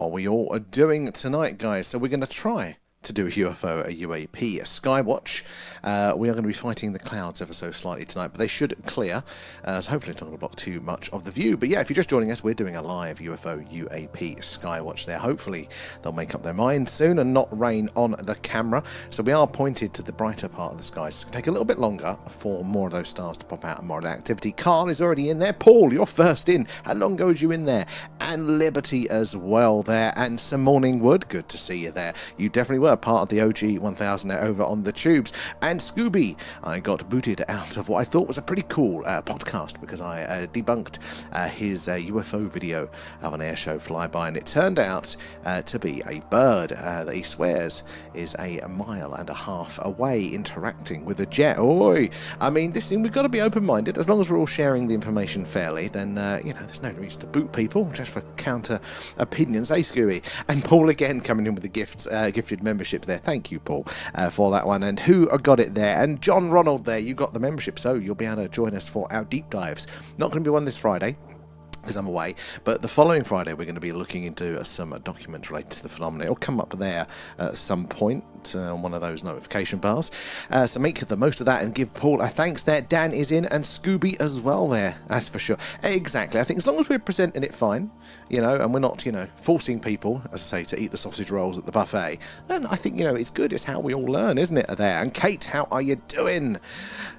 are we all doing tonight, guys? So we're going to try to do a UFO, a UAP, a Skywatch. We are going to be fighting the clouds ever so slightly tonight, but they should clear, so hopefully it's not going to block too much of the view. But yeah, if you're just joining us, we're doing a live UFO, UAP, Skywatch there. Hopefully they'll make up their mind soon and not rain on the camera. So we are pointed to the brighter part of the sky. So it's going to take a little bit longer for more of those stars to pop out and more of the activity. Carl is already in there. Paul, you're first in. How long ago was you in there? And Liberty as well there. And some Morning Wood, good to see you there. You definitely were part of the OG 1000 over on the tubes. And Scooby, I got booted out of what I thought was a pretty cool podcast because I debunked his UFO video of an airshow flyby, and it turned out to be a bird that he swears is a mile and a half away interacting with a jet. Oi! I mean, this thing, we've got to be open-minded. As long as we're all sharing the information fairly, then you know, there's no reason to boot people just for counter opinions. Hey, Scooby. And Paul again coming in with the gifted memberships there. Thank you, Paul, for that one. And who got it there? And John Ronald there, you got the membership, so you'll be able to join us for our deep dives. Not going to be one this Friday, because I'm away, but the following Friday we're going to be looking into some documents related to the phenomena. It'll come up there at some point on one of those notification bars, so make the most of that and give Paul a thanks there. Dan is in, and Scooby as well there, that's for sure. Exactly, I think as long as we're presenting it fine, you know, and we're not, you know, forcing people, as I say, to eat the sausage rolls at the buffet, then I think, you know, it's good. It's how we all learn, isn't it, there? And Kate, how are you doing?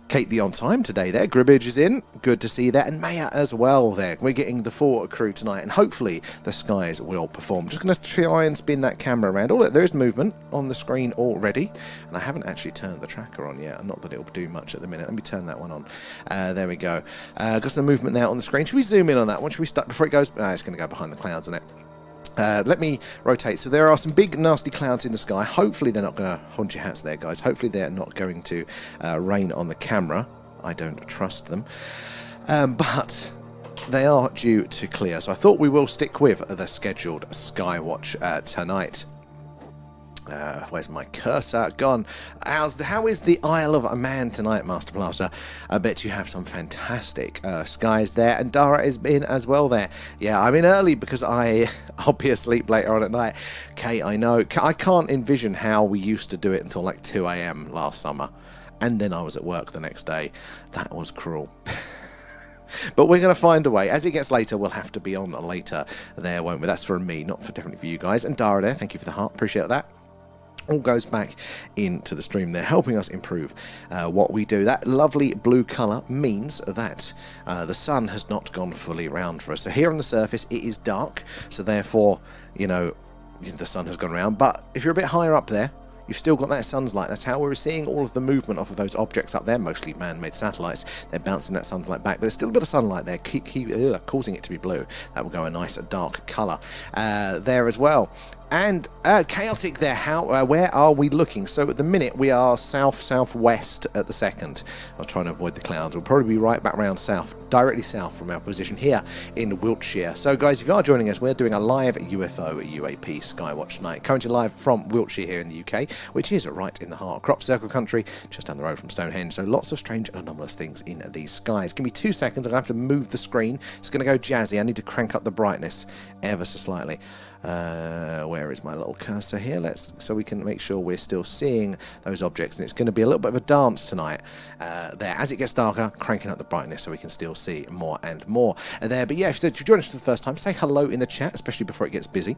Kate the on time today there. Gribbage is in. Good to see you there. And Maya as well there. We're getting the full crew tonight, and hopefully the skies will perform. Just going to try and spin that camera around. Oh, look, there is movement on the screen already. And I haven't actually turned the tracker on yet. Not that it'll do much at the minute. Let me turn that one on. There we go. Got some movement there on the screen. Should we zoom in on that one? Should we start before it goes? It's going to go behind the clouds, isn't it? Let me rotate. So there are some big nasty clouds in the sky. Hopefully they're not going to haunt your hats there, guys. Hopefully they're not going to rain on the camera. I don't trust them. But they are due to clear. So I thought we will stick with the scheduled Skywatch tonight. Where's my cursor gone? How is the Isle of Man tonight, Master Blaster? I bet you have some fantastic skies there, and Dara is in as well there. Yeah, I'm in early because I'll be asleep later on at night. Kate, I know. I can't envision how we used to do it until like 2 a.m. last summer, and then I was at work the next day. That was cruel. But we're going to find a way. As it gets later, we'll have to be on later there, won't we? That's for me, not for definitely for you guys. And Dara there, thank you for the heart. Appreciate that. All goes back into the stream there, helping us improve what we do. That lovely blue colour means that the sun has not gone fully round for us. So here on the surface, it is dark. So therefore, you know, the sun has gone around. But if you're a bit higher up there, you've still got that sun's light. That's how we're seeing all of the movement off of those objects up there, mostly man-made satellites. They're bouncing that sunlight back, but there's still a bit of sunlight there, causing it to be blue. That will go a nice dark colour there as well. And chaotic there. Where are we looking? So at the minute we are southwest at the second. I'll try and avoid the clouds. We'll probably be right back around south, directly south from our position here in Wiltshire. So guys, if you are joining us, we're doing a live UFO UAP Skywatch night, currently live from Wiltshire here in the UK, which is right in the heart of crop circle country, just down the road from Stonehenge. So lots of strange and anomalous things in these skies. Give me 2 seconds. I'm gonna have to move the screen. It's gonna go jazzy. I need to crank up the brightness ever so slightly. Where is my little cursor here? So we can make sure we're still seeing those objects, and it's going to be a little bit of a dance tonight there. As it gets darker, cranking up the brightness so we can still see more and more there. But yeah, if you join us for the first time, say hello in the chat, especially before it gets busy.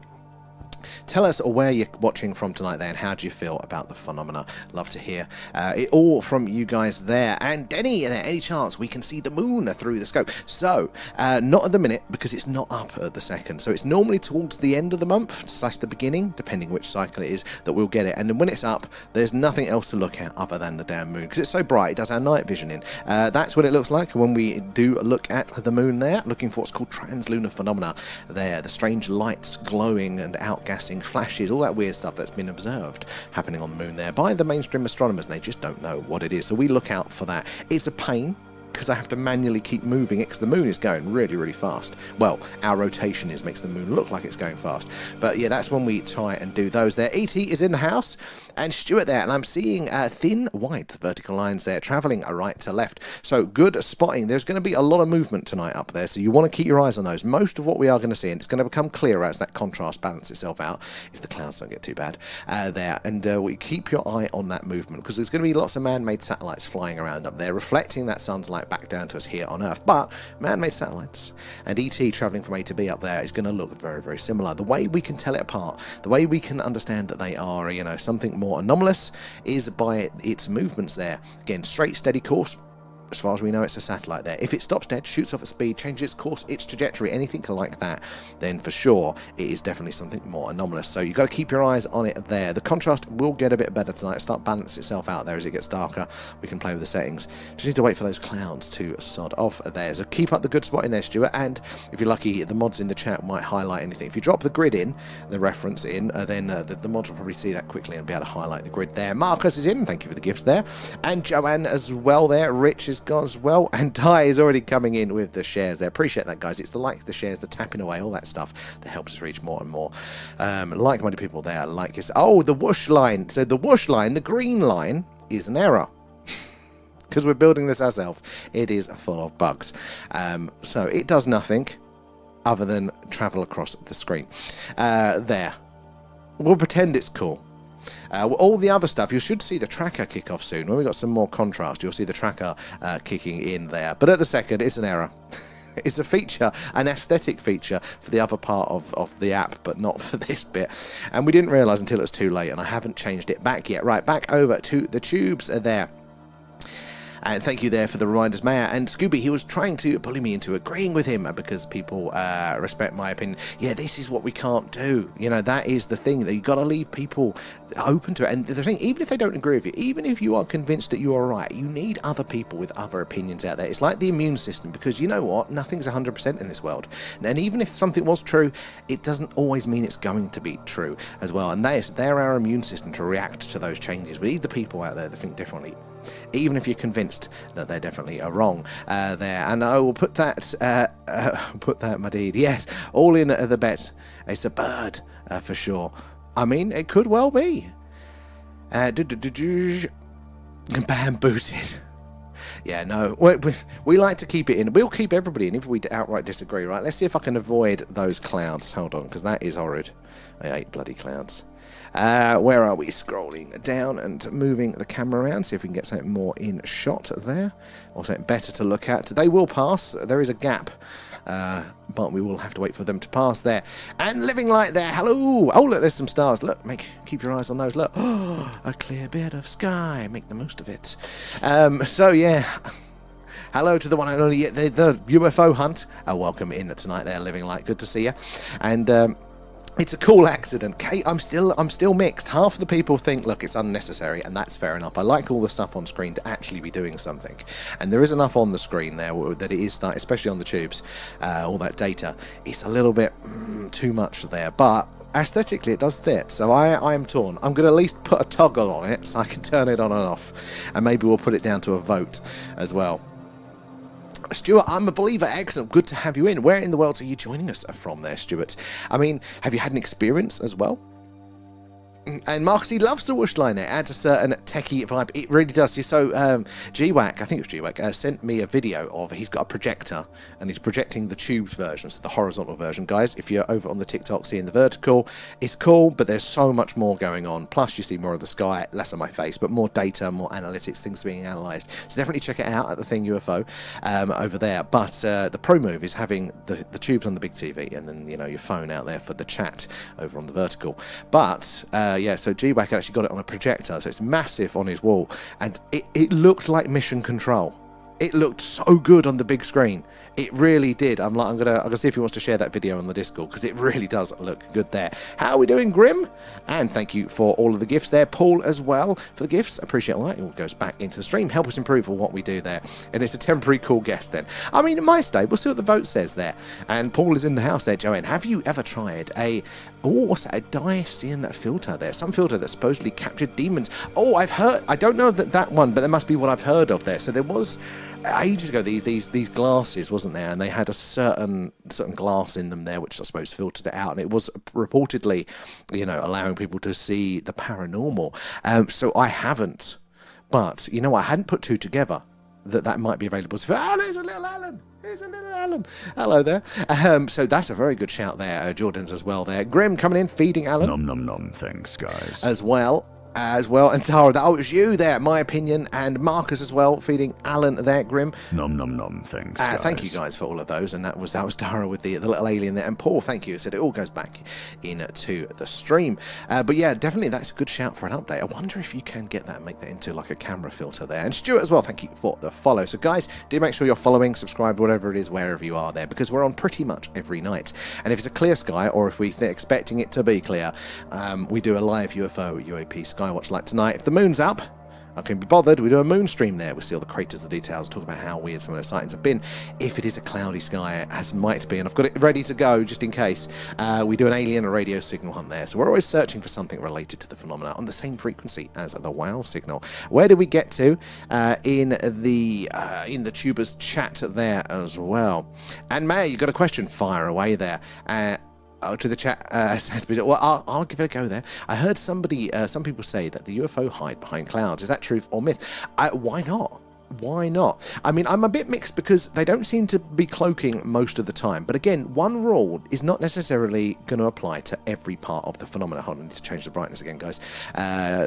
Tell us where you're watching from tonight there, and how do you feel about the phenomena. Love to hear it all from you guys there. And Denny, any chance we can see the moon through the scope? So, not at the minute, because it's not up at the second. So it's normally towards the end of the month, / the beginning, depending which cycle it is, that we'll get it. And then when it's up, there's nothing else to look at other than the damn moon, because it's so bright, it does our night vision in. That's what it looks like when we do look at the moon there, looking for what's called translunar phenomena there, the strange lights glowing and outgassing flashes, all that weird stuff that's been observed happening on the moon there by the mainstream astronomers, and they just don't know what it is. So we look out for that. It's a pain because I have to manually keep moving it because the moon is going really, really fast. Well, our rotation makes the moon look like it's going fast. But yeah, that's when we try and do those there. E.T. is in the house, and Stuart there, and I'm seeing thin white vertical lines there travelling right to left. So good spotting. There's going to be a lot of movement tonight up there, so you want to keep your eyes on those. Most of what we are going to see, and it's going to become clearer as that contrast balances itself out, if the clouds don't get too bad there. And we keep your eye on that movement, because there's going to be lots of man-made satellites flying around up there, reflecting that sun's light back down to us here on Earth. But man-made satellites and ET travelling from A to B up there is going to look very, very similar. The way we can tell it apart, the way we can understand that they are, you know, something more anomalous, is by its movements there. Again, straight, steady course. As far as we know, it's a satellite there. If it stops dead, shoots off at speed, changes its course, its trajectory, anything like that, then for sure it is definitely something more anomalous. So you've got to keep your eyes on it there. The contrast will get a bit better tonight. Start balance itself out there as it gets darker. We can play with the settings. Just need to wait for those clouds to sod off there. So keep up the good spot in there, Stuart. And if you're lucky, the mods in the chat might highlight anything. If you drop the grid in, the reference in, then the mods will probably see that quickly and be able to highlight the grid there. Marcus is in. Thank you for the gifts there. And Joanne as well there. Rich is gone as well, and Ty is already coming in with the shares there. Appreciate that, guys. It's the likes, the shares, the tapping away, all that stuff that helps us reach more and more like-minded people there. Like us. Oh, the whoosh line. So the whoosh line, the green line, is an error. Because we're building this ourselves. It is full of bugs. So it does nothing other than travel across the screen. There. We'll pretend it's cool. All the other stuff, you should see the tracker kick off soon. When we've got some more contrast, you'll see the tracker kicking in there. But at the second, it's an error. It's a feature, an aesthetic feature for the other part of the app, but not for this bit. And we didn't realise until it was too late, and I haven't changed it back yet. Right, back over to the tubes there. And thank you there for the reminders, Maya. And Scooby, he was trying to bully me into agreeing with him because people respect my opinion. Yeah, this is what we can't do. You know, that is the thing, that you've got to leave people open to it. And the thing, even if they don't agree with you, even if you are convinced that you are right, you need other people with other opinions out there. It's like the immune system, because you know what? Nothing's 100% in this world. And even if something was true, it doesn't always mean it's going to be true as well. And they're our immune system to react to those changes. We need the people out there that think differently, even if you're convinced that they definitely are wrong there. And I will put that, my deed. Yes, all in the bet. It's a bird for sure. I mean, it could well be. Bambooted. Yeah, no, we like to keep it in. We'll keep everybody in if we outright disagree, right? Let's see if I can avoid those clouds. Hold on, because that is horrid. I hate bloody clouds. Where are we? Scrolling down and moving the camera around, see if we can get something more in shot there, or something better to look at. They will pass. There is a gap, but we will have to wait for them to pass there. And living light there. Hello. Oh, look, there's some stars. Look, keep your eyes on those. Look, oh, a clear bit of sky. Make the most of it. So yeah. Hello to the one and only the UFO hunt. Welcome in tonight there, living light. Good to see you. And it's a cool accident. Kate, I'm still mixed. Half of the people think, look, it's unnecessary, and that's fair enough. I like all the stuff on screen to actually be doing something. And there is enough on the screen there that it is starting, especially on the tubes, all that data. It's a little bit too much there, but aesthetically it does fit. So I am torn. I'm going to at least put a toggle on it so I can turn it on and off. And maybe we'll put it down to a vote as well. Stuart, I'm a believer. Excellent. Good to have you in. Where in the world are you joining us from there, Stuart? I mean, have you had an experience as well? And Marcus, he loves the whoosh line there. Adds a certain techie vibe. It really does. So, GWAC, I think it was GWAC, sent me a video of, he's got a projector and he's projecting the tubes version, so the horizontal version. Guys, if you're over on the TikTok seeing the vertical, it's cool, but there's so much more going on. Plus, you see more of the sky, less of my face, but more data, more analytics, things being analysed. So definitely check it out at the Thing UFO over there. But the pro move is having the tubes on the big TV and then, you know, your phone out there for the chat over on the vertical. But yeah, so GWAC actually got it on a projector, so it's massive on his wall, and it looked like Mission Control. It looked so good on the big screen. It really did. I'm gonna see if he wants to share that video on the Discord, because it really does look good there. How are we doing, Grim? And thank you for all of the gifts there. Paul as well for the gifts. Appreciate all that. It all goes back into the stream. Help us improve on what we do there. And it's a temporary cool guest then. I mean, it might stay. We'll see what the vote says there. And Paul is in the house there, Joanne. Have you ever tried what's that? A Dyson filter there? Some filter that supposedly captured demons. Oh, I've heard. I don't know that one, but there must be what I've heard of there. So there was ages ago, these glasses, wasn't there? And they had a certain glass in them there, which I suppose filtered it out, and it was reportedly, allowing people to see the paranormal. So I haven't, but I hadn't put two together that might be available. So, there's a little Alan. There's a little Alan. Hello there. So that's a very good shout there. Jordan's as well there. Grim coming in, feeding Alan. Nom nom nom. Thanks, guys. As well. And Tara, it was you there, my opinion, and Marcus as well, feeding Alan there, Grim. Nom nom nom, thanks, guys. Thank you guys for all of those, and that was Tara with the little alien there, and Paul, thank you. I said it all goes back into the stream. But yeah, definitely that's a good shout for an update. I wonder if you can get that and make that into like a camera filter there. And Stuart as well, thank you for the follow. So guys, do make sure you're following, subscribe, whatever it is, wherever you are there, because we're on pretty much every night. And if it's a clear sky, or if we're expecting it to be clear, we do a live UFO UAP Skywatch like tonight. If the moon's up, I can be bothered, we do a moon stream there. We see all the craters, the details, talk about how weird some of those sightings have been. If it is a cloudy sky, as might be, and I've got it ready to go just in case, we do an alien or radio signal hunt there. So we're always searching for something related to the phenomena on the same frequency as the WOW signal. Where did we get to in the tubers chat there as well? And May, you got a question? Fire away there. To the chat, well, I'll give it a go there. I heard some people say that the UFO hide behind clouds. Is that truth or myth? Why not? Why not? I mean, I'm a bit mixed because they don't seem to be cloaking most of the time. But again, one rule is not necessarily going to apply to every part of the phenomena. Hold on, I need to change the brightness again, guys.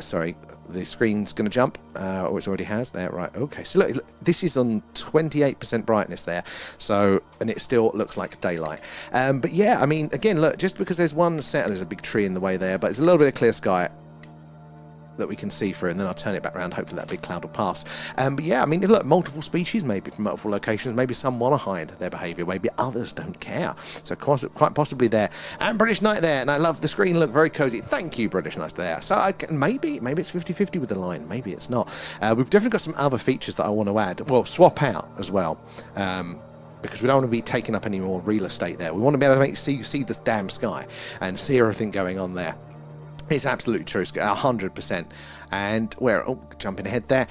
Sorry, the screen's going to jump. Oh, it already has there. Right, okay. So look, this is on 28% brightness there. So, and it still looks like daylight. But yeah, I mean, again, look, just because there's one set, there's a big tree in the way there, but it's a little bit of clear sky that we can see through, and then I'll turn it back around. Hopefully that big cloud will pass. But yeah, I mean, look, multiple species, maybe from multiple locations. Maybe some want to hide their behaviour. Maybe others don't care. So quite possibly there. And British Knight there, and I love the screen. Look very cosy. Thank you, British Knight there. So maybe it's 50-50 with the line. Maybe it's not. We've definitely got some other features that I want to add. Well, swap out as well. Because we don't want to be taking up any more real estate there. We want to be able to see this damn sky and see everything going on there. It's absolutely true, 100%. And jumping ahead there.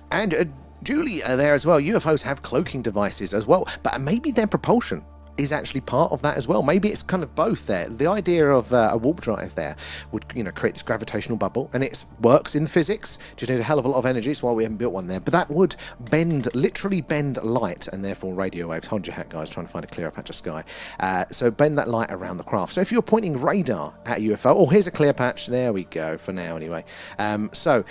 And Julie there as well. UFOs have cloaking devices as well, but maybe their propulsion is actually part of that as well. Maybe it's kind of both there. The idea of a warp drive there would, create this gravitational bubble, and it works in physics. Just need a hell of a lot of energy. That's why we haven't built one there. But that would literally bend light, and therefore radio waves. Hold your hat, guys, trying to find a clearer patch of sky. So bend that light around the craft. So if you're pointing radar at a UFO, here's a clear patch. There we go, for now anyway. So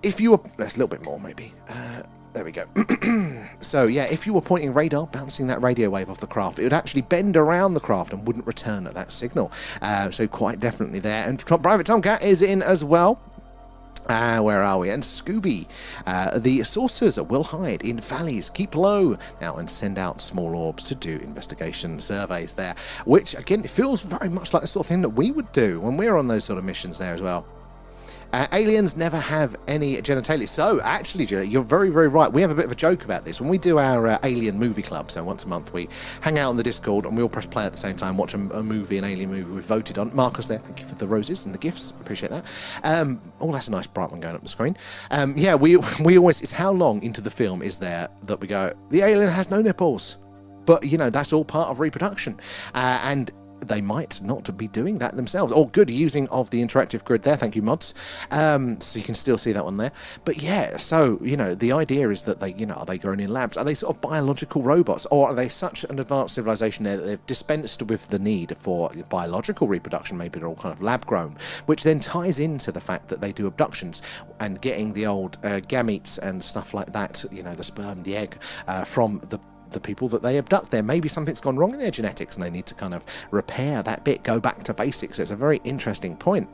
if you were, let's a little bit more maybe. There we go. So yeah, if you were pointing radar, bouncing that radio wave off the craft, it would actually bend around the craft and wouldn't return at that signal. So quite definitely there. And Private Tomcat is in as well. Where are we? And Scooby, the saucers will hide in valleys, keep low now, and send out small orbs to do investigation surveys there, which again, it feels very much like the sort of thing that we would do when we're on those sort of missions there as well. Aliens never have any genitalia. So, actually, Julia, you're very, very right. We have a bit of a joke about this. When we do our Alien Movie Club, so once a month, we hang out on the Discord and we all press play at the same time, watch a movie, an alien movie we've voted on. Marcus there, thank you for the roses and the gifts. Appreciate that. That's a nice bright one going up the screen. Yeah, we always, it's how long into the film is there that we go, the alien has no nipples. But, that's all part of reproduction. And they might not be doing that themselves. Or good using of the interactive grid there. Thank you, mods. So you can still see that one there. But yeah, so, the idea is that they, are they grown in labs? Are they sort of biological robots? Or are they such an advanced civilization there that they've dispensed with the need for biological reproduction? Maybe they're all kind of lab grown, which then ties into the fact that they do abductions and getting the old gametes and stuff like that, the sperm, the egg, from the people that they abduct there. Maybe something's gone wrong in their genetics and they need to kind of repair that bit, go back to basics. It's a very interesting point.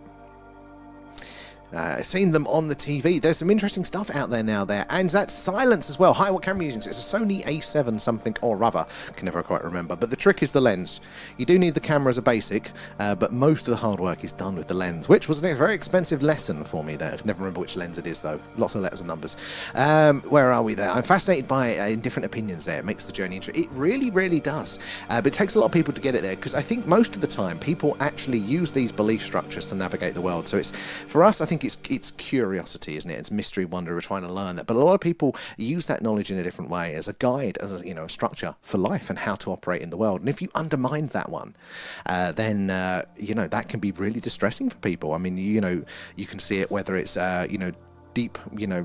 Seen them on the TV. There's some interesting stuff out there now there. And that's silence as well. Hi, what camera are you using? It's a Sony A7 something or other. Can never quite remember. But the trick is the lens. You do need the camera as a basic, but most of the hard work is done with the lens, which was a very expensive lesson for me there. I can never remember which lens it is though. Lots of letters and numbers. Where are we there? I'm fascinated by different opinions there. It makes the journey interesting. It really, really does. But it takes a lot of people to get it there, because I think most of the time people actually use these belief structures to navigate the world. So it's, for us, I think think it's curiosity, isn't it? It's mystery, wonder. We're trying to learn that, but a lot of people use that knowledge in a different way as a guide, as a structure for life and how to operate in the world. And if you undermine that one, then that can be really distressing for people. I mean, you can see it whether it's deep,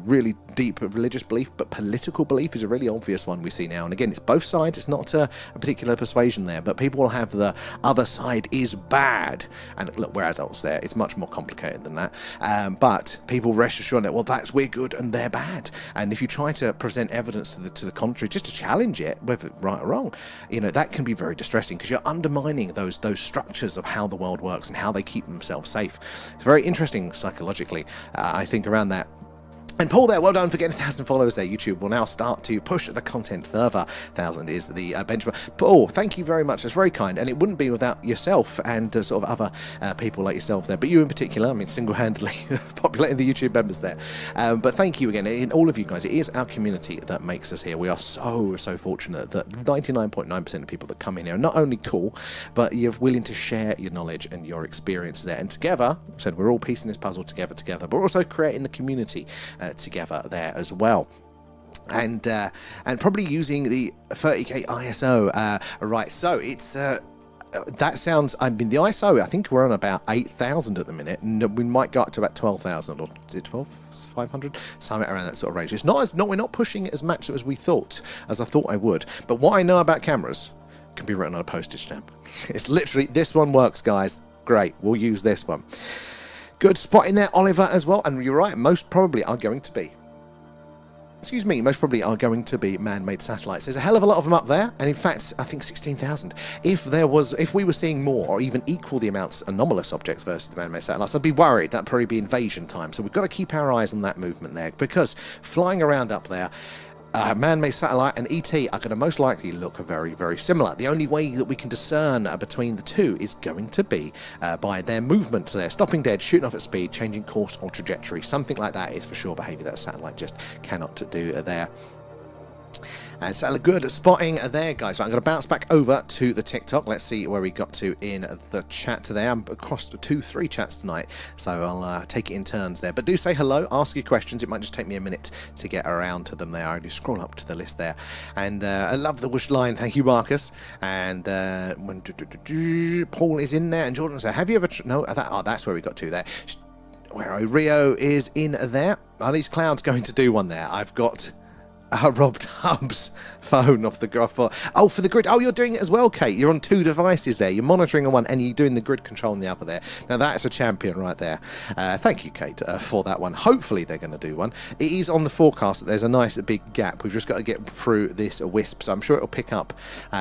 really deep religious belief, but political belief is a really obvious one we see now. And again, it's both sides. It's not a particular persuasion there, but people will have the other side is bad. And look, we're adults there. It's much more complicated than that. But people rest assured that, well, we're good and they're bad. And if you try to present evidence to the contrary, just to challenge it, whether right or wrong, that can be very distressing because you're undermining those structures of how the world works and how they keep themselves safe. It's very interesting psychologically, I think, around that. And Paul there, well done for getting 1,000 followers there. YouTube will now start to push the content further. 1,000 is the benchmark. Paul, thank you very much. That's very kind. And it wouldn't be without yourself and sort of other people like yourself there. But you in particular, I mean, single-handedly populating the YouTube members there. But thank you again. In all of you guys, it is our community that makes us here. We are so fortunate that 99.9% of people that come in here are not only cool, but you're willing to share your knowledge and your experience there. And together, I said, we're all piecing this puzzle together, but we're also creating the community together there as well. And probably using the 30k ISO, right? So it's that sounds. I mean, the ISO. I think we're on about 8,000 at the minute, and we might go up to about 12,000 or is it 12,500, something around that sort of range. It's not we're not pushing it as much as I thought I would. But what I know about cameras can be written on a postage stamp. It's literally this one works, guys. Great, we'll use this one. Good spot in there, Oliver, as well. And you're right, most probably are going to be man-made satellites. There's a hell of a lot of them up there, and in fact, I think 16,000. If we were seeing more or even equal the amounts anomalous objects versus the man-made satellites, I'd be worried. That'd probably be invasion time. So we've got to keep our eyes on that movement there, because flying around up there, man-made satellite and ET are going to most likely look very, very similar. The only way that we can discern between the two is going to be by their movement. So they're stopping dead, shooting off at speed, changing course or trajectory. Something like that is for sure behavior that a satellite just cannot do there. And so good spotting there, guys. So I'm going to bounce back over to the TikTok. Let's see where we got to in the chat today. I'm across 2-3 chats tonight, so I'll take it in turns there. But do say hello, ask your questions. It might just take me a minute to get around to them there. I do scroll up to the list there. And I love the whoosh line. Thank you, Marcus. And when Paul is in there, and Jordan said, have you ever... No, that's where we got to there. Where Rio is in there. Are these clouds going to do one there? I've got... Rob Tubbs' phone off the graph. Oh, for the grid. Oh, you're doing it as well, Kate. You're on 2 devices there. You're monitoring on one and you're doing the grid control on the other there. Now, that's a champion right there. Thank you, Kate, for that one. Hopefully, they're going to do one. It is on the forecast that there's a nice big gap. We've just got to get through this wisp, so I'm sure it'll pick up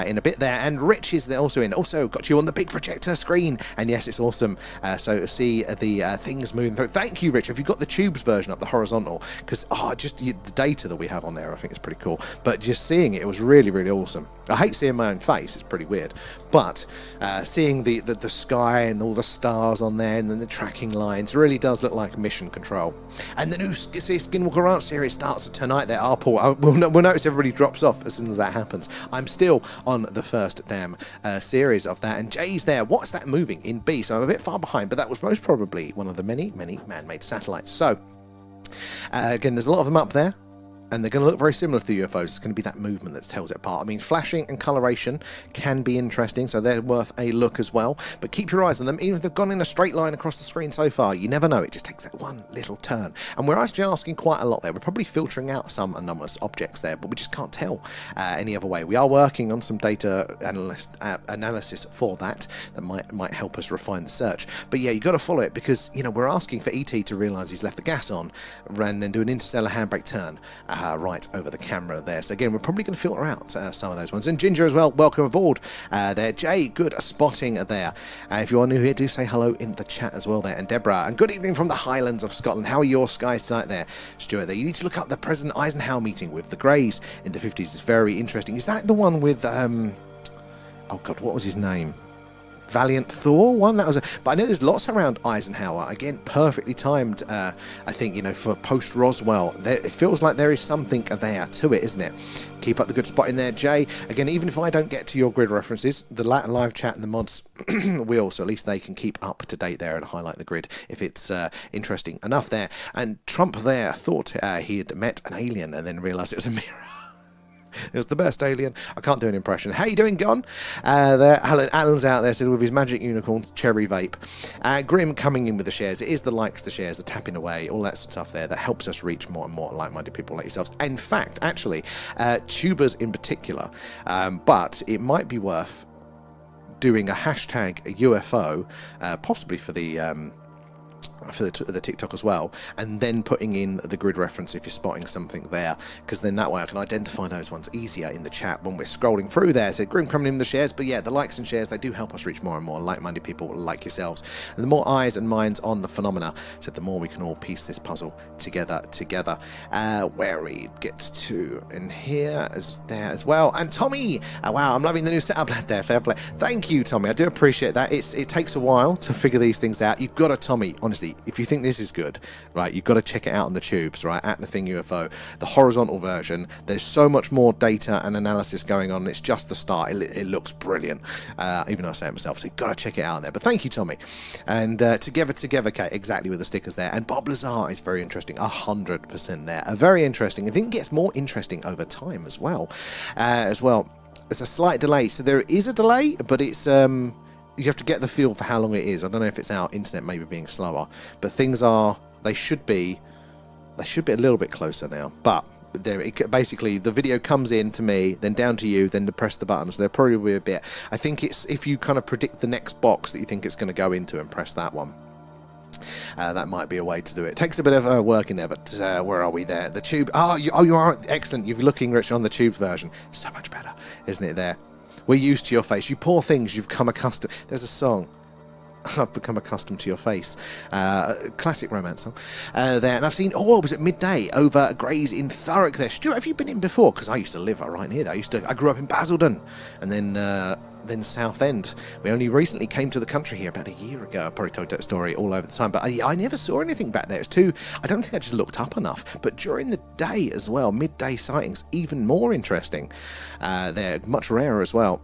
in a bit there. And Rich is there also in. Also, got you on the big projector screen. And yes, it's awesome. So see the things moving through. Thank you, Rich. Have you got the tubes version up, the horizontal? Because, the data that we have on there, I think it's pretty cool. But just seeing it was really, really awesome. I hate seeing my own face. It's pretty weird. But seeing the sky and all the stars on there and then the tracking lines really does look like mission control. And the new Skinwalker Ranch series starts tonight there. We'll notice everybody drops off as soon as that happens. I'm still on the first damn series of that. And Jay's there. What's that moving in B? So I'm a bit far behind, but that was most probably one of the many, many man-made satellites. So again, there's a lot of them up there. And they're going to look very similar to the UFOs. It's going to be that movement that tells it apart. I mean, flashing and coloration can be interesting, so they're worth a look as well. But keep your eyes on them. Even if they've gone in a straight line across the screen so far, you never know. It just takes that one little turn. And we're actually asking quite a lot there. We're probably filtering out some anomalous objects there, but we just can't tell any other way. We are working on some data analysis for that might help us refine the search. But yeah, you've got to follow it because, we're asking for ET to realise he's left the gas on and then do an interstellar handbrake turn. Right over the camera there. So again, we're probably going to filter out some of those ones. And Ginger as well, welcome aboard there. Jay, good spotting there. If you are new here, do say hello in the chat as well there. And Deborah, and good evening from the Highlands of Scotland. How are your skies tonight there? Stuart there. You need to look up the President Eisenhower meeting with the Greys in the 50s. It's very interesting. Is that the one with, oh God, what was his name? Valiant Thor one, that was but I know there's lots around Eisenhower, again perfectly timed. I think, you know, for post Roswell, it feels like there is something there to it, isn't it? Keep up the good spot in there, Jay. Again, even if I don't get to your grid references, the live chat and the mods will, so at least they can keep up to date there and highlight the grid if it's interesting enough there. And Trump there thought he had met an alien and then realised it was a mirror. It was the best alien. I can't do an impression. How you doing, Gon? There, Alan's out there, so with his magic unicorn cherry vape. Grim coming in with the shares. It is the likes, the shares, the tapping away, all that stuff there that helps us reach more and more like-minded people like yourselves. In fact, actually, tubers in particular. But it might be worth doing a hashtag UFO, possibly for the TikTok as well, and then putting in the grid reference if you're spotting something there, because then that way I can identify those ones easier in the chat when we're scrolling through there. So Grim coming in the shares, but yeah, the likes and shares, they do help us reach more and more like-minded people like yourselves. And the more eyes and minds on the phenomena, so the more we can all piece this puzzle together. Where he gets to in here is there as well. And Tommy, wow, I'm loving the new setup there. Fair play. Thank you, Tommy. I do appreciate that. It takes a while to figure these things out. You've got to, Tommy, honestly, if you think this is good, right, you've got to check it out on the tubes, right, at the Thing UFO, the horizontal version. There's so much more data and analysis going on. It's just the start. It looks brilliant, even though I say it myself, so you've got to check it out there. But thank you, Tommy. And together, Kate, exactly with the stickers there. And Bob Lazar is very interesting, 100% there. Very interesting. I think it gets more interesting over time as well. There's a slight delay, so there is a delay, but it's you have to get the feel for how long it is. I don't know if it's our internet maybe being slower, but they should be a little bit closer now. But basically the video comes in to me, then down to you, then to press the button. So there probably will be a bit. I think it's if you kind of predict the next box that you think it's going to go into and press that one. That might be a way to do it. It takes a bit of work in there, but where are we there? The tube. You are excellent. You're looking, Rich, on the tube version. So much better, isn't it there? We're used to your face. You poor things, you've come accustomed. There's a song. I've become accustomed to your face. Classic romance song. There. And I've seen, was it Midday over Grays in Thurrock there. Stuart, have you been in before? Because I used to live right near there. I grew up in Basildon. And then Southend. We only recently came to the country here about a year ago. I probably told that story all over the time, but I never saw anything back there. I don't think I just looked up enough. But during the day as well, midday sightings, even more interesting. They're much rarer as well.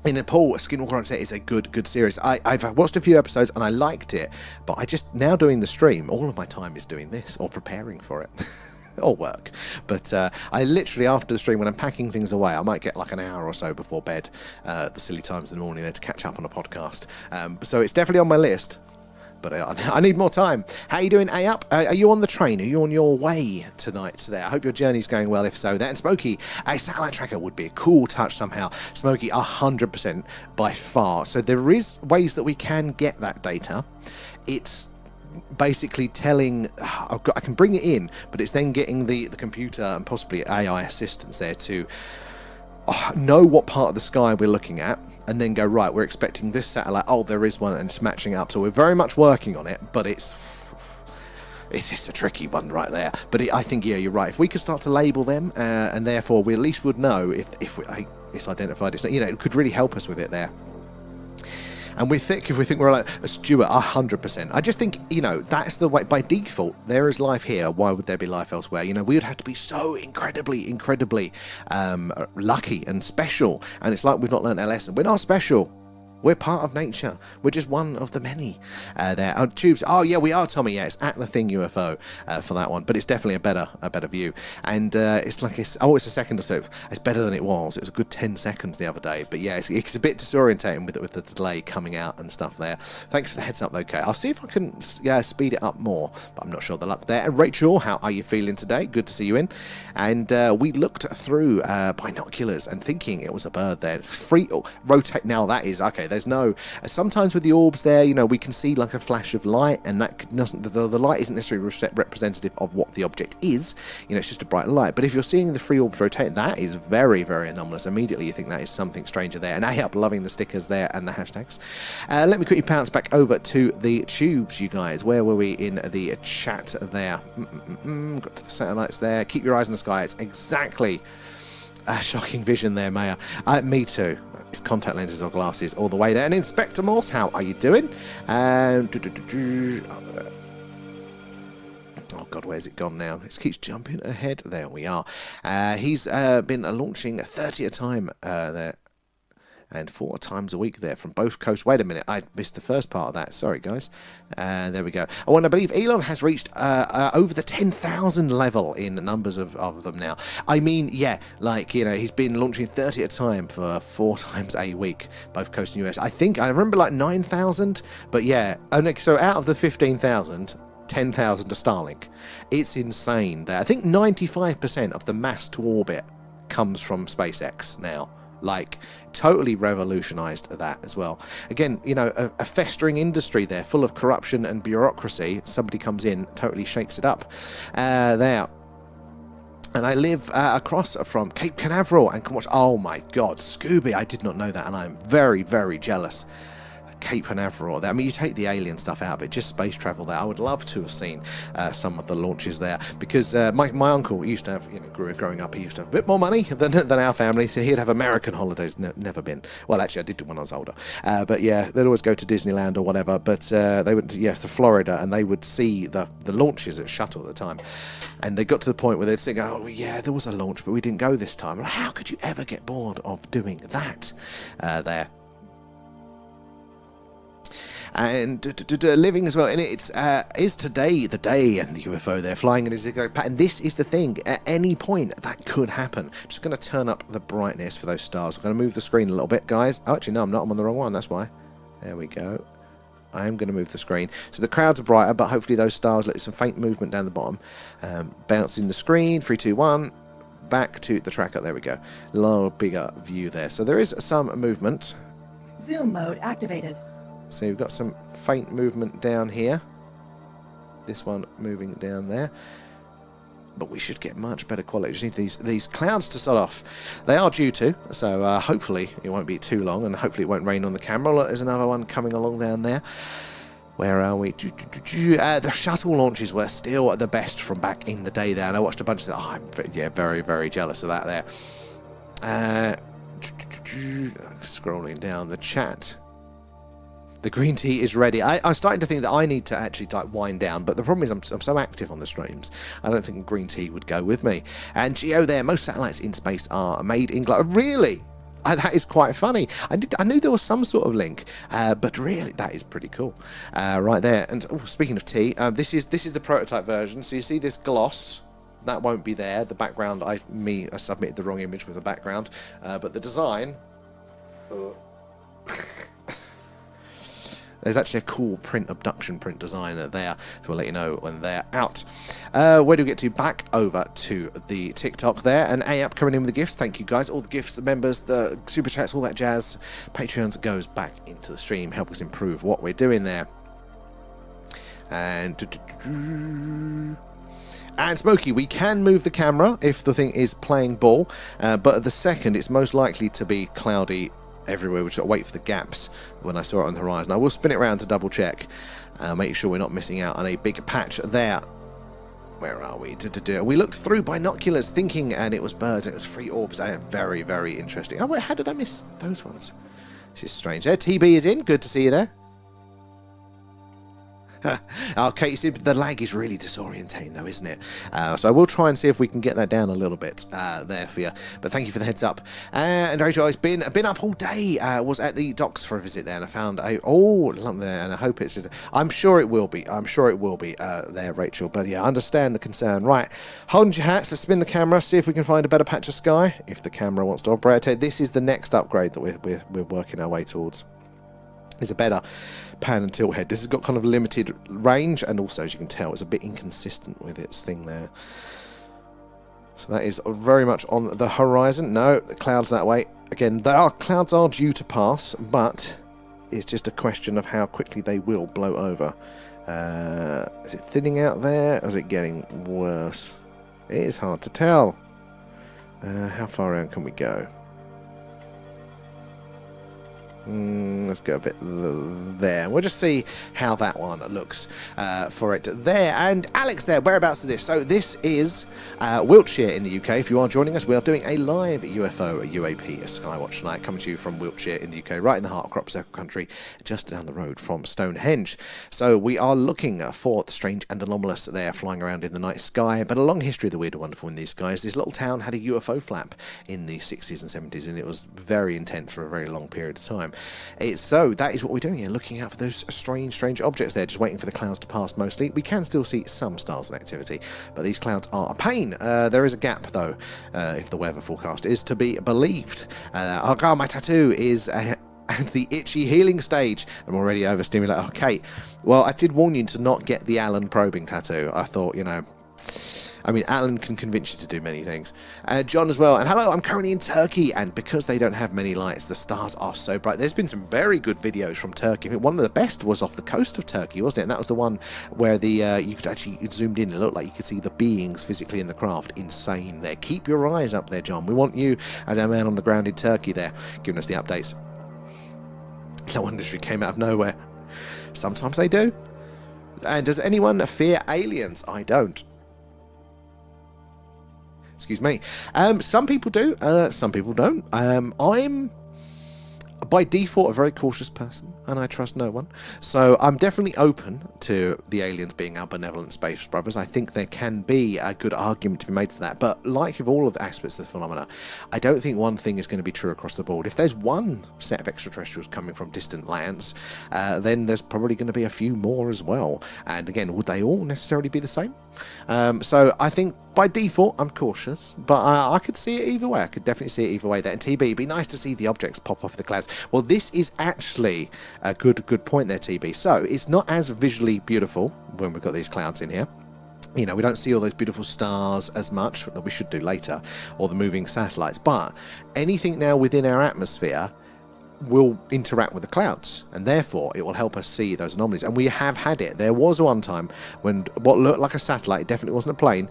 In Nepal, Skinwalker on Set is a good series. I've watched a few episodes and I liked it, but I just, now doing the stream, all of my time is doing this or preparing for it. Or work. But I literally, after the stream, when I'm packing things away, I might get like an hour or so before bed, the silly times in the morning there, to catch up on a podcast. So it's definitely on my list, but I need more time. How are you doing, A-Up? Are you on the train? Are you on your way tonight there? I hope your journey's going well, if so. There. And Smokey, a satellite tracker would be a cool touch somehow. Smokey, 100% by far. So there is ways that we can get that data. It's basically telling, I can bring it in, but it's then getting the computer and possibly AI assistants there to know what part of the sky we're looking at, and then go, right, we're expecting this satellite, there is one, and it's matching up. So we're very much working on it, but it's just a tricky one right there. But I think, yeah, you're right. If we could start to label them, and therefore we at least would know if it's identified, it could really help us with it there. And if we think we're like a Stuart, 100%. I just think, that's the way, by default, there is life here. Why would there be life elsewhere? We would have to be so incredibly lucky and special. And it's like we've not learned our lesson. We're not special. We're part of nature. We're just one of the many there. Tubes. Oh, yeah, we are, Tommy. Yeah, it's at the Thing UFO for that one. But it's definitely a better view. And it's like, it's a second or so. It's better than it was. It was a good 10 seconds the other day. But yeah, it's a bit disorientating with the delay coming out and stuff there. Thanks for the heads up, though, Kate. I'll see if I can speed it up more. But I'm not sure the luck there. And Rachel, how are you feeling today? Good to see you in. And we looked through binoculars and thinking it was a bird there. It's free. Rotate. Now that is, okay. There's no, sometimes with the orbs there, we can see like a flash of light, and that doesn't, the light isn't necessarily representative of what the object is. It's just a bright light. But if you're seeing the free orbs rotate, that is very, very anomalous. Immediately you think that is something stranger there. And A-Up, loving the stickers there and the hashtags. Let me quickly bounce back over to the tubes, you guys. Where were we in the chat there? Got to the satellites there. Keep your eyes on the sky. It's exactly Shocking vision there, Maya. Me too. It's contact lenses or glasses all the way there. And Inspector Morse, how are you doing? Oh God, where's it gone now? It keeps jumping ahead. There we are. He's been launching 30 at a time there. And 4 times a week there from both coasts. Wait a minute, I missed the first part of that. Sorry, guys. There we go. Oh, and I believe Elon has reached over the 10,000 level in numbers of them now. I mean, yeah, like, you know, he's been launching 30 at a time for 4 times a week, both coasts and US. I think, I remember like 9,000, but yeah. So out of the 15,000, 10,000 to Starlink. It's insane there. I think 95% of the mass to orbit comes from SpaceX now. Like, totally revolutionized that as well. Again, you know, a festering industry there, full of corruption and bureaucracy. Somebody comes in, totally shakes it up. There. And I live across from Cape Canaveral and can watch... Oh my God, Scooby, I did not know that, and I'm very, very jealous. Cape Canaveral. I mean, you take the alien stuff out, but just space travel there. I would love to have seen some of the launches there, because my uncle used to have, you know, growing up, he used to have a bit more money than our family, so he'd have American holidays. Never been. Well, actually, I did when I was older. But yeah, they'd always go to Disneyland or whatever. But they would, yes, to Florida, and they would see the launches at Shuttle at the time. And they got to the point where they'd say, "Oh yeah, there was a launch, but we didn't go this time." Well, how could you ever get bored of doing that there? And living as well, and it's is today the day, and the UFO they're flying in a zigzag pattern. This is the thing, at any point that could happen. Just going to turn up the brightness for those stars. I'm going to move the screen a little bit, guys. Oh, actually no, I'm not. I'm on the wrong one, that's why. There we go. I am going to move the screen. So the crowds are brighter, but hopefully those stars let some faint movement down the bottom. Bouncing the screen, 3, 2, 1. Back to the tracker, there we go. A little bigger view there. So there is some movement. Zoom mode activated. So we've got some faint movement down here. This one moving down there. But we should get much better quality. Just need these clouds to start off. They are due to, so hopefully it won't be too long, and hopefully it won't rain on the camera. Look, there's another one coming along down there. Where are we? The shuttle launches were still the best from back in the day there, and I watched a bunch of that. Oh, I'm very, very jealous of that there. Scrolling down the chat. The green tea is ready. I'm starting to think that I need to actually like wind down, but the problem is I'm so active on the streams, I don't think green tea would go with me. And Geo there, most satellites in space are made in glass. Really? That is quite funny. I knew there was some sort of link, but really, that is pretty cool. Right there. And speaking of tea, this is the prototype version. So you see this gloss. That won't be there. The background, I submitted the wrong image with the background, but the design. There's actually a cool abduction print designer there, so we'll let you know when they're out. Where do we get to? Back over to the TikTok there, and AAP coming in with the gifts. Thank you guys, all the gifts, the members, the super chats, all that jazz. Patreons goes back into the stream, help us improve what we're doing there. And Smokey, we can move the camera if the thing is playing ball, but at the second it's most likely to be cloudy everywhere. We've got to wait for the gaps when I saw it on the horizon. I will spin it around to double check, make sure we're not missing out on a big patch there. Where are we? We looked through binoculars thinking, and it was birds, and it was 3 orbs. Very, very interesting. Oh wait, how did I miss those ones? This is strange. There, TB is in. Good to see you there. Okay, you see, the lag is really disorientating though, isn't it? So I will try and see if we can get that down a little bit there for you. But thank you for the heads up. And Rachel, it's been up all day. Was at the docks for a visit there, and I found a lump there, and I hope it's. I'm sure it will be. I'm sure it will be there, Rachel. But yeah, I understand the concern. Right, hold your hats. Let's spin the camera. See if we can find a better patch of sky. If the camera wants to operate, this is the next upgrade that we're working our way towards. Is a better pan and tilt head. This has got kind of limited range, and also, as you can tell, it's a bit inconsistent with its thing there. So that is very much on the horizon. No, the clouds that way. Again, clouds are due to pass, but it's just a question of how quickly they will blow over. Is it thinning out there, or is it getting worse? It is hard to tell. How far around can we go? Let's go a bit there. We'll just see how that one looks for it there. And Alex there, whereabouts is this? So this is Wiltshire in the UK. If you are joining us, we are doing a live UFO, UAP, Skywatch tonight, coming to you from Wiltshire in the UK, right in the heart of Crop Circle country, just down the road from Stonehenge. So we are looking for the strange and anomalous there flying around in the night sky, but a long history of the weird and wonderful in these skies. This little town had a UFO flap in the 60s and 70s, and it was very intense for a very long period of time. So that is what we're doing here, looking out for those strange objects there, just waiting for the clouds to pass mostly. We can still see some stars in activity, but these clouds are a pain. There is a gap, though, if the weather forecast is to be believed. Oh god, my tattoo is at the itchy healing stage. I'm already overstimulated. Okay, well, I did warn you to not get the Alan probing tattoo. I thought, you know, I mean, Alan can convince you to do many things. John as well. And hello, I'm currently in Turkey, and because they don't have many lights, the stars are so bright. There's been some very good videos from Turkey. I think one of the best was off the coast of Turkey, wasn't it? And that was the one where the you could actually zoomed in and it looked like you could see the beings physically in the craft. Insane there. Keep your eyes up there, John. We want you as our man on the ground in Turkey there, giving us the updates. No wonder she came out of nowhere. Sometimes they do. And does anyone fear aliens? I don't. Excuse me. Some people do, some people don't. I'm, by default, a very cautious person, and I trust no one. So I'm definitely open to the aliens being our benevolent space brothers. I think there can be a good argument to be made for that. But like with all of the aspects of the phenomena, I don't think one thing is going to be true across the board. If there's one set of extraterrestrials coming from distant lands, then there's probably going to be a few more as well. And again, would they all necessarily be the same? So I think by default I'm cautious, but I could see it either way. I could definitely see it either way there. And TB, it'd be nice to see the objects pop off the clouds. Well, this is actually a good point there, TB. So it's not as visually beautiful when we've got these clouds in here. You know, we don't see all those beautiful stars as much, that we should do later, or the moving satellites, but anything now within our atmosphere will interact with the clouds, and therefore it will help us see those anomalies. And we have had it. There was one time when what looked like a satellite, it definitely wasn't a plane,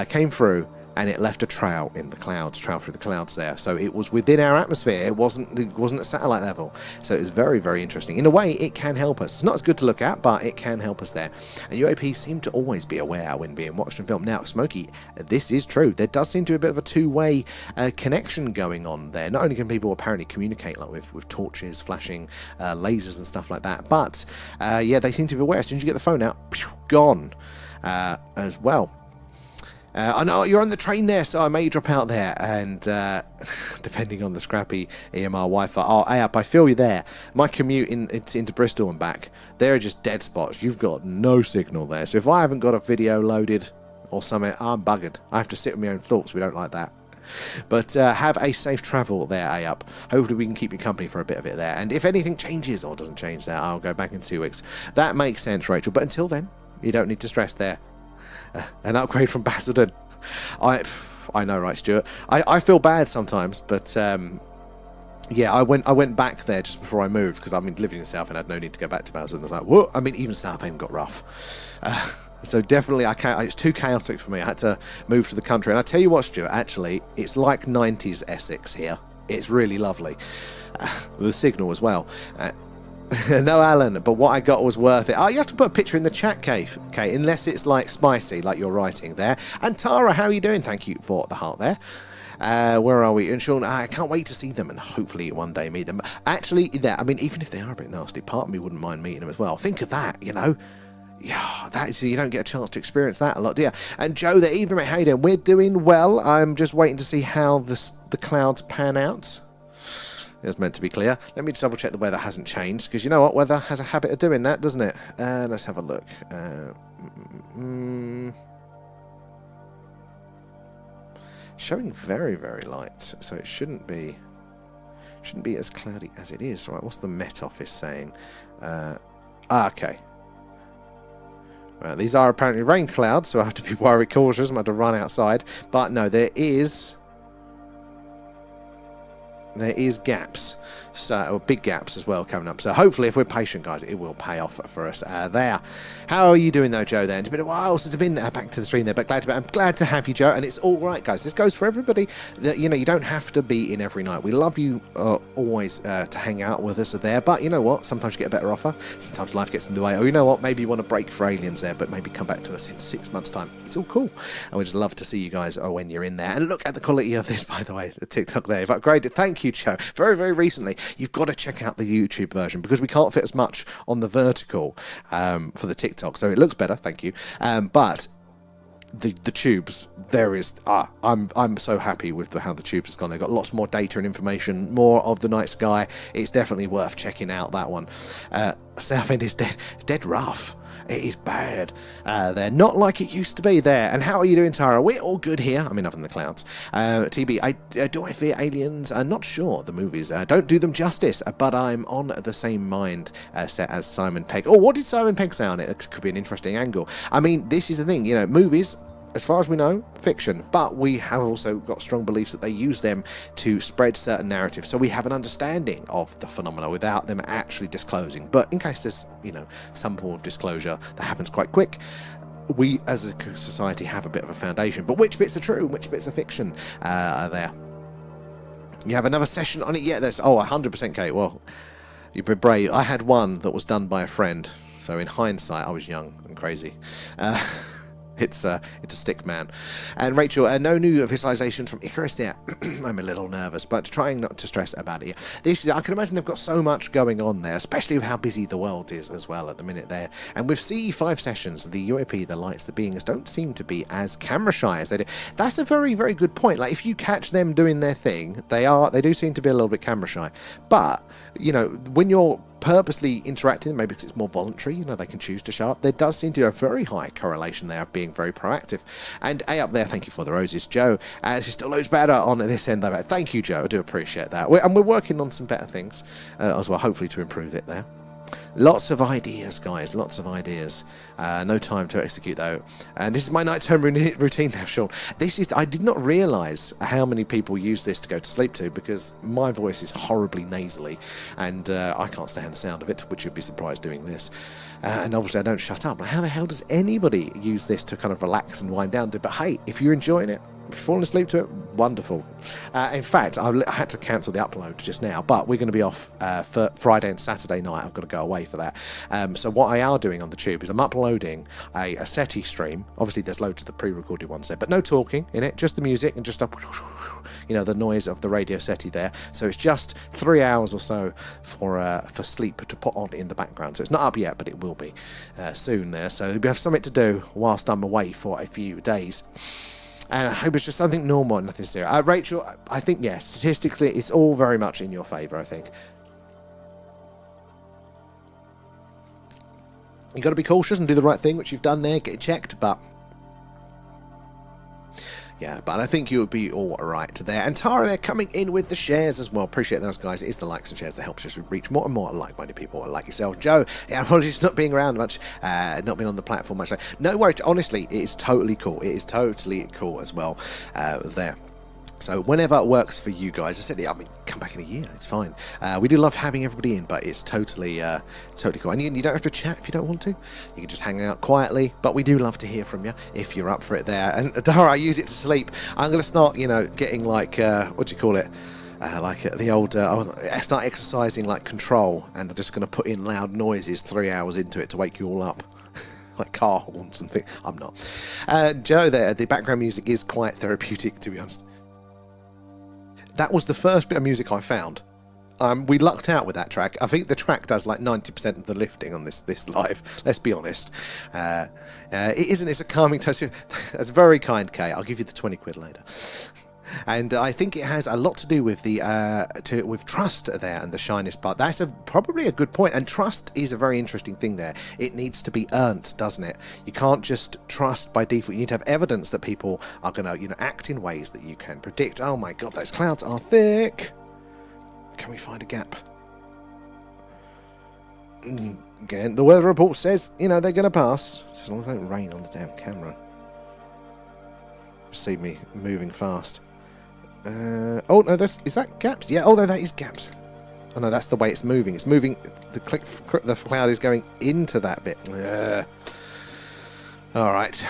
came through, and it left a trail in the clouds, trail through the clouds there. So it was within our atmosphere. It wasn't at satellite level. So it was very, very interesting. In a way, it can help us. It's not as good to look at, but it can help us there. And UAPs seem to always be aware when being watched and filmed. Now, Smokey, this is true. There does seem to be a bit of a two-way connection going on there. Not only can people apparently communicate like with torches, flashing lasers and stuff like that, but yeah, they seem to be aware. As soon as you get the phone out, gone as well. I know you're on the train there, so I may drop out there, and depending on the scrappy EMR Wi-Fi. Oh, I feel you there. My commute into Bristol and back, there are just dead spots. You've got no signal there. So if I haven't got a video loaded or something, I'm buggered. I have to sit with my own thoughts. We don't like that. But have a safe travel there, Ayup. Hopefully we can keep you company for a bit of it there. And if anything changes or doesn't change there, I'll go back in 2 weeks. That makes sense, Rachel. But until then, you don't need to stress there. An upgrade from Basildon. I know, right, Stuart? I feel bad sometimes, but yeah, I went back there just before I moved, because I mean, living in Southend, I had no need to go back to Basildon. I was like, whoa! I mean, even Southend got rough. So definitely, it's too chaotic for me. I had to move to the country. And I tell you what, Stuart, actually, it's like 90s Essex here. It's really lovely. The signal as well. No, Alan, but what I got was worth it. Oh, you have to put a picture in the chat, Cave. Okay, unless it's like spicy, like you're writing there. And Tara, how are you doing? Thank you for the heart there. Where are we? And Sean, I can't wait to see them and hopefully one day meet them. Actually, I mean, even if they are a bit nasty, part of me wouldn't mind meeting them as well. Think of that, you know. Yeah, that is, you don't get a chance to experience that a lot, do you? And Joe, the evening, mate, how you doing? We're doing well. I'm just waiting to see how the clouds pan out. It was meant to be clear. Let me just double check the weather hasn't changed, because you know what? Weather has a habit of doing that, doesn't it? Let's have a look. Showing very, very light, so it shouldn't be as cloudy as it is. Right, what's the Met Office saying? Okay. Right, these are apparently rain clouds, so I have to be very cautious. I'm going to run outside. But no, there is there is gaps, so big gaps as well coming up. So hopefully, if we're patient, guys, it will pay off for us there. How are you doing though, Joe? Then it's been a while since I've been back to the stream there, but I'm glad to have you, Joe. And it's all right, guys. This goes for everybody. That you don't have to be in every night. We love you always to hang out with us there. But you know what? Sometimes you get a better offer. Sometimes life gets in the way. Or you know what? Maybe you want to break for aliens there, but maybe come back to us in 6 months' time. It's all cool, and we just love to see you guys when you're in there. And look at the quality of this, by the way. The TikTok there, you've upgraded. Thank you, Joe. Very, very recently. You've got to check out the YouTube version because we can't fit as much on the vertical for the TikTok, so it looks better. Thank you. But the tubes, there is I'm so happy with how the tubes has gone. They've got lots more data and information, more of the night sky. It's definitely worth checking out that one. Southend is dead rough. It is bad. They're not like it used to be there. And how are you doing, Tara? We're all good here. I mean, other than the clouds. TB, do I fear aliens? I'm not sure. The movies don't do them justice, but I'm on the same mind set as Simon Pegg. Oh, what did Simon Pegg say on it? That could be an interesting angle. I mean, this is the thing. Movies, as far as we know, fiction, but we have also got strong beliefs that they use them to spread certain narratives, so we have an understanding of the phenomena without them actually disclosing. But in case there's, some form of disclosure that happens quite quick, we as a society have a bit of a foundation. But which bits are true, which bits are fiction are there? You have another session on it yet? There's 100%, Kate. Well, you've been brave. I had one that was done by a friend, so in hindsight, I was young and crazy. It's a stick man. And Rachel, no new visualizations from Icarus there. I'm a little nervous, but trying not to stress about it. I can imagine they've got so much going on there, especially with how busy the world is as well at the minute there. And with CE5 sessions, the UAP, the lights, the beings don't seem to be as camera shy as they do. That's a very, very good point. Like, if you catch them doing their thing, they do seem to be a little bit camera shy. But, when you're purposely interacting, maybe because it's more voluntary, they can choose to show up, there does seem to be a very high correlation there of being very proactive. And up there, thank you for the roses, Joe. She's still loads better on this end though. Thank you, Joe. I do appreciate that. We're working on some better things as well, hopefully to improve it there. Lots of ideas, guys. Lots of ideas. No time to execute, though. And this is my nighttime routine now, Sean. I did not realise how many people use this to go to sleep to, because my voice is horribly nasally, and I can't stand the sound of it, which you'd be surprised doing this. And obviously I don't shut up. How the hell does anybody use this to kind of relax and wind down? But hey, if you're enjoying it, falling asleep to it, wonderful. In fact, I had to cancel the upload just now, but we're going to be off for Friday and Saturday night. I've got to go away for that. So what I are doing on the tube is I'm uploading a SETI stream. Obviously there's loads of the pre-recorded ones there, but no talking in it, just the music and just the noise of the radio SETI there. So it's just 3 hours or so for sleep to put on in the background. So it's not up yet, but it will be soon there. So we have something to do whilst I'm away for a few days. And I hope it's just something normal, nothing serious. Rachel, I think, yes, statistically, it's all very much in your favour, I think. You've got to be cautious and do the right thing, which you've done there, get it checked, but... yeah, but I think you'll be all right there. And Tara, they're coming in with the shares as well. Appreciate those, guys. It is the likes and shares that helps us reach more and more like-minded people like yourself. Joe, apologies for not being around much, not being on the platform much. No worries. Honestly, it is totally cool. It is totally cool as well there. So whenever it works for you guys, I said, come back in a year, it's fine. We do love having everybody in, but it's totally cool. And you don't have to chat if you don't want to. You can just hang out quietly, but we do love to hear from you if you're up for it there. And Dara, I use it to sleep. I'm going to start, getting like, what do you call it? Like the old, I start exercising like Control, and I'm just going to put in loud noises 3 hours into it to wake you all up. Like car horns and things. I'm not. Joe there, the background music is quite therapeutic, to be honest. That was the first bit of music I found. We lucked out with that track. I think the track does like 90% of the lifting on this live. Let's be honest. It's a calming touch. That's very kind, Kay. I'll give you the 20 quid later. And I think it has a lot to do with with trust there and the shyness part. That's probably a good point. And trust is a very interesting thing there. It needs to be earned, doesn't it? You can't just trust by default. You need to have evidence that people are going to, act in ways that you can predict. Oh my God, those clouds are thick. Can we find a gap? Again, the weather report says, they're going to pass. As long as it don't rain on the damn camera. See me moving fast. Oh no, is that gaps? Yeah. Oh no, that is gaps. Oh no, that's the way it's moving. It's moving. The cloud is going into that bit. All right.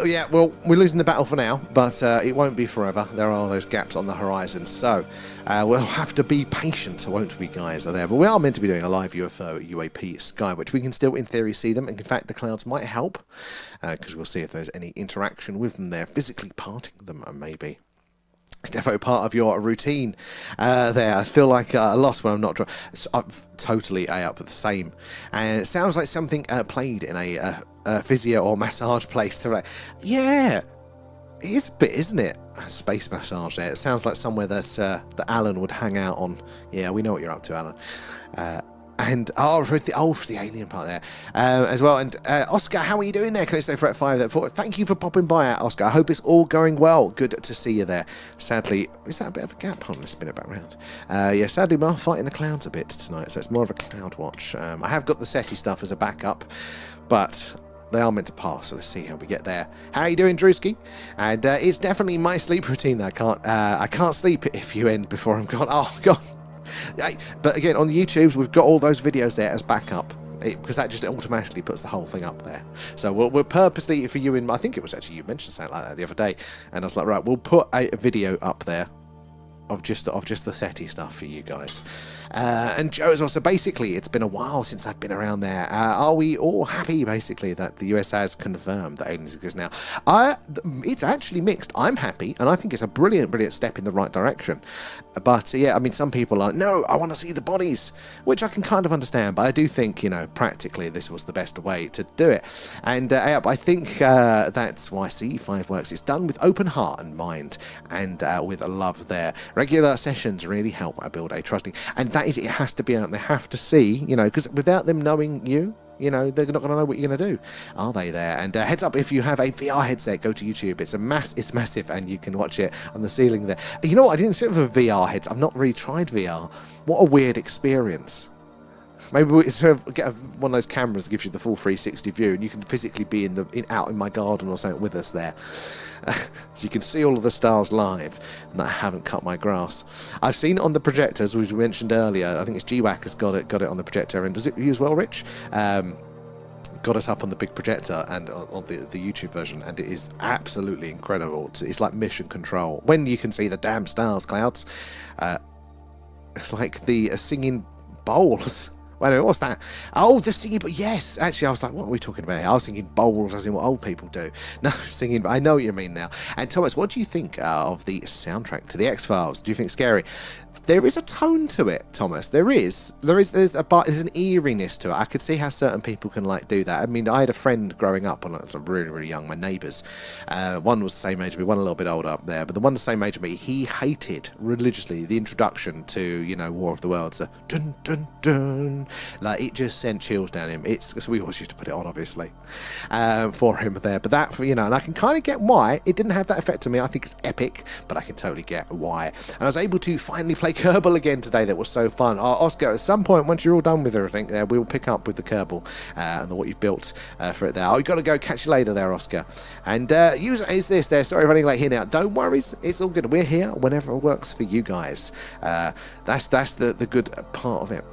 Yeah. Well, we're losing the battle for now, but it won't be forever. There are those gaps on the horizon, so we'll have to be patient, won't we, guys? Are there? But we are meant to be doing a live UFO UAP Skywatch. We can still, in theory, see them. And in fact, the clouds might help because we'll see if there's any interaction with them there, physically parting them, maybe. It's definitely part of your routine there. I feel like lost when I'm not drunk. I'm totally up with the same. And it sounds like something played in a physio or massage place. Yeah, it is a bit, isn't it? Space massage there. It sounds like somewhere that Alan would hang out on. Yeah, we know what you're up to, Alan. And for the alien part there as well. And Oscar, how are you doing there? Can I say for 5 there? Thank you for popping by, Oscar. I hope it's all going well. Good to see you there. Sadly, is that a bit of a gap? Hold on, let's spin it back round. Yeah, sadly, we are fighting the clouds a bit tonight, so it's more of a cloud watch. I have got the SETI stuff as a backup, but they are meant to pass, so let's see how we get there. How are you doing, Drewski? And it's definitely my sleep routine that I can't sleep if you end before I'm gone. Oh God. But again, on the YouTubes, we've got all those videos there as backup because that just automatically puts the whole thing up there. So we're purposely for you I think it was actually you mentioned something like that the other day, and I was like, right, we'll put a video up there of just the SETI stuff for you guys. And Joe as well. So basically, it's been a while since I've been around there. Are we all happy, basically, that the US has confirmed that aliens exist now? It's actually mixed. I'm happy, and I think it's a brilliant, brilliant step in the right direction. But yeah, I mean, some people are, no, I want to see the bodies, which I can kind of understand. But I do think, practically this was the best way to do it. And I think that's why CE5 works. It's done with open heart and mind, and with a love there. Regular sessions really help build a trusting, and that is, it has to be out. They have to see, because without them knowing you, they're not going to know what you're going to do, are they there? And heads up, if you have a VR headset, go to YouTube. It's massive, and you can watch it on the ceiling there. You know what? I didn't sit with a VR headset. I've not really tried VR. What a weird experience. Maybe we sort of get one of those cameras that gives you the full 360 view, and you can physically be out in my garden or something with us there. So you can see all of the stars live, and I haven't cut my grass. I've seen it on the projectors, which we mentioned earlier. I think it's GWAC has got it on the projector, and does it use well, Rich? Got us up on the big projector and on the YouTube version, and it is absolutely incredible. It's like mission control when you can see the damn stars, clouds. It's like the singing bowls. Wait a minute, what's that? Oh, the singing, but yes, actually, I was like, what are we talking about here? I was thinking bowls, as in what old people do. No, singing, but I know what you mean now. And Thomas, what do you think of the soundtrack to the X-Files? Do you think it's scary? There is a tone to it, Thomas. There's an eeriness to it. I could see how certain people can do that. I mean, I had a friend growing up when I was really, really young, my neighbours. One was the same age as me, one a little bit older up there, but the one the same age as me, he hated religiously the introduction to, War of the Worlds. Dun, dun, dun. It just sent chills down him. So we always used to put it on, obviously, for him there. But that, and I can kind of get why it didn't have that effect on me. I think it's epic, but I can totally get why. And I was able to finally play Kerbal again today. That was so fun. Oscar, at some point, once you're all done with everything, we'll pick up with the Kerbal and what you've built for it there. You've got to go. Catch you later there, Oscar. And is this there? Sorry, running late here now. Don't worry, it's all good. We're here whenever it works for you guys. That's the good part of it.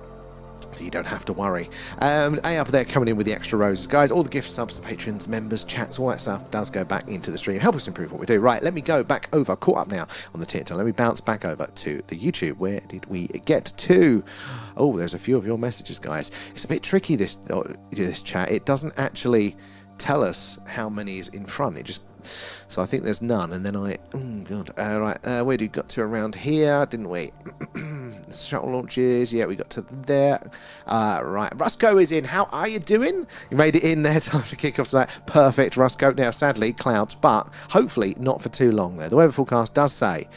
You don't have to worry. A up there coming in with the extra roses. Guys, all the gifts, subs, patrons, members, chats, all that stuff does go back into the stream. Help us improve what we do. Right, let me go back over. Caught up now on the TikTok. Let me bounce back over to the YouTube. Where did we get to? Oh, there's a few of your messages, guys. It's a bit tricky, this chat. It doesn't actually tell us how many is in front. It just... So I think there's none, and then right, where did we got to around here, didn't we? Shuttle launches, yeah, we got to there. Right, Rusco is in. How are you doing? You made it in there, time to kick off tonight. Perfect, Rusco. Now, sadly, clouds, but hopefully not for too long there. The weather forecast does say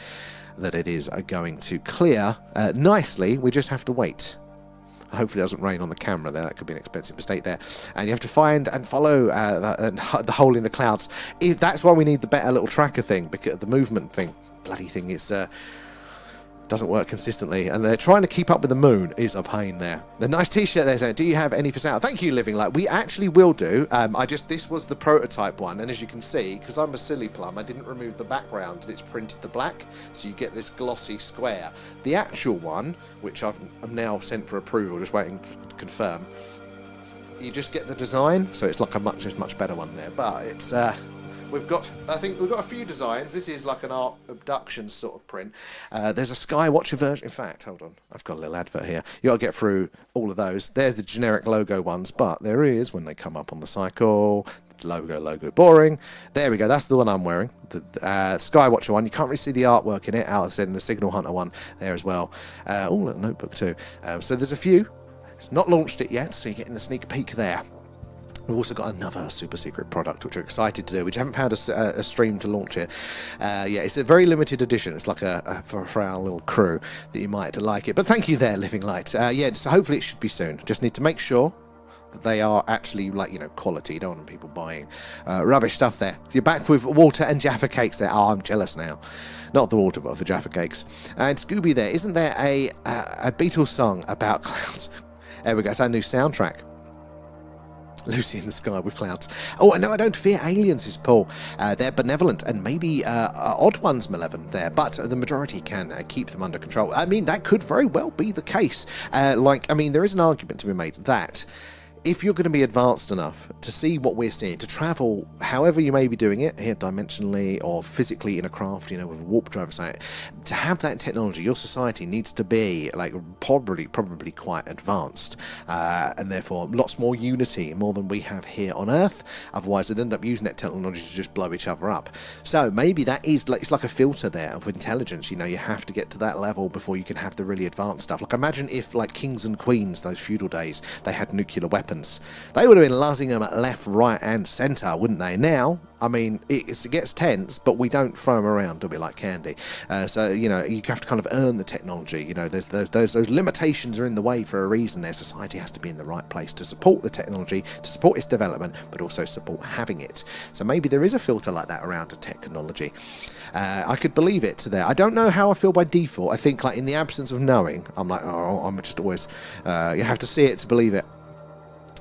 that it is going to clear nicely. We just have to wait. Hopefully it doesn't rain on the camera there. That could be an expensive mistake there. And you have to find and follow the hole in the clouds. That's why we need the better little tracker thing, because the movement thing. Bloody thing is... doesn't work consistently, and they're trying to keep up with the moon is a pain there. The nice t-shirt there saying, do you have any for sale? Thank you, Living Light. We actually will do. This was the prototype one, and as you can see, because I'm a silly plum, I didn't remove the background and it's printed to black, so you get this glossy square. The actual one, which I'm now sent for approval, just waiting to confirm, you just get the design, so it's like a much better one there, but it's I think we've got a few designs. This is like an art abduction sort of print. There's a Skywatcher version. In fact, hold on. I've got a little advert here. You got to get through all of those. There's the generic logo ones, but there is, when they come up on the cycle, logo boring. There we go. That's the one I'm wearing. The Skywatcher one. You can't really see the artwork in it. Out in the Signal Hunter one there as well. Oh, little notebook too. So there's a few. It's not launched it yet, so you're getting the sneak peek there. We've also got another super secret product which we're excited to do, which I haven't found a stream to launch it. Yeah, it's a very limited edition. It's like for our little crew that you might like it. But thank you there, Living Light. Yeah, so hopefully it should be soon. Just need to make sure that they are actually, like, quality. You don't want people buying rubbish stuff there. You're back with water and Jaffa cakes there. Oh, I'm jealous now. Not the water, but of the Jaffa cakes. And Scooby there. Isn't there a Beatles song about clouds? There we go. It's our new soundtrack. Lucy in the sky with clouds. Oh, no, I don't fear aliens, says Paul. They're benevolent and maybe odd ones malevolent there, but the majority can keep them under control. I mean, that could very well be the case. There is an argument to be made that if you're going to be advanced enough to see what we're seeing, to travel however you may be doing it, here dimensionally or physically in a craft, with a warp drive or something, to have that technology, your society needs to be probably quite advanced, and therefore lots more unity, more than we have here on Earth. Otherwise, they'd end up using that technology to just blow each other up. So maybe that is it's like a filter there of intelligence. You have to get to that level before you can have the really advanced stuff. Like, imagine if, like, kings and queens, those feudal days, they had nuclear weapons. They would have been luzzing them at left, right, and centre, wouldn't they? Now, it gets tense, but we don't throw them around, do we, like candy? So you have to kind of earn the technology. There's those limitations are in the way for a reason. Their society has to be in the right place to support the technology, to support its development, but also support having it. So maybe there is a filter like that around a technology. I could believe it there. I don't know how I feel by default. I think, like, in the absence of knowing, I'm like, oh, I'm just always. You have to see it to believe it.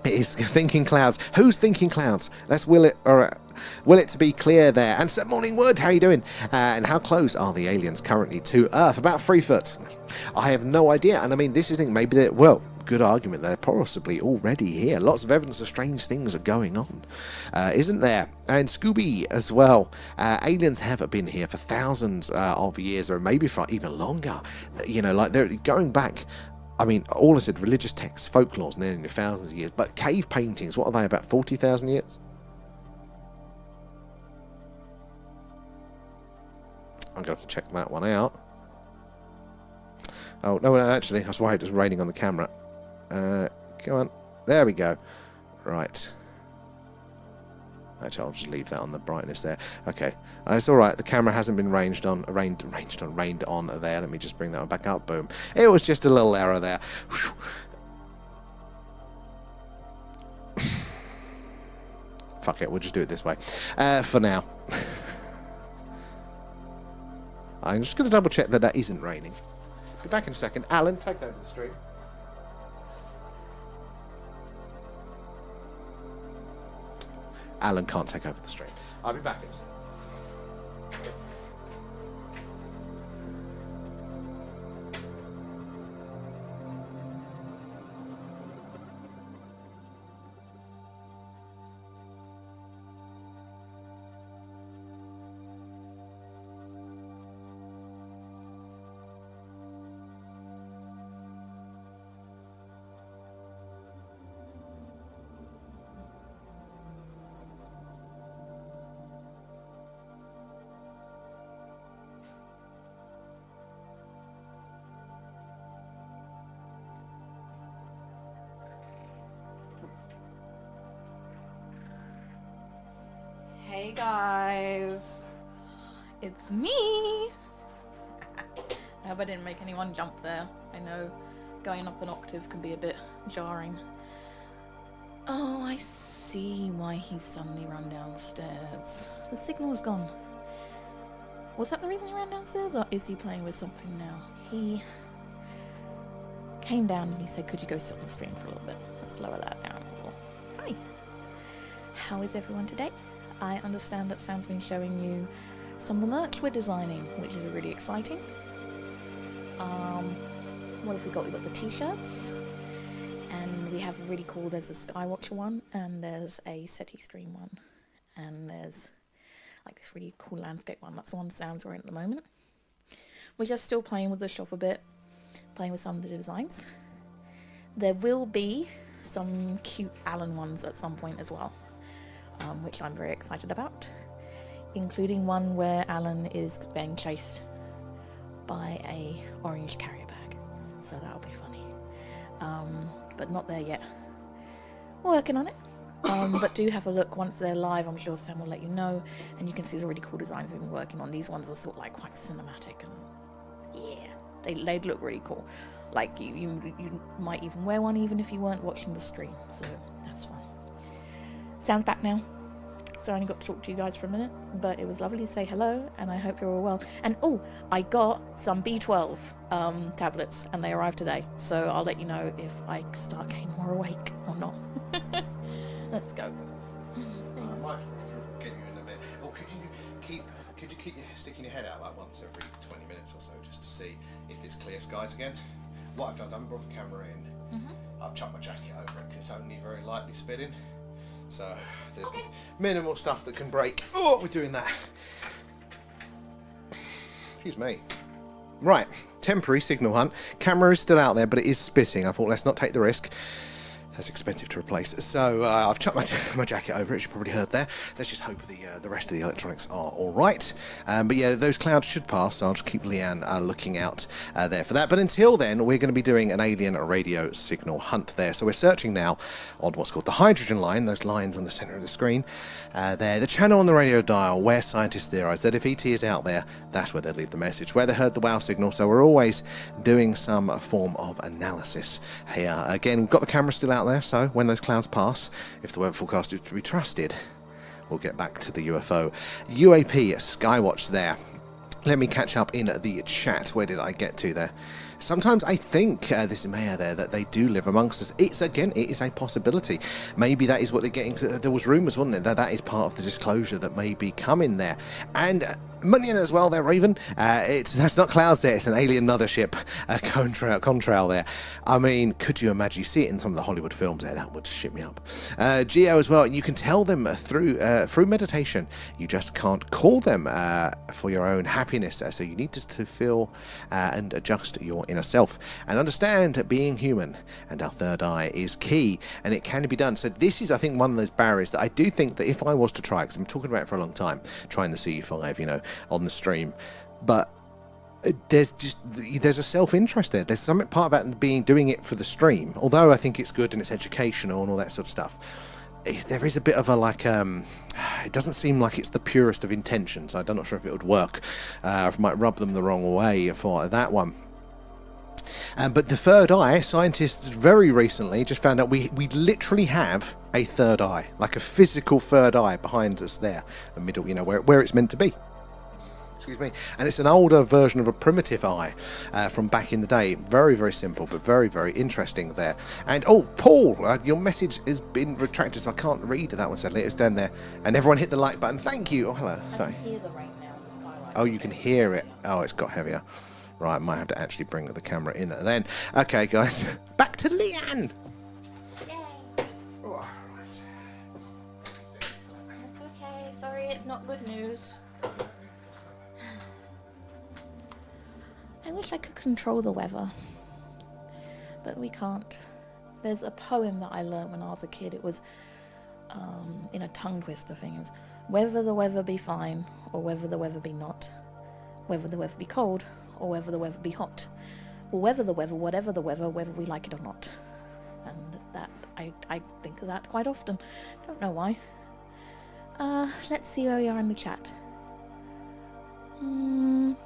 It is thinking clouds. Who's thinking clouds? Let's will it to be clear there. And so, Morning Wood, how you doing? And how close are the aliens currently to Earth? About 3 foot. I have no idea. And this is maybe good argument. They're possibly already here. Lots of evidence of strange things are going on, isn't there? And Scooby as well. Aliens have been here for thousands of years, or maybe for even longer. They're going back. All I said, religious texts, folklores, nearly thousands of years. But cave paintings, what are they, about 40,000 years? I'm going to have to check that one out. Oh, no, actually, I was worried it was raining on the camera. Come on. There we go. Right. Actually, I'll just leave that on the brightness there. Okay, it's all right. The camera hasn't been rained on there. Let me just bring that one back up. Boom. It was just a little error there. Fuck it, we'll just do it this way for now. I'm just going to double check that isn't raining. Be back in a second. Alan, take over the stream. Alan can't take over the stream. I'll be back in a second. Hey guys, it's me. I hope I didn't make anyone jump there. I know going up an octave can be a bit jarring. Oh, I see why he suddenly ran downstairs. The signal is gone. Was that the reason he ran downstairs, or is he playing with something now? He came down and he said, could you go sit on the stream for a little bit? Let's lower that down a little. Hi. How is everyone today? I understand that Sam's been showing you some of the merch we're designing, which is really exciting. What have we got? We've got the t-shirts, and we have really cool, there's a Skywatcher one, and there's a SETI stream one, and there's like this really cool landscape one. That's the one Sam's wearing at the moment. We're just still playing with the shop a bit, playing with some of the designs. There will be some cute Alan ones at some point as well, which I'm very excited about, including one where Alan is being chased by a orange carrier bag, so that'll be funny. But not there yet. We're working on it. But do have a look once they're live. I'm sure Sam will let you know, and you can see the really cool designs we've been working on. These ones are sort of like quite cinematic, and yeah, they'd look really cool. Like you might even wear one even if you weren't watching the stream, so that's fun. Sam's back now, so I only got to talk to you guys for a minute, but it was lovely to say hello, and I hope you're all well. And oh, I got some B12 tablets, and they arrived today, so I'll let you know if I start getting more awake or not. Let's go. I might get you in a bit. Or could you keep sticking your head out like once every 20 minutes or so, just to see if it's clear skies again? What I've done is I haven't brought the camera in. I've chucked my jacket over it because it's only very lightly spitting. So there's minimal stuff that can break. Oh, we're doing that. Excuse me. Right, temporary signal hunt. Camera is still out there, but it is spitting. I thought let's not take the risk. That's expensive to replace. So I've chucked my jacket over it, as you probably heard there. Let's just hope the rest of the electronics are all right. But yeah, those clouds should pass, so I'll just keep Leanne looking out there for that. But until then, we're going to be doing an alien radio signal hunt there. So we're searching now on what's called the hydrogen line, those lines on the center of the screen. There, the channel on the radio dial where scientists theorize that if ET is out there, that's where they leave the message, where they heard the wow signal. So we're always doing some form of analysis here. Again, we've got the camera still out there, so when those clouds pass, if the weather forecast is to be trusted, we'll get back to the UFO. UAP Skywatch there. Let me catch up in the chat. Where did I get to there? Sometimes I think this is Maya there that they do live amongst us. It is a possibility. Maybe that is what they're getting to. There was rumours, wasn't it, that is part of the disclosure that may be coming there. And Munion as well there, Raven. That's not clouds there, it's an alien mothership, contrail there. I mean, could you imagine? You see it in some of the Hollywood films there, that would shit me up. Geo as well, you can tell them through meditation. You just can't call them for your own happiness. So you need to feel and adjust your inner self and understand that being human and our third eye is key, and it can be done. So this is, I think, one of those barriers that I do think that if I was to try, because I'm talking about it for a long time, trying the CE5, you know, on the stream, but there's a self-interest there. There's something part about doing it for the stream, although I think it's good and it's educational and all that sort of stuff. There is a bit of a it doesn't seem like it's the purest of intentions. I'm not sure if it would work. I might rub them the wrong way for that one. But the third eye, scientists very recently just found out we literally have a third eye, like a physical third eye behind us there, the middle, you know, where it's meant to be. Excuse me. And it's an older version of a primitive eye from back in the day. Very, very simple, but very, very interesting there. And, oh, Paul, your message has been retracted, so I can't read that one, sadly. It's down there. And everyone hit the like button. Thank you. Oh, hello. Sorry. I can hear the rain now in the skylight. Oh, you can hear it. Oh, it's got heavier. Right, I might have to actually bring the camera in then. Okay, guys. Back to Leanne. Yay. Oh, right. That's okay. Sorry, it's not good news. I wish I could control the weather, but we can't. There's a poem that I learned when I was a kid. It was in a tongue twister thing. It was, whether the weather be fine or whether the weather be not, whether the weather be cold or whether the weather be hot, or whether the weather, whatever the weather, whether we like it or not. And that I think of that quite often. Don't know why. Let's see where we are in the chat. You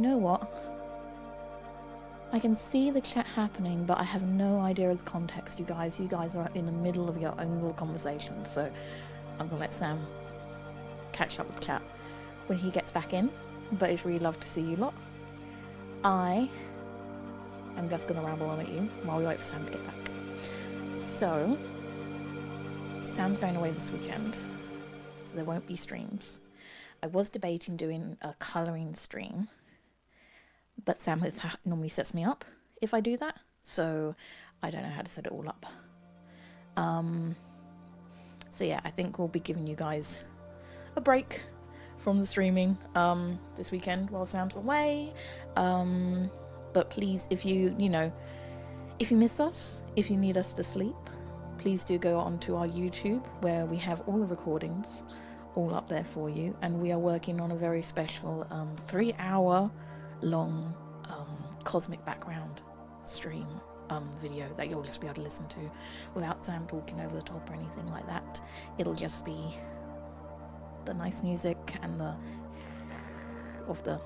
know what? I can see the chat happening, but I have no idea of the context, you guys. You guys are in the middle of your own little conversation, so I'm gonna let Sam catch up with chat when he gets back in. But it's really lovely to see you lot. I'm just gonna ramble on at you while we wait for Sam to get back. So, Sam's going away this weekend, so there won't be streams. I was debating doing a colouring stream, but Sam normally sets me up if I do that, so I don't know how to set it all up. So yeah, I think we'll be giving you guys a break from the streaming this weekend while Sam's away. But please, if you miss us, if you need us to sleep, please do go onto our YouTube, where we have all the recordings all up there for you, and we are working on a very special 3-hour long cosmic background stream video that you'll just be able to listen to without Sam talking over the top or anything like that. It'll just be the nice music and the of the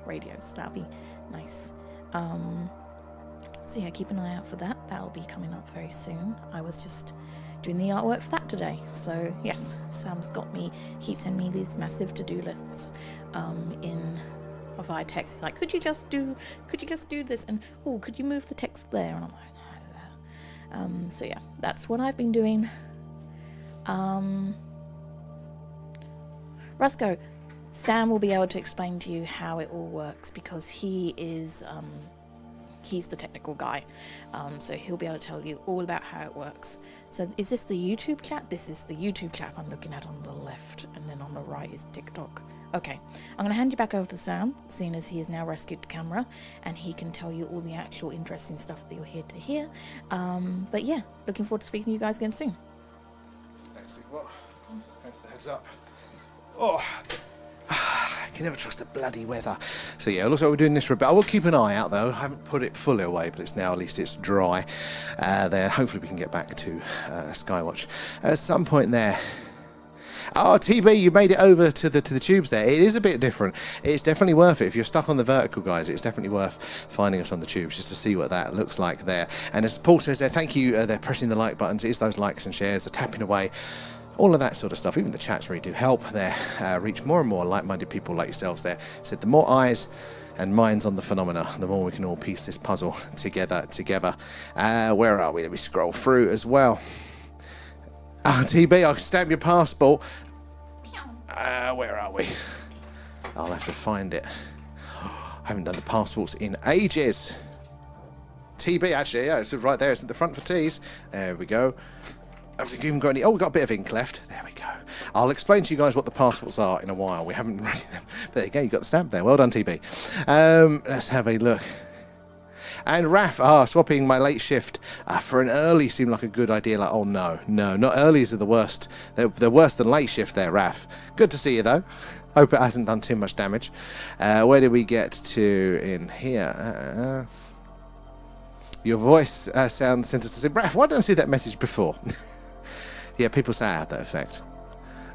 radios. That'll be nice. So yeah, keep an eye out for that. That'll be coming up very soon. I was just doing the artwork for that today. So yes, Sam's got me, keeps sending me these massive to-do lists via text. He's like, could you just do this? And oh, could you move the text there? And I'm like, no. So yeah, that's what I've been doing. Roscoe, Sam will be able to explain to you how it all works, because he is he's the technical guy, so he'll be able to tell you all about how it works. So is this the YouTube chat? This is the YouTube chat I'm looking at on the left, and then on the right is TikTok. Okay, I'm going to hand you back over to Sam, seeing as he has now rescued the camera, and he can tell you all the actual interesting stuff that you're here to hear. But yeah, looking forward to speaking to you guys again soon. Excellent. Well, thanks for the heads up. Oh, I can never trust the bloody weather. So yeah, it looks like we're doing this for a bit. I will keep an eye out though. I haven't put it fully away, but it's now, at least it's dry. There, hopefully we can get back to Skywatch at some point there. Oh, TB, you made it over to the tubes there. It is a bit different. It's definitely worth it. If you're stuck on the vertical, guys, it's definitely worth finding us on the tubes just to see what that looks like there. And as Paul says there, thank you. They're pressing the like buttons. It's those likes and shares. They're tapping away. All of that sort of stuff. Even the chats really do help there. Reach more and more like-minded people like yourselves there. Said the more eyes and minds on the phenomena, the more we can all piece this puzzle together. Where are we? Let me scroll through as well. TB, I'll stamp your passport. Where are we? I'll have to find it. I haven't done the passports in ages. TB, actually, yeah, it's right there. It's at the front for T's. There we go. Have we even got any? Oh, we've got a bit of ink left. There we go. I'll explain to you guys what the passports are in a while. We haven't read them. There you go. You got the stamp there. Well done, TB. Let's have a look. And Raf, swapping my late shift for an early seemed like a good idea. Like, oh no, not earlies are the worst. They're worse than late shifts there, Raf. Good to see you though. Hope it hasn't done too much damage. Where did we get to in here? Your voice sound sent us to say, Raf, why didn't I see that message before? Yeah, people say I have that effect.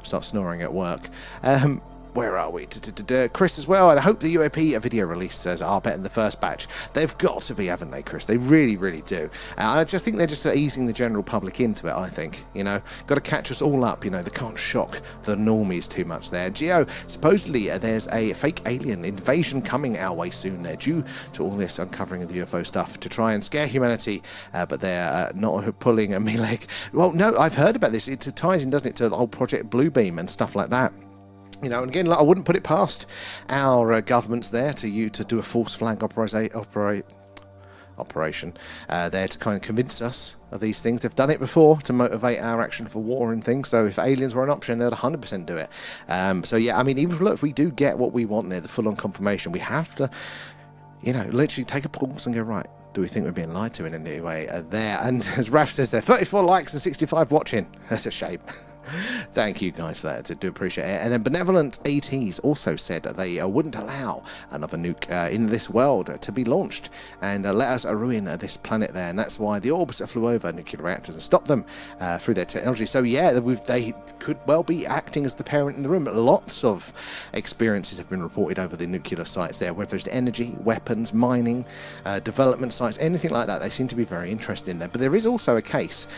Start snoring at work. Where are we? Chris as well, and I hope the UAP video release says are better than the first batch. They've got to be, haven't they, Chris? They really, really do. I just think they're just easing the general public into it, I think. You know, got to catch us all up, you know, they can't shock the normies too much there. Geo, supposedly there's a fake alien invasion coming our way soon there, due to all this uncovering of the UFO stuff to try and scare humanity, but they're not pulling a me leg. Well, no, I've heard about this. It ties in, doesn't it, to old Project Bluebeam and stuff like that. You know, and again, like, I wouldn't put it past our governments there to do a false flag operation there to kind of convince us of these things. They've done it before to motivate our action for war and things. So if aliens were an option, they'd 100% do it. So yeah, I mean, even if we do get what we want there, the full-on confirmation, we have to, you know, literally take a pause and go, right, do we think we're being lied to in any way there? And as Raf says there, 34 likes and 65 watching. That's a shame. Thank you guys for that. I do appreciate it. And then Benevolent ATs also said that they wouldn't allow another nuke in this world to be launched and let us ruin this planet there. And that's why the orbs flew over nuclear reactors and stopped them through their technology. So yeah, they could well be acting as the parent in the room. Lots of experiences have been reported over the nuclear sites there, whether it's energy, weapons, mining, development sites, anything like that. They seem to be very interested in there. But there is also a case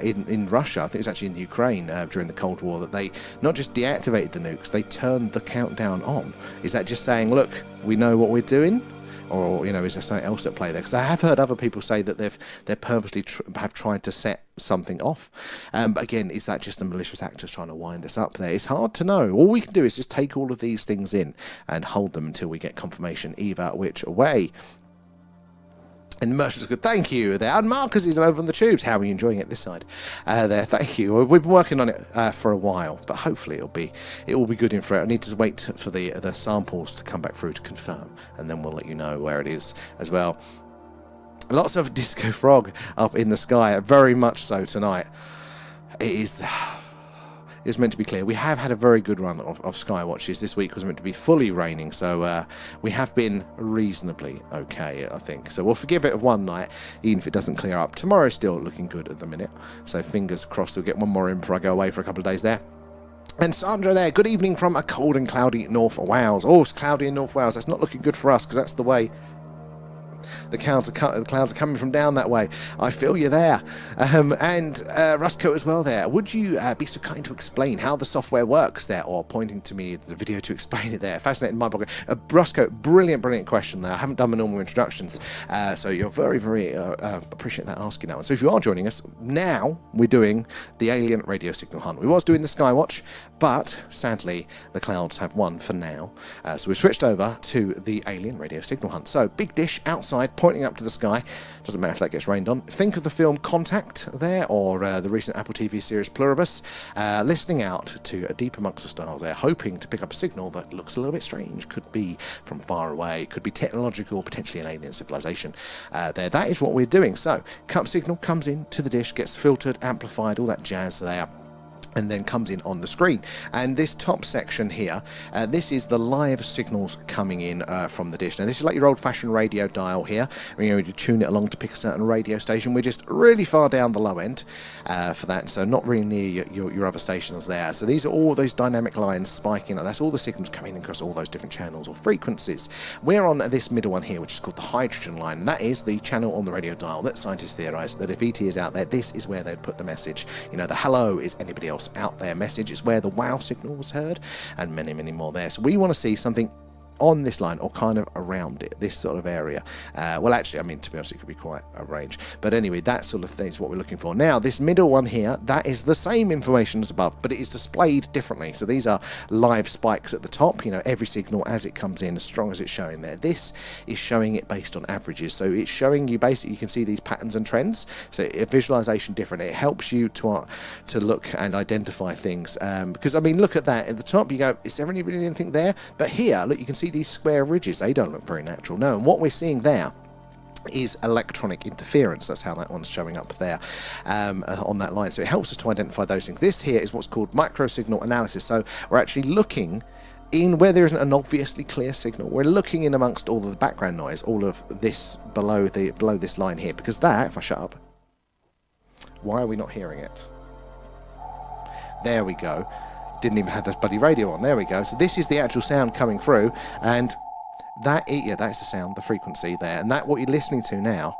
in Russia, I think it's actually in the Ukraine, during the Cold War, that they not just deactivated the nukes, they turned the countdown on. Is that just saying, look, we know what we're doing? Or, you know, is there something else at play there? Because I have heard other people say that they're purposely have tried to set something off. But again, is that just the malicious actors trying to wind us up there? It's hard to know. All we can do is just take all of these things in and hold them until we get confirmation either which way. And Mercer's good. Thank you there. And Marcus is over on the tubes. How are you enjoying it this side? There. Thank you. We've been working on it for a while, but hopefully it will be good in for it. I need to wait for the samples to come back through to confirm, and then we'll let you know where it is as well. Lots of disco frog up in the sky, very much so tonight. It's meant to be clear. We have had a very good run of Skywatches. This week was meant to be fully raining, so we have been reasonably okay, I think. So we'll forgive it of one night, even if it doesn't clear up. Tomorrow's still looking good at the minute, so fingers crossed we'll get one more in before I go away for a couple of days there. And Sandra there, good evening from a cold and cloudy North Wales. Oh, it's cloudy in North Wales. That's not looking good for us, because that's the way the clouds are coming from down that way. I feel you there. And Rusco as well there. Would you be so kind to explain how the software works there, or pointing to me the video to explain it there? Fascinating my blog. Rusco, brilliant question there. I haven't done my normal introductions, so you're very appreciate that asking that one. So if you are joining us now, we're doing the alien radio signal hunt. We was doing the Skywatch, but sadly the clouds have won for now. So we've switched over to the alien radio signal hunt. So big dish outside, pointing up to the sky. Doesn't matter if that gets rained on. Think of the film Contact there, or the recent Apple TV series Pluribus. Listening out to a deep amongst the stars there, hoping to pick up a signal that looks a little bit strange. Could be from far away, could be technological, potentially an alien civilization. That is what we're doing. So signal comes in to the dish, gets filtered, amplified, all that jazz there, and then comes in on the screen. And this top section here, this is the live signals coming in from the dish. Now this is like your old-fashioned radio dial here, when you tune it along to pick a certain radio station. We're just really far down the low end for that, so not really near your other stations there. So these are all those dynamic lines spiking. That's all the signals coming across all those different channels or frequencies. We're on this middle one here, which is called the hydrogen line, and that is the channel on the radio dial that scientists theorize that if ET is out there, this is where they'd put the message. You know, the hello is anybody else out there message. It's where the wow signal was heard, and many more there. So we want to see something on this line, or kind of around it, this sort of area. Well, actually, I mean, to be honest, it could be quite a range, but anyway, that sort of thing is what we're looking for. Now this middle one here, that is the same information as above, but it is displayed differently. So these are live spikes at the top, you know, every signal as it comes in, as strong as it's showing there. This is showing it based on averages, so it's showing you basically, you can see these patterns and trends. So a visualization different, it helps you to look and identify things, because I mean, look at that at the top, you go, is there really anything there? But here, look, you can see these square ridges, they don't look very natural. No, and what we're seeing there is electronic interference. That's how that one's showing up there on that line. So it helps us to identify those things. This here is what's called micro signal analysis. So we're actually looking in where there isn't an obviously clear signal. We're looking in amongst all of the background noise, all of this below this line here, because that, if I shut up, why are we not hearing it? There we go. Didn't even have this bloody radio on. There we go. So this is the actual sound coming through, and that's the sound, the frequency there, and that what you're listening to now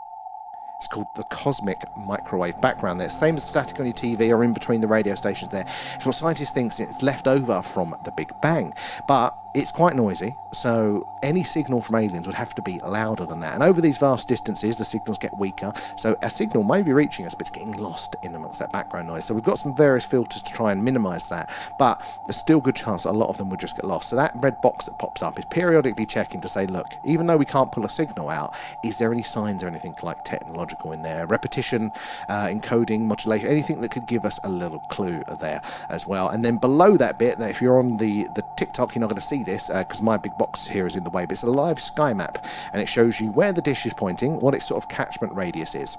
is called the cosmic microwave background there. Same as static on your TV or in between the radio stations there. It's what scientists think it's left over from the Big Bang, but it's quite noisy, so any signal from aliens would have to be louder than that. And over these vast distances, the signals get weaker, so a signal may be reaching us, but it's getting lost in amongst that background noise. So we've got some various filters to try and minimize that, but there's still a good chance a lot of them will just get lost. So that red box that pops up is periodically checking to say, look, even though we can't pull a signal out, is there any signs or anything like technological in there? Repetition, encoding, modulation, anything that could give us a little clue there as well. And then below that bit, if you're on the TikTok, you're not going to see this because my big box here is in the way, but it's a live sky map, and it shows you where the dish is pointing, what its sort of catchment radius is,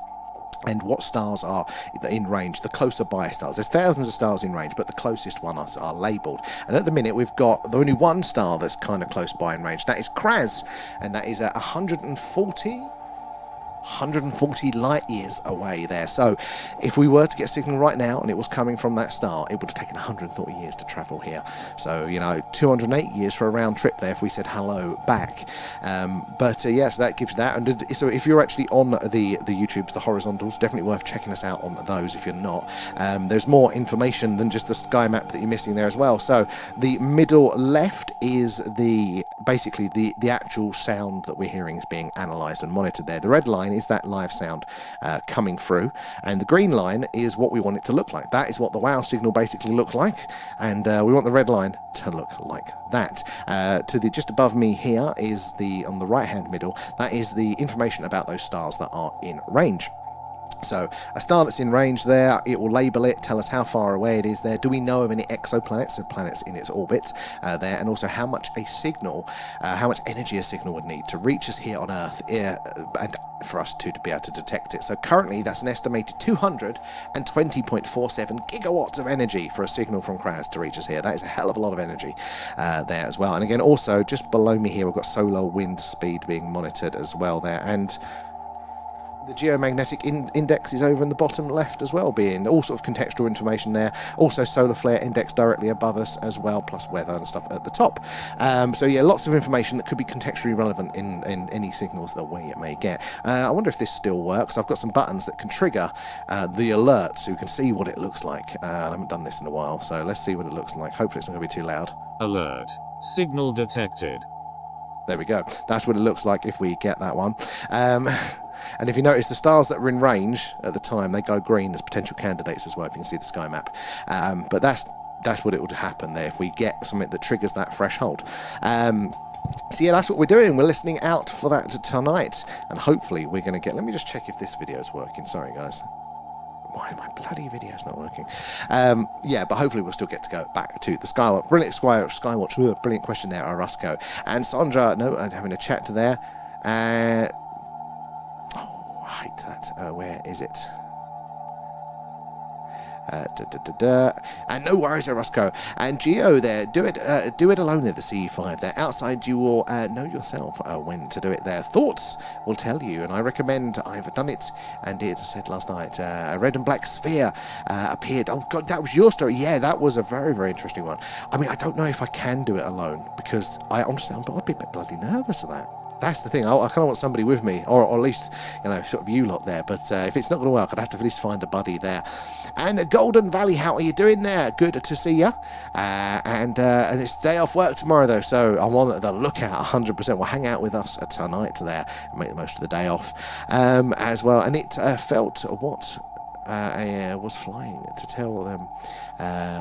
and what stars are in range, the closer by stars. There's thousands of stars in range, but the closest ones are labelled. And at the minute, we've got only one star that's kind of close by in range. That is Kras, and that is at 140. 140 light years away there. So if we were to get a signal right now and it was coming from that star, it would have taken 130 years to travel here. So, 208 years for a round trip there if we said hello back. Yes, that gives you that. And so if you're actually on the YouTubes, the horizontals, definitely worth checking us out on those if you're not. There's more information than just the sky map that you're missing there as well. So the middle left is basically the actual sound that we're hearing is being analysed and monitored there. The red line is that live sound coming through, and the green line is what we want it to look like. That is what the WOW signal basically looked like, and we want the red line to look like that. Just above me here is on the right hand middle, that is the information about those stars that are in range. So a star that's in range there, it will label it, tell us how far away it is there. Do we know of any exoplanets, so planets in its orbit there, and also how much how much energy a signal would need to reach us here on Earth and for us to be able to detect it. So currently that's an estimated 220.47 gigawatts of energy for a signal from Kraz to reach us here. That is a hell of a lot of energy there as well. And again, also just below me here, we've got solar wind speed being monitored as well there, and the geomagnetic index is over in the bottom left as well, being all sort of contextual information there. Also solar flare index directly above us as well, plus weather and stuff at the top. Lots of information that could be contextually relevant in any signals the way it may get. I wonder if this still works. I've got some buttons that can trigger the alert so you can see what it looks like. I haven't done this in a while, so let's see what it looks like. Hopefully it's not going to be too loud. Alert. Signal detected. There we go. That's what it looks like if we get that one. And if you notice, the stars that were in range at the time, they go green as potential candidates as well, if you can see the sky map. But that's what it would happen there if we get something that triggers that threshold. That's what we're doing. We're listening out for that tonight. And hopefully we're going to get... Let me just check if this video is working. Sorry, guys. Why my bloody video's not working? But hopefully we'll still get to go back to the Skywatch. Brilliant Skywatch. Brilliant question there, Arusco. And Sandra, having a chat to there. I hate that. Where is it? And no worries, Roscoe. And Geo there, do it alone there, the CE5 there. Outside, you will know yourself when to do it there. Thoughts will tell you, and I recommend. I've done it, and it said last night, a red and black sphere appeared. Oh God, that was your story. Yeah, that was a very, very interesting one. I mean, I don't know if I can do it alone, because I'd be a bit bloody nervous of that. That's the thing. I kind of want somebody with me, or at least, sort of you lot there. But if it's not going to work, I'd have to at least find a buddy there. And Golden Valley, how are you doing there? Good to see you. And it's day off work tomorrow, though, so I'm on the lookout 100%. Will hang out with us tonight there and make the most of the day off as well. And it felt what I was flying to tell them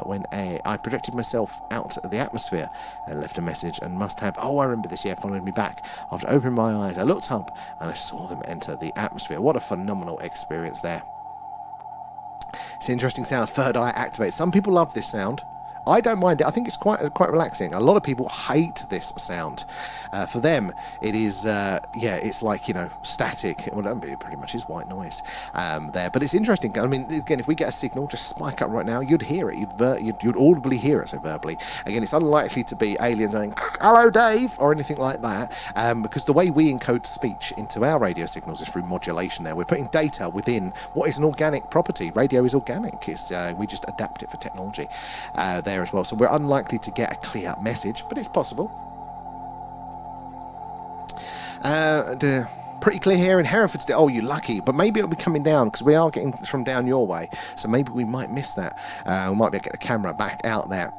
when I projected myself out of the atmosphere and left a message and must have, I remember this, followed me back. After opening my eyes, I looked up and I saw them enter the atmosphere. What a phenomenal experience there. It's an interesting sound, third eye activate. Some people love this sound. I don't mind it. I think it's quite relaxing. A lot of people hate this sound. For them, it is, it's like, static. Well, it pretty much is white noise there. But it's interesting. I mean, again, if we get a signal, just spike up right now, you'd hear it. You'd audibly hear it, so verbally. Again, it's unlikely to be aliens going, hello, Dave, or anything like that, because the way we encode speech into our radio signals is through modulation there. We're putting data within what is an organic property. Radio is organic. We just adapt it for technology there as well. So we're unlikely to get a clear message, but it's possible. Pretty clear here in Herefordshire. Oh, you lucky. But maybe it'll be coming down because we are getting from down your way. So maybe we might miss that. We might be able to get the camera back out there.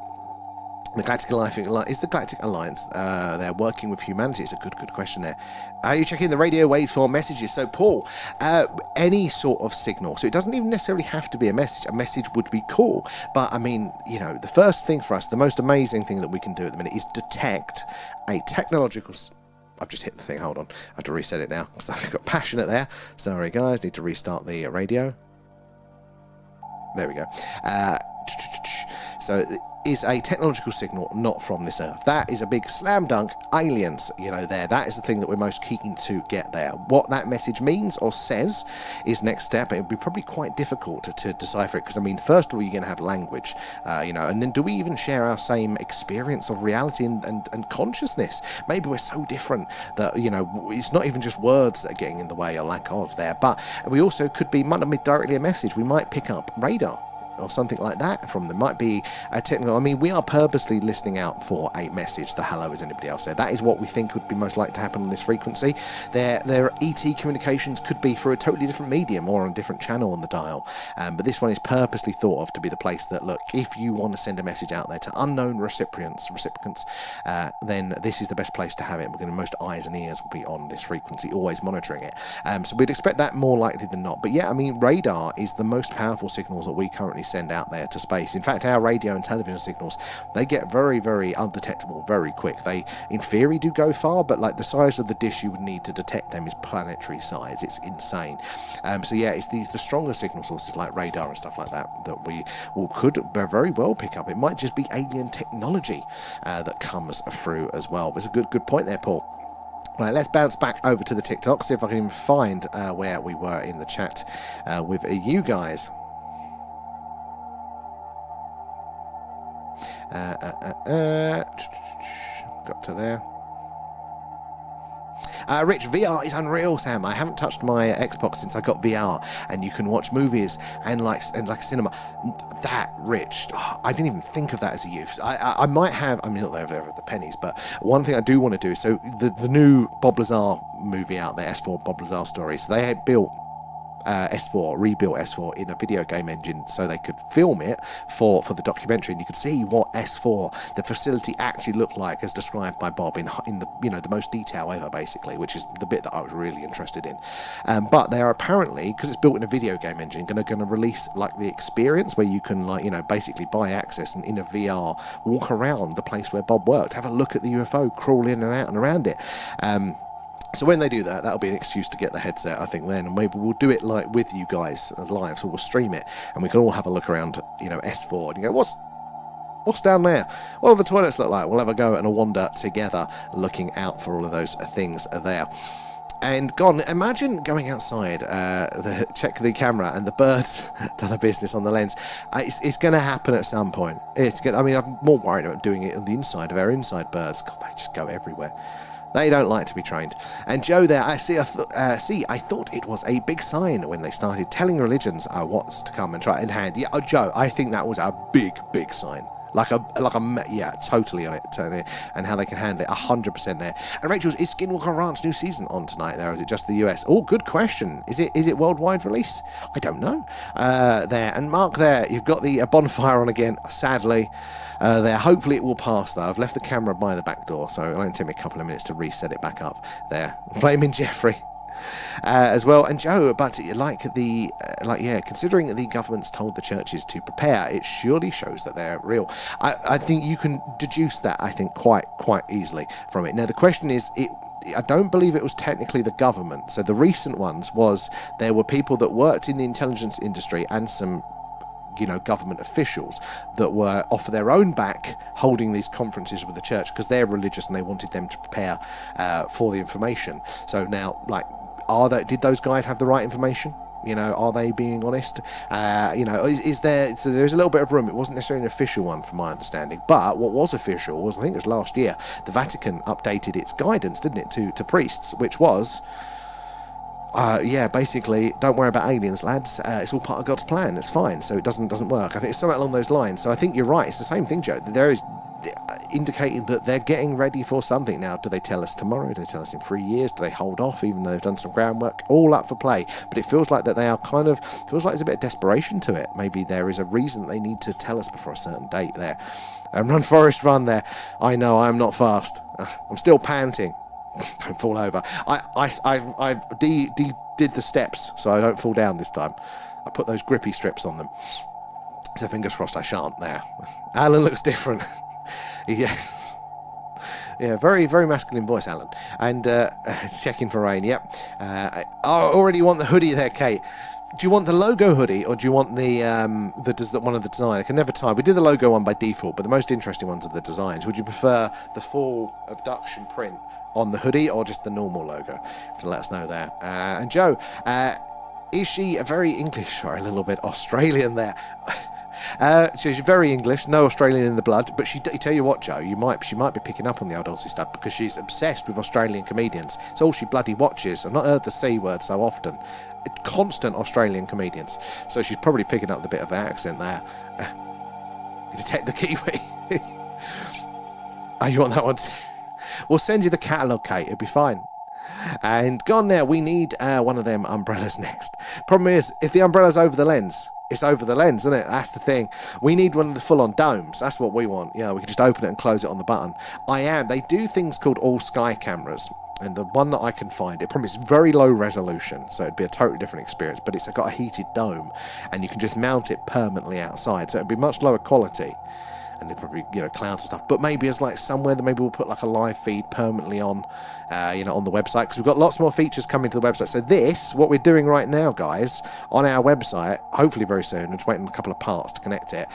The Galactic Alliance, is the Galactic Alliance they're working with humanity? It's a good question there. Are you checking the radio waves for messages? So, Paul, any sort of signal. So it doesn't even necessarily have to be a message. A message would be cool. But, I mean, the first thing for us, the most amazing thing that we can do at the minute is detect a technological... I've just hit the thing. Hold on. I have to reset it now because I got passionate there. Sorry, guys. Need to restart the radio. There we go. So it is a technological signal not from this Earth. That is a big slam dunk. Aliens, there. That is the thing that we're most keen to get there. What that message means or says is next step. It would be probably quite difficult to decipher it because, first of all, you're going to have language, and then do we even share our same experience of reality and consciousness? Maybe we're so different that, it's not even just words that are getting in the way or lack of there, but we also might not be directly a message. We might pick up radar or something like that from them. Might be a technical. We are purposely listening out for a message. The hello, as anybody else said. That is what we think would be most likely to happen on this frequency. Their ET communications could be through a totally different medium or on a different channel on the dial. But this one is purposely thought of to be the place that, look, if you want to send a message out there to unknown recipients, then this is the best place to have it. We're going to most eyes and ears will be on this frequency, always monitoring it. So we'd expect that more likely than not. But yeah, radar is the most powerful signals that we currently send out there to space. In fact, our radio and television signals, they get very, very undetectable very quick. They, in theory, do go far, but like the size of the dish you would need to detect them is planetary size. It's insane. So yeah, it's the stronger signal sources like radar and stuff like that we could very well pick up. It might just be alien technology that comes through as well. But it's a good point there, Paul. Right, let's bounce back over to the TikTok, see if I can even find where we were in the chat with you guys. Got to there. Rich, VR is unreal, Sam. I haven't touched my Xbox since I got VR, and you can watch movies and like cinema. That, Rich, I didn't even think of that as a youth. I might have. Not there the pennies, but one thing I do want to do. So the new Bob Lazar movie out there, S4 Bob Lazar stories. They had built rebuilt S4 in a video game engine so they could film it for the documentary, and you could see what S4, the facility, actually looked like as described by Bob in the the most detail ever, basically, which is the bit that I was really interested in. But they are apparently, because it's built in a video game engine, going to release like the experience where you can basically buy access and in a VR walk around the place where Bob worked, have a look at the UFO, crawl in and out and around it. So when they do that, that'll be an excuse to get the headset, I think, then. And maybe we'll do it like with you guys live, so we'll stream it, and we can all have a look around, S4, and you go, what's down there? What do the toilets look like? We'll have a go and a wander together, looking out for all of those things there. And imagine going outside, check the camera, and the bird's done a business on the lens. It's going to happen at some point. I'm more worried about doing it on the inside of our inside birds. God, they just go everywhere. They don't like to be trained. And Joe there, I thought it was a big sign when they started telling religions what's to come and try in hand. Yeah, Joe, I think that was a big sign. Totally on it, and how they can handle it, 100% there. And Rachel's, is Skinwalker Ranch new season on tonight there, or is it just the US? Oh, good question. Is it worldwide release? I don't know. There, and Mark there, you've got the bonfire on again, sadly. There, hopefully it will pass though. I've left the camera by the back door, so it'll only take me a couple of minutes to reset it back up. There, blaming Jeffrey. As well, and Joe, but considering the government's told the churches to prepare, it surely shows that they're real. I think you can deduce that, I think, quite easily from it. Now the question is, I don't believe it was technically the government. So the recent ones there were people that worked in the intelligence industry and some government officials that were off their own back holding these conferences with the church because they're religious and they wanted them to prepare for the information. So now, did those guys have the right information? Are they being honest? Is there? So there's a little bit of room. It wasn't necessarily an official one, from my understanding. But what was official was, I think it was last year, the Vatican updated its guidance, didn't it, to priests, which was, basically, don't worry about aliens, lads. It's all part of God's plan. It's fine. So it doesn't work. I think it's something along those lines. So I think you're right. It's the same thing, Joe. There is indicating that they're getting ready for something now. Do they tell us tomorrow? Do they tell us in 3 years? Do they hold off even though they've done some groundwork? All up for play. But it feels like that they are feels like there's a bit of desperation to it. Maybe there is a reason that they need to tell us before a certain date there. Run, Forrest, run there. I know, I am not fast. I'm still panting. Don't fall over. I did the steps so I don't fall down this time. I put those grippy strips on them. So fingers crossed I shan't there. Alan looks different. Yes. Yeah, very, very masculine voice, Alan. And checking for rain, yep. I already want the hoodie there, Kate. Do you want the logo hoodie or do you want the one of the design? I can never tie. We did the logo one by default, but the most interesting ones are the designs. Would you prefer the full abduction print on the hoodie or just the normal logo? So let us know there. And Joe, is she very English or a little bit Australian there? She's very English, no Australian in the blood, but she tell you what, Joe, she might be picking up on the old Aussie stuff because she's obsessed with Australian comedians. It's all she bloody watches. I've not heard the C word so often. Constant Australian comedians. So she's probably picking up the bit of the accent there. You detect the Kiwi. Oh, you want that one too? We'll send you the catalogue, Kate. It'll be fine. And gone there, we need one of them umbrellas next. Problem is, if the umbrella's over the lens, it's over the lens, isn't it? That's the thing. We need one of the full-on domes. That's what we want. Yeah, we can just open it and close it on the button. They do things called all-sky cameras. And the one that I can find, it promises very low resolution, so it'd be a totally different experience, but it's got a heated dome, and you can just mount it permanently outside, so it'd be much lower quality. And they're probably, clouds and stuff. But maybe it's like somewhere that maybe we'll put like a live feed permanently on, on the website, because we've got lots more features coming to the website. So this, what we're doing right now, guys, on our website, hopefully very soon, and just waiting a couple of parts to connect it,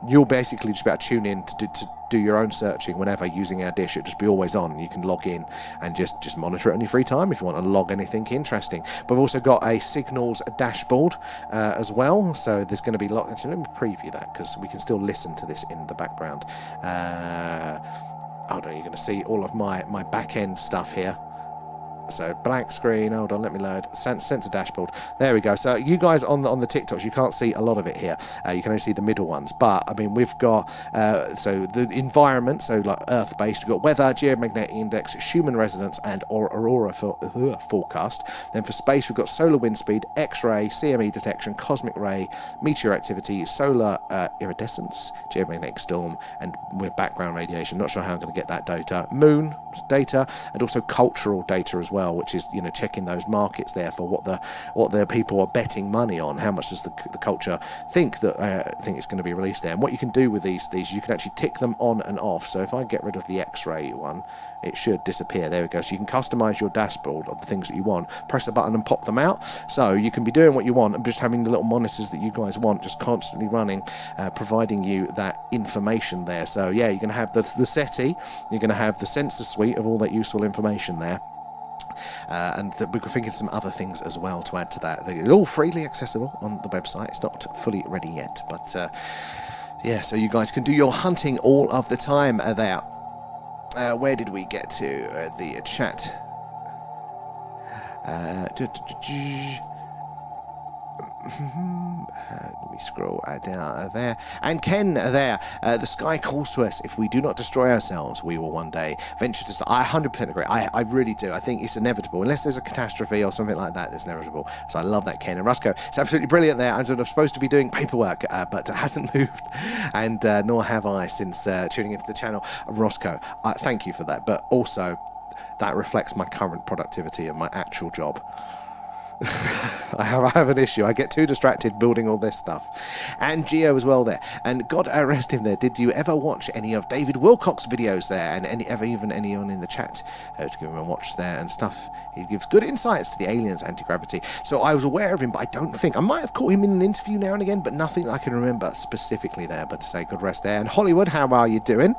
you'll basically just be able to tune in to do your own searching whenever using our dish. It'll just be always on. You can log in and just monitor it on your free time if you want to log anything interesting. But we've also got a signals dashboard as well, so there's going to be actually, let me preview that because we can still listen to this in the background. Hold on, you're going to see all of my back end stuff here. So blank screen, hold on, let me load. Sensor dashboard. There we go. So you guys on the TikToks, you can't see a lot of it here. You can only see the middle ones. But I mean, we've got so the environment, so like Earth-based. We've got weather, geomagnetic index, Schumann resonance, and aurora forecast. Then for space, we've got solar wind speed, X-ray, CME detection, cosmic ray, meteor activity, solar iridescence, geomagnetic storm, and with background radiation. Not sure how I'm going to get that data. Moon data, and also cultural data as well, which is checking those markets there for what the people are betting money on. How much does the culture think it's going to be released there? And what you can do with these you can actually tick them on and off. So if I get rid of the X-ray one, it should disappear. There we go. So you can customize your dashboard of the things that you want, press a button and pop them out. So you can be doing what you want and just having the little monitors that you guys want just constantly running, providing you that information there. So yeah, you're going to have the SETI, you're going to have the sensor suite of all that useful information there. And we're thinking some other things as well to add to that. They're all freely accessible on the website. It's not fully ready yet, but yeah, so you guys can do your hunting all of the time there. Where did we get to? The chat. Let me scroll down there. And Ken there, the sky calls to us. If we do not destroy ourselves, we will one day venture to... I 100% agree. I really do. I think it's inevitable. Unless there's a catastrophe or something like that, it's inevitable. So I love that, Ken. And Roscoe, it's absolutely brilliant there. I'm supposed to be doing paperwork, but it hasn't moved. And nor have I since tuning into the channel. Roscoe, thank you for that. But also, that reflects my current productivity and my actual job. I have an issue. I get too distracted building all this stuff. And Geo as well there. And God rest him there. Did you ever watch any of David Wilcock's videos there? And even anyone in the chat to give him a watch there and stuff. He gives good insights to the aliens' anti-gravity. So I was aware of him, but I don't think. I might have caught him in an interview now and again, but nothing I can remember specifically there. But to say good rest there. And Hollywood, how are you doing?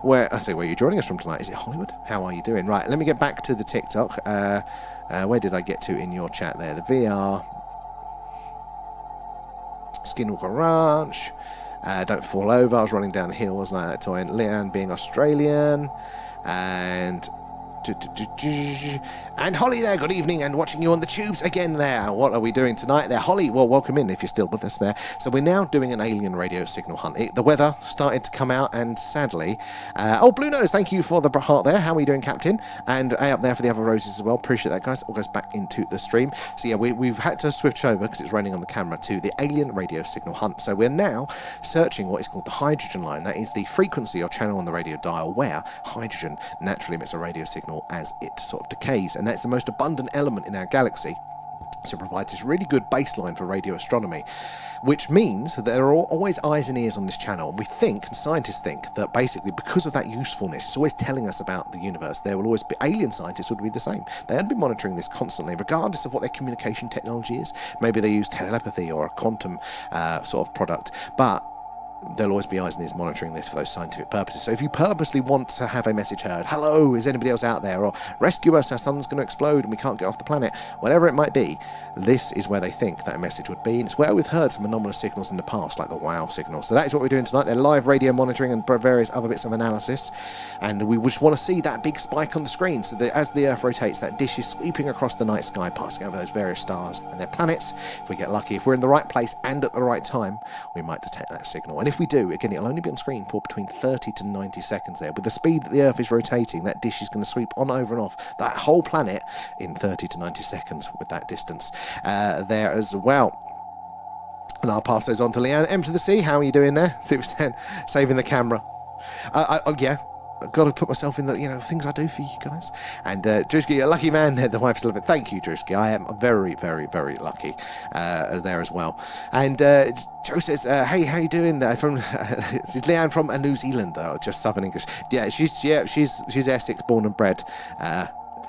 Where are you joining us from tonight? Is it Hollywood? How are you doing? Right, let me get back to the TikTok. Where did I get to in your chat there? The VR. Skinwalker Ranch. Don't fall over. I was running down the hill, wasn't I, at that time? Leanne being Australian. And Holly there, good evening, and watching you on the tubes again there. What are we doing tonight there? Holly, well, welcome in if you're still with us there. So we're now doing an alien radio signal hunt. The weather started to come out, and sadly... oh, Blue Nose, thank you for the heart there. How are you doing, Captain? And A up there for the other roses as well. Appreciate that, guys. All goes back into the stream. So yeah, we've had to switch over, because it's raining on the camera, to the alien radio signal hunt. So we're now searching what is called the hydrogen line. That is the frequency or channel on the radio dial where hydrogen naturally emits a radio signal as it sort of decays, and that's the most abundant element in our galaxy. So it provides this really good baseline for radio astronomy, which means that there are always eyes and ears on this channel. And we think, and scientists think, that basically because of that usefulness, it's always telling us about the universe. There will always be, alien scientists would be the same. They'd be monitoring this constantly, regardless of what their communication technology is. Maybe they use telepathy or a quantum sort of product, but there'll always be eyes and ears monitoring this for those scientific purposes. So if you purposely want to have a message heard, hello, is anybody else out there? Or rescue us, our sun's going to explode and we can't get off the planet. Whatever it might be, this is where they think that message would be. And it's where we've heard some anomalous signals in the past, like the wow signal. So that is what we're doing tonight. They're live radio monitoring and various other bits of analysis. And we just want to see that big spike on the screen. So that as the Earth rotates, that dish is sweeping across the night sky, passing over those various stars and their planets. If we get lucky, if we're in the right place and at the right time, we might detect that signal. And if we do, again, it'll only be on screen for between 30 to 90 seconds there. With the speed that the Earth is rotating, that dish is going to sweep on over and off that whole planet in 30 to 90 seconds with that distance there as well. And I'll pass those on to Leanne. M to the C, how are you doing there? Saving the camera. Yeah. I've got to put myself in the, things I do for you guys. And Drewski, you're a lucky man there. The wife's living. Thank you, Drewski. I am very, very, very lucky there as well. And Joe says, hey, how you doing? From she's Leanne from New Zealand, though, just Southern English. Yeah, she's Essex born and bred.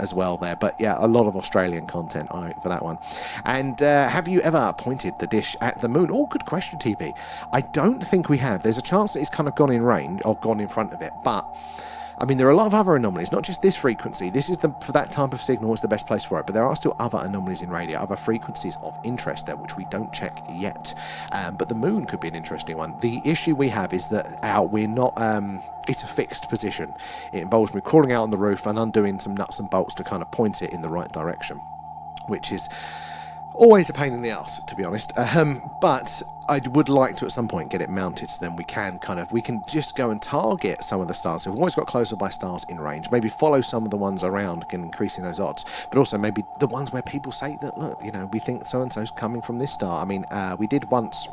As well there, but yeah, a lot of Australian content for that one. And have you ever pointed the dish at the moon? Oh, good question, TV. I don't think we have. There's a chance that it's kind of gone in range or gone in front of it, but I mean, there are a lot of other anomalies, not just this frequency. This is for that type of signal, it's the best place for it. But there are still other anomalies in radio, other frequencies of interest there, which we don't check yet. But the moon could be an interesting one. The issue we have is that we're not, it's a fixed position. It involves me crawling out on the roof and undoing some nuts and bolts to kind of point it in the right direction, which is always a pain in the ass, to be honest. But I would like to at some point get it mounted so then we can just go and target some of the stars. So we've always got closer by stars in range. Maybe follow some of the ones around, increasing those odds. But also maybe the ones where people say that, look, we think so-and-so's coming from this star. I mean, we did once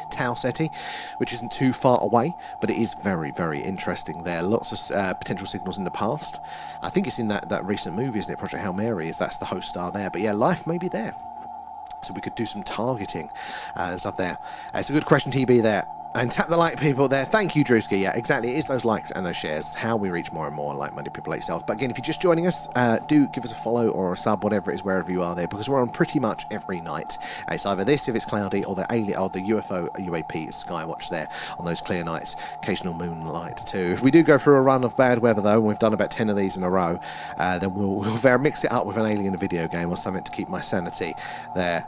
Tau Ceti, which isn't too far away, but it is very, very interesting there. Lots of potential signals in the past. I think it's in that recent movie, isn't it? Project Hail Mary, that's the host star there. But yeah, life may be there. So we could do some targeting and stuff there. It's a good question, TB, there. And tap the like people there. Thank you, Drewski. Yeah, exactly. It is those likes and those shares how we reach more and more like-minded people like yourselves. But again, if you're just joining us, do give us a follow or a sub, whatever it is, wherever you are there, because we're on pretty much every night. It's either this if it's cloudy, or the alien, or the UFO UAP Skywatch there on those clear nights. Occasional moonlight too. If we do go through a run of bad weather though, and we've done about 10 of these in a row, then we'll mix it up with an alien video game or something to keep my sanity there.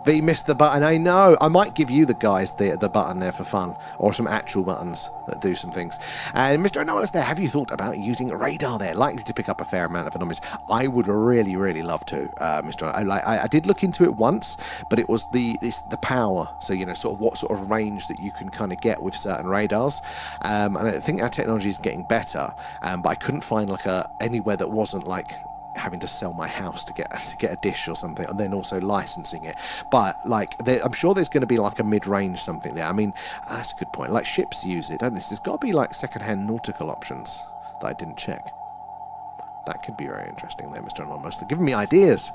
V missed the button. I know. I might give you the guys the button there for fun, or some actual buttons that do some things. And Mr. Anomalies there, have you thought about using radar there? Likely to pick up a fair amount of anomalies. I would really, really love to, Mr. I did look into it once, but it was the power. So sort of what sort of range that you can kind of get with certain radars. And I think our technology is getting better. But I couldn't find anywhere that wasn't having to sell my house to get a dish or something, and then also licensing it. But I'm sure there's going to be a mid-range something there. I mean, that's a good point. Ships use it, don't they? There's got to be second-hand nautical options that I didn't check. That could be very interesting there, Mr. Anonymous. They're giving me ideas.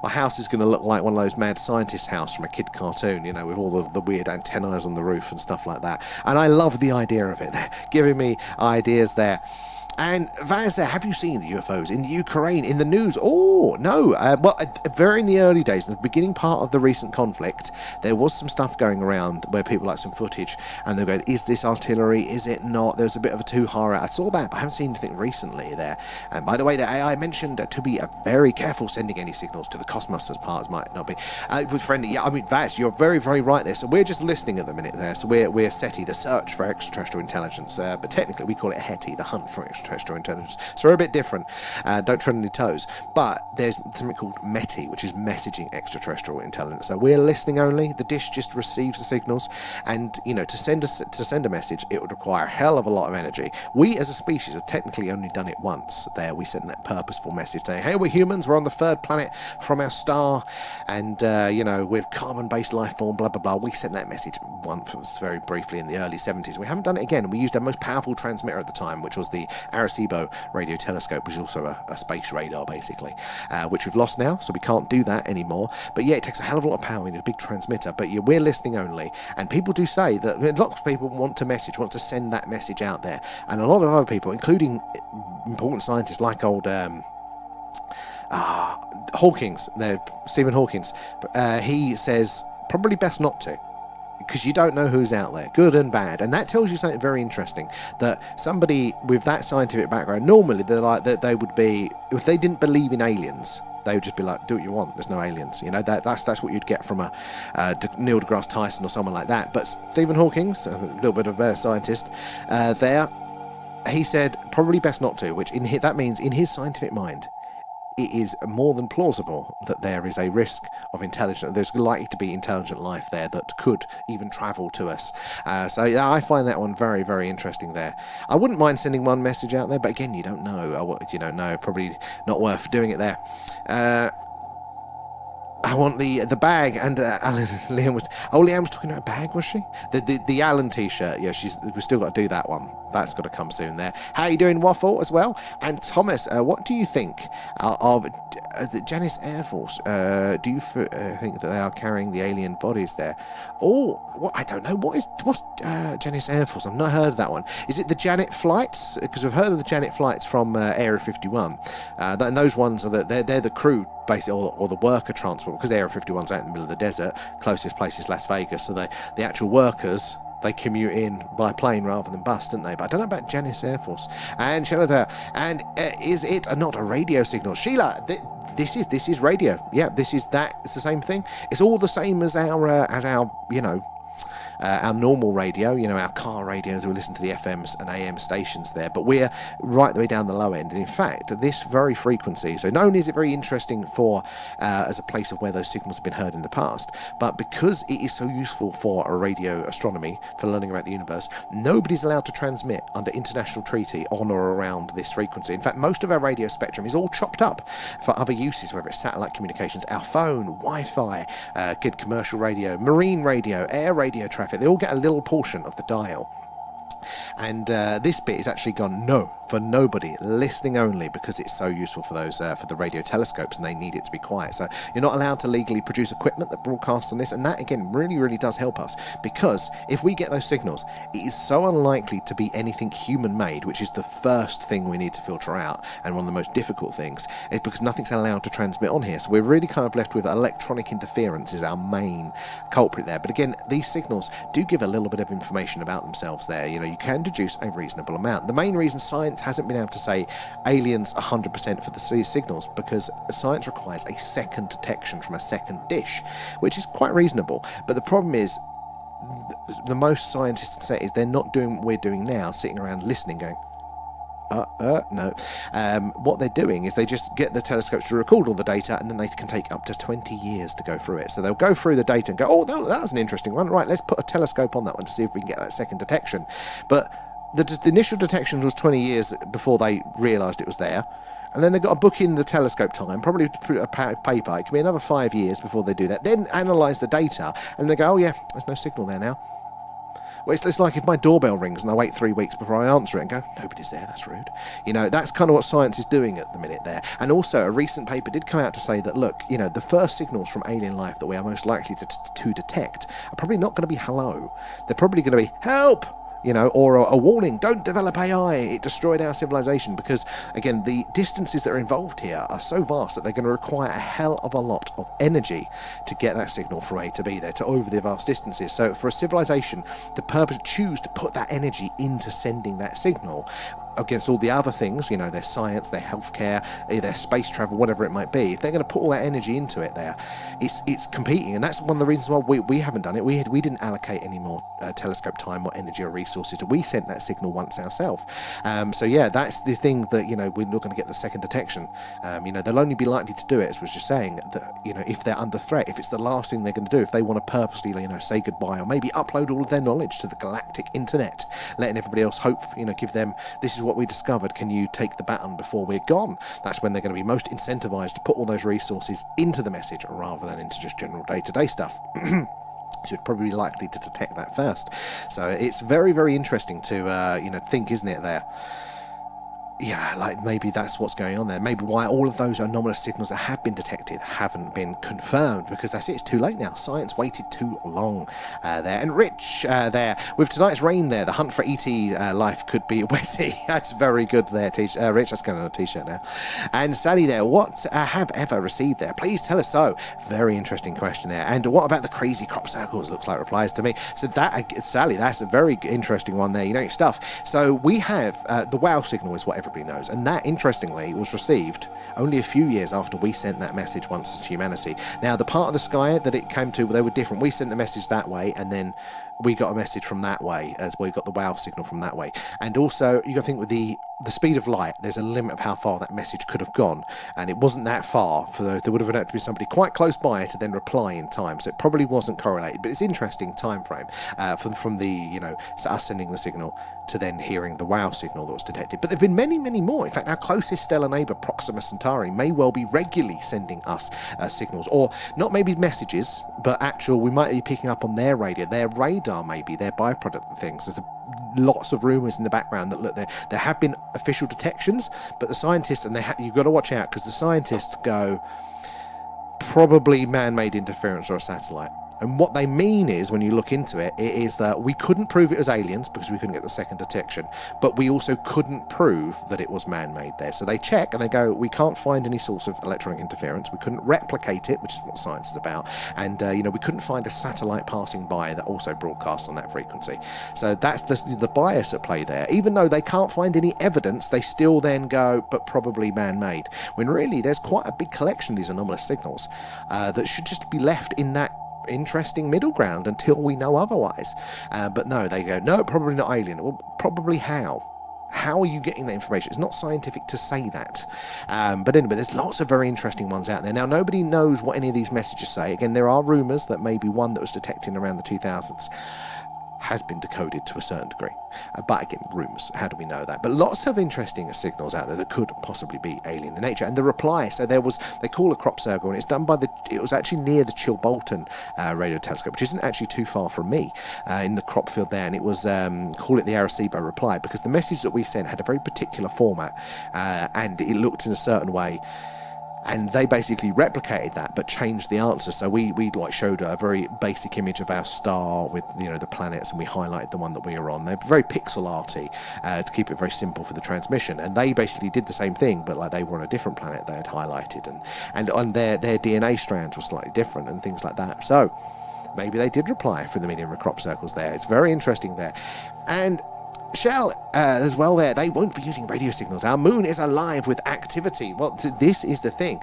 My house is going to look like one of those mad scientist house from a kid cartoon, with all the weird antennae on the roof and stuff like that. And I love the idea of it. They're giving me ideas there. And Vaz there, have you seen the UFOs in the Ukraine in the news? Oh, no. Very in the early days, in the beginning part of the recent conflict, there was some stuff going around where people some footage, and they're going, is this artillery? Is it not? There's a bit of a two-horror. I saw that, but I haven't seen anything recently there. And by the way, the AI mentioned to be very careful sending any signals to the cosmos, as parts might not be. With friendly, yeah, I mean, Vaz, you're very, very right there. So we're just listening at the minute there. So we're SETI, the search for extraterrestrial intelligence, but technically we call it HETI, the hunt for extraterrestrial intelligence. So we're a bit different. Don't tread on your toes. But there's something called METI, which is messaging extraterrestrial intelligence. So we're listening only. The dish just receives the signals, and to send a message, it would require a hell of a lot of energy. We as a species have technically only done it once. There, we sent that purposeful message saying, "Hey, we're humans. We're on the third planet from our star, and we're carbon-based life form. Blah blah blah." We sent that message once, very briefly in the early 70s. We haven't done it again. We used our most powerful transmitter at the time, which was the Arecibo radio telescope, which is also a space radar, basically, which we've lost now, so we can't do that anymore. But yeah, it takes a hell of a lot of power. We need a big transmitter, but yeah, we're listening only. And people do say that lots of people want to send that message out there. And a lot of other people, including important scientists like old Hawkins, Stephen Hawkins, he says probably best not to, because you don't know who's out there, good and bad. And that tells you something very interesting, that somebody with that scientific background, normally they're like that, they would be, if they didn't believe in aliens, they would just be like, do what you want, there's no aliens. You know, that's what you'd get from a Neil deGrasse Tyson or someone like that. But Stephen Hawkins, a little bit of a scientist he said probably best not to, which that means in his scientific mind, it is more than plausible that there is a risk of there's likely to be intelligent life there that could even travel to us. So yeah, I find that one very, very interesting there. I wouldn't mind sending one message out there, but again, you don't know. Probably not worth doing it there. I want the bag, and Leanne was talking about a bag, was she? The Alan t-shirt, yeah, we've still got to do that one. That's got to come soon there. How are you doing, Waffle, as well? And Thomas, what do you think of the Janice Air Force? Do you think that they are carrying the alien bodies there? I don't know. What's Janice Air Force? I've not heard of that one. Is it the Janet flights? Because we've heard of the Janet flights from Area 51. And those ones they're the crew, basically, or the worker transport, because Area 51's out in the middle of the desert. Closest place is Las Vegas, so the actual workers, they commute in by plane rather than bus, don't they? But I don't know about Janice Air Force. And Sheila there. And is it not a radio signal? Sheila, this is radio. Yeah, it's the same thing. It's all the same as our our normal radio, our car radios. We listen to the FMs and AM stations there, but we're right the way down the low end. And in fact, this very frequency, so not only is it very interesting for as a place of where those signals have been heard in the past, but because it is so useful for a radio astronomy, for learning about the universe, nobody's allowed to transmit under international treaty on or around this frequency. In fact, most of our radio spectrum is all chopped up for other uses, whether it's satellite communications, our phone, Wi-Fi, good commercial radio, marine radio, air radio traffic. They all get a little portion of the dial. And this bit is actually gone for nobody, listening only, because it's so useful for those for the radio telescopes, and they need it to be quiet. So you're not allowed to legally produce equipment that broadcasts on this, and that again really, really does help us, because if we get those signals, it is so unlikely to be anything human made, which is the first thing we need to filter out, and one of the most difficult things, is because nothing's allowed to transmit on here. So we're really kind of left with electronic interference is our main culprit there. But again, these signals do give a little bit of information about themselves there. You can deduce a reasonable amount. The main reason science hasn't been able to say aliens 100% for the signals, because science requires a second detection from a second dish, which is quite reasonable. But the problem is, the most scientists say is they're not doing what we're doing now, sitting around listening going, no. What they're doing is they just get the telescopes to record all the data, and then they can take up to 20 years to go through it. So they'll go through the data and go, oh, that was an interesting one. Right, let's put a telescope on that one to see if we can get that second detection. But the initial detection was 20 years before they realised it was there. And then they've got to book in the telescope time, probably to put a paper. It can be another 5 years before they do that. Then analyse the data, and they go, oh yeah, there's no signal there now. Well, it's like if my doorbell rings and I wait 3 weeks before I answer it and go, nobody's there, that's rude. That's kind of what science is doing at the minute there. And also, a recent paper did come out to say that, look, the first signals from alien life that we are most likely to detect are probably not going to be hello. They're probably going to be help. Or a warning, don't develop AI, it destroyed our civilization, because, again, the distances that are involved here are so vast that they're going to require a hell of a lot of energy to get that signal from A to B there, to over the vast distances. So for a civilization to choose to put that energy into sending that signal, against all the other things, their science, their healthcare, their space travel, whatever it might be, if they're going to put all that energy into it there, it's competing. And that's one of the reasons why we haven't done it. We didn't allocate any more telescope time or energy or resources. We sent that signal once ourselves. So yeah, that's the thing that, we're not going to get the second detection. They'll only be likely to do it, as I was just saying, that, if they're under threat, if it's the last thing they're going to do, if they want to purposely, say goodbye, or maybe upload all of their knowledge to the galactic internet, letting everybody else hope, give them, this is what we discovered, can you take the baton before we're gone? That's when they're going to be most incentivized to put all those resources into the message rather than into just general day-to-day stuff. So you're probably likely to detect that first. So it's very, very interesting to think, isn't it, there? yeah, like maybe that's what's going on there. Maybe why all of those anomalous signals that have been detected haven't been confirmed, because that's it, it's too late now. Science waited too long there. And Rich there, with tonight's rain there, the hunt for ET life could be wetty. That's very good there, Rich. That's going on a t-shirt now. And Sally there, what have ever received there? Please tell us so. Very interesting question there. And what about the crazy crop circles? Looks like replies to me. So that, Sally, that's a very interesting one there. You know your stuff. So we have the wow signal is what everybody knows, and that interestingly was received only a few years after we sent that message once as humanity. Now the part of the sky that it came to, they were different. We sent the message that way, and then we got a message from that way, as we got the wow signal from that way. And also you got to think with the speed of light, there's a limit of how far that message could have gone, and it wasn't that far for those. There would have had to be somebody quite close by to then reply in time, so it probably wasn't correlated. But it's interesting time frame from the, you know, us sending the signal to then hearing the wow signal that was detected. But there have been many more. In fact, our closest stellar neighbour, Proxima Centauri, may well be regularly sending us signals, or not maybe messages, but actual, we might be picking up on their radio, their radar, maybe their byproduct of things. There's lots of rumours in the background that look, there have been official detections, but the scientists, and you've got to watch out, because the scientists go probably man-made interference or a satellite. And what they mean is, when you look into it, it is that we couldn't prove it was aliens because we couldn't get the second detection, but we also couldn't prove that it was man-made there. So they check and they go, we can't find any source of electronic interference. We couldn't replicate it, which is what science is about. And, you know, we couldn't find a satellite passing by that also broadcasts on that frequency. So that's the bias at play there. Even though they can't find any evidence, they still then go, but probably man-made. When really there's quite a big collection of these anomalous signals that should just be left in that interesting middle ground until we know otherwise. But no, they go, no, probably not alien. Well, probably how? How are you getting that information? It's not scientific to say that. But anyway, there's lots of very interesting ones out there. Now, nobody knows what any of these messages say. Again, there are rumours that maybe one that was detected around the 2000s has been decoded to a certain degree. But again, rumours, how do we know that? But lots of interesting signals out there that could possibly be alien in nature. And the reply, so they call a crop circle, and it's done by it was actually near the Chilbolton radio telescope, which isn't actually too far from me, in the crop field there, and it was, call it the Arecibo reply, because the message that we sent had a very particular format, and it looked in a certain way. And they basically replicated that, but changed the answer. So we like showed a very basic image of our star with, you know, the planets, and we highlighted the one that we were on. They're very pixel arty to keep it very simple for the transmission. And they basically did the same thing, but like they were on a different planet they had highlighted, and on their DNA strands were slightly different and things like that. So maybe they did reply for the medium crop circles there. It's very interesting there. And Shell, as well there, they won't be using radio signals. Our moon is alive with activity. Well, this is the thing.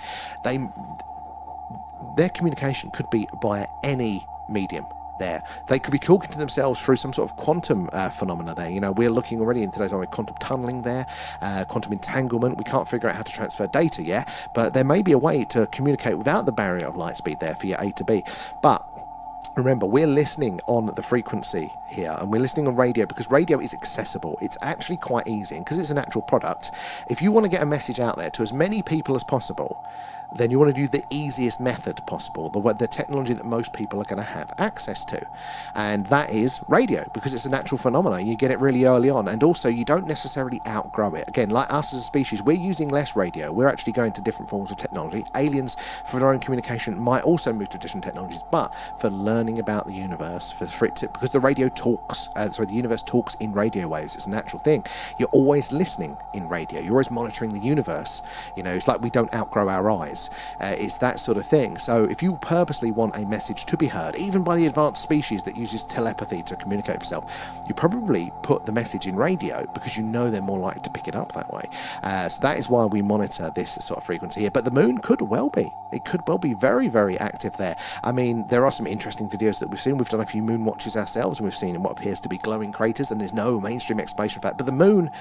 Their communication could be via any medium there. They could be talking to themselves through some sort of quantum phenomena there. You know, we're looking already in today's quantum tunneling there, quantum entanglement. We can't figure out how to transfer data yet, but there may be a way to communicate without the barrier of light speed there for your A to B. But remember, we're listening on the frequency here, and we're listening on radio because radio is accessible. It's actually quite easy, and because it's an actual product, if you want to get a message out there to as many people as possible, then you want to do the easiest method possible, the technology that most people are going to have access to, and that is radio, because it's a natural phenomenon. You get it really early on, and also you don't necessarily outgrow it. Again, like us as a species, we're using less radio. We're actually going to different forms of technology. Aliens, for their own communication, might also move to different technologies, but for learning about the universe, because the radio talks, the universe talks in radio waves. It's a natural thing. You're always listening in radio. You're always monitoring the universe. You know, it's like we don't outgrow our eyes. It's that sort of thing. So if you purposely want a message to be heard, even by the advanced species that uses telepathy to communicate with itself, you probably put the message in radio because you know they're more likely to pick it up that way. So that is why we monitor this sort of frequency here. But the moon could well be. It could well be very, very active there. I mean, there are some interesting videos that we've seen. We've done a few moon watches ourselves, and we've seen what appears to be glowing craters, and there's no mainstream explanation for that. But the moon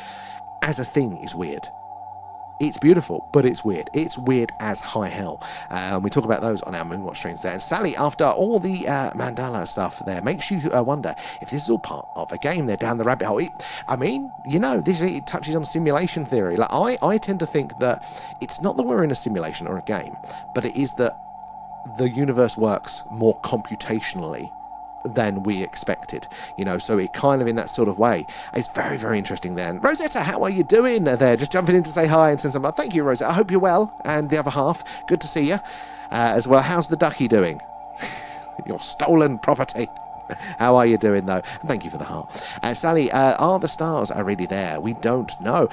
as a thing is weird. It's beautiful, but it's weird. It's weird as high hell. We talk about those on our Moonwatch streams there. And Sally, after all the Mandela stuff there, makes you wonder if this is all part of a game. They're down the rabbit hole. I mean, you know, it touches on simulation theory. Like I tend to think that it's not that we're in a simulation or a game, but it is that the universe works more computationally than we expected, you know, so it kind of in that sort of way. It's very, very interesting there. And Rosetta, how are you doing there? Just jumping in to say hi and send some. Thank you, Rosetta. I hope you're well. And the other half, good to see you as well. How's the ducky doing? Your stolen property. How are you doing, though? Thank you for the heart. Sally, are the stars are really there? We don't know.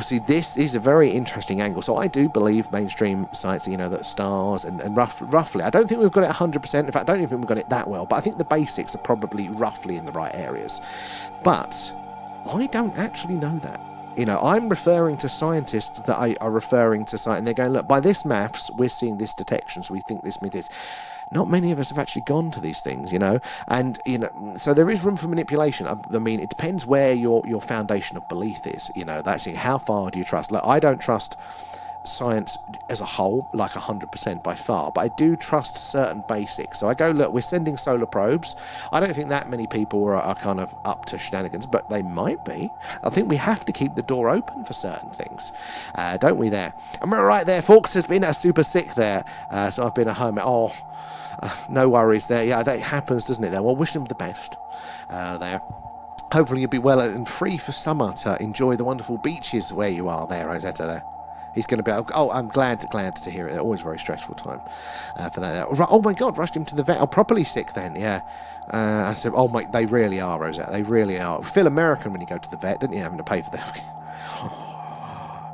See, this is a very interesting angle. So I do believe mainstream science, you know, that stars and roughly, I don't think we've got it 100%. In fact, I don't even think we've got it that well. But I think the basics are probably roughly in the right areas. But I don't actually know that. You know, I'm referring to scientists that are referring to science, and they're going, look, by this maths, we're seeing this detection, so we think this means this. Not many of us have actually gone to these things, you know, and, you know, so there is room for manipulation. I mean, it depends where your foundation of belief is, you know, that's it. How far do you trust? Like, I don't trust science as a whole, like 100% by far, but I do trust certain basics. So I go, look, we're sending solar probes. I don't think that many people are kind of up to shenanigans, but they might be. I think we have to keep the door open for certain things, don't we there? Am I right there? Fawkes has been super sick there, so I've been at home. No worries there. Yeah, that happens, doesn't it there? Well, wish them the best there. Hopefully you'll be well and free for summer to enjoy the wonderful beaches where you are there, Rosetta there. He's going to be... Oh, I'm glad to hear it. Always a very stressful time for that. Oh, my God, rushed him to the vet. Oh, properly sick then, yeah. I said, oh, my... They really are, Rosetta. They really are. Feel American when you go to the vet, didn't you, having to pay for the healthcare?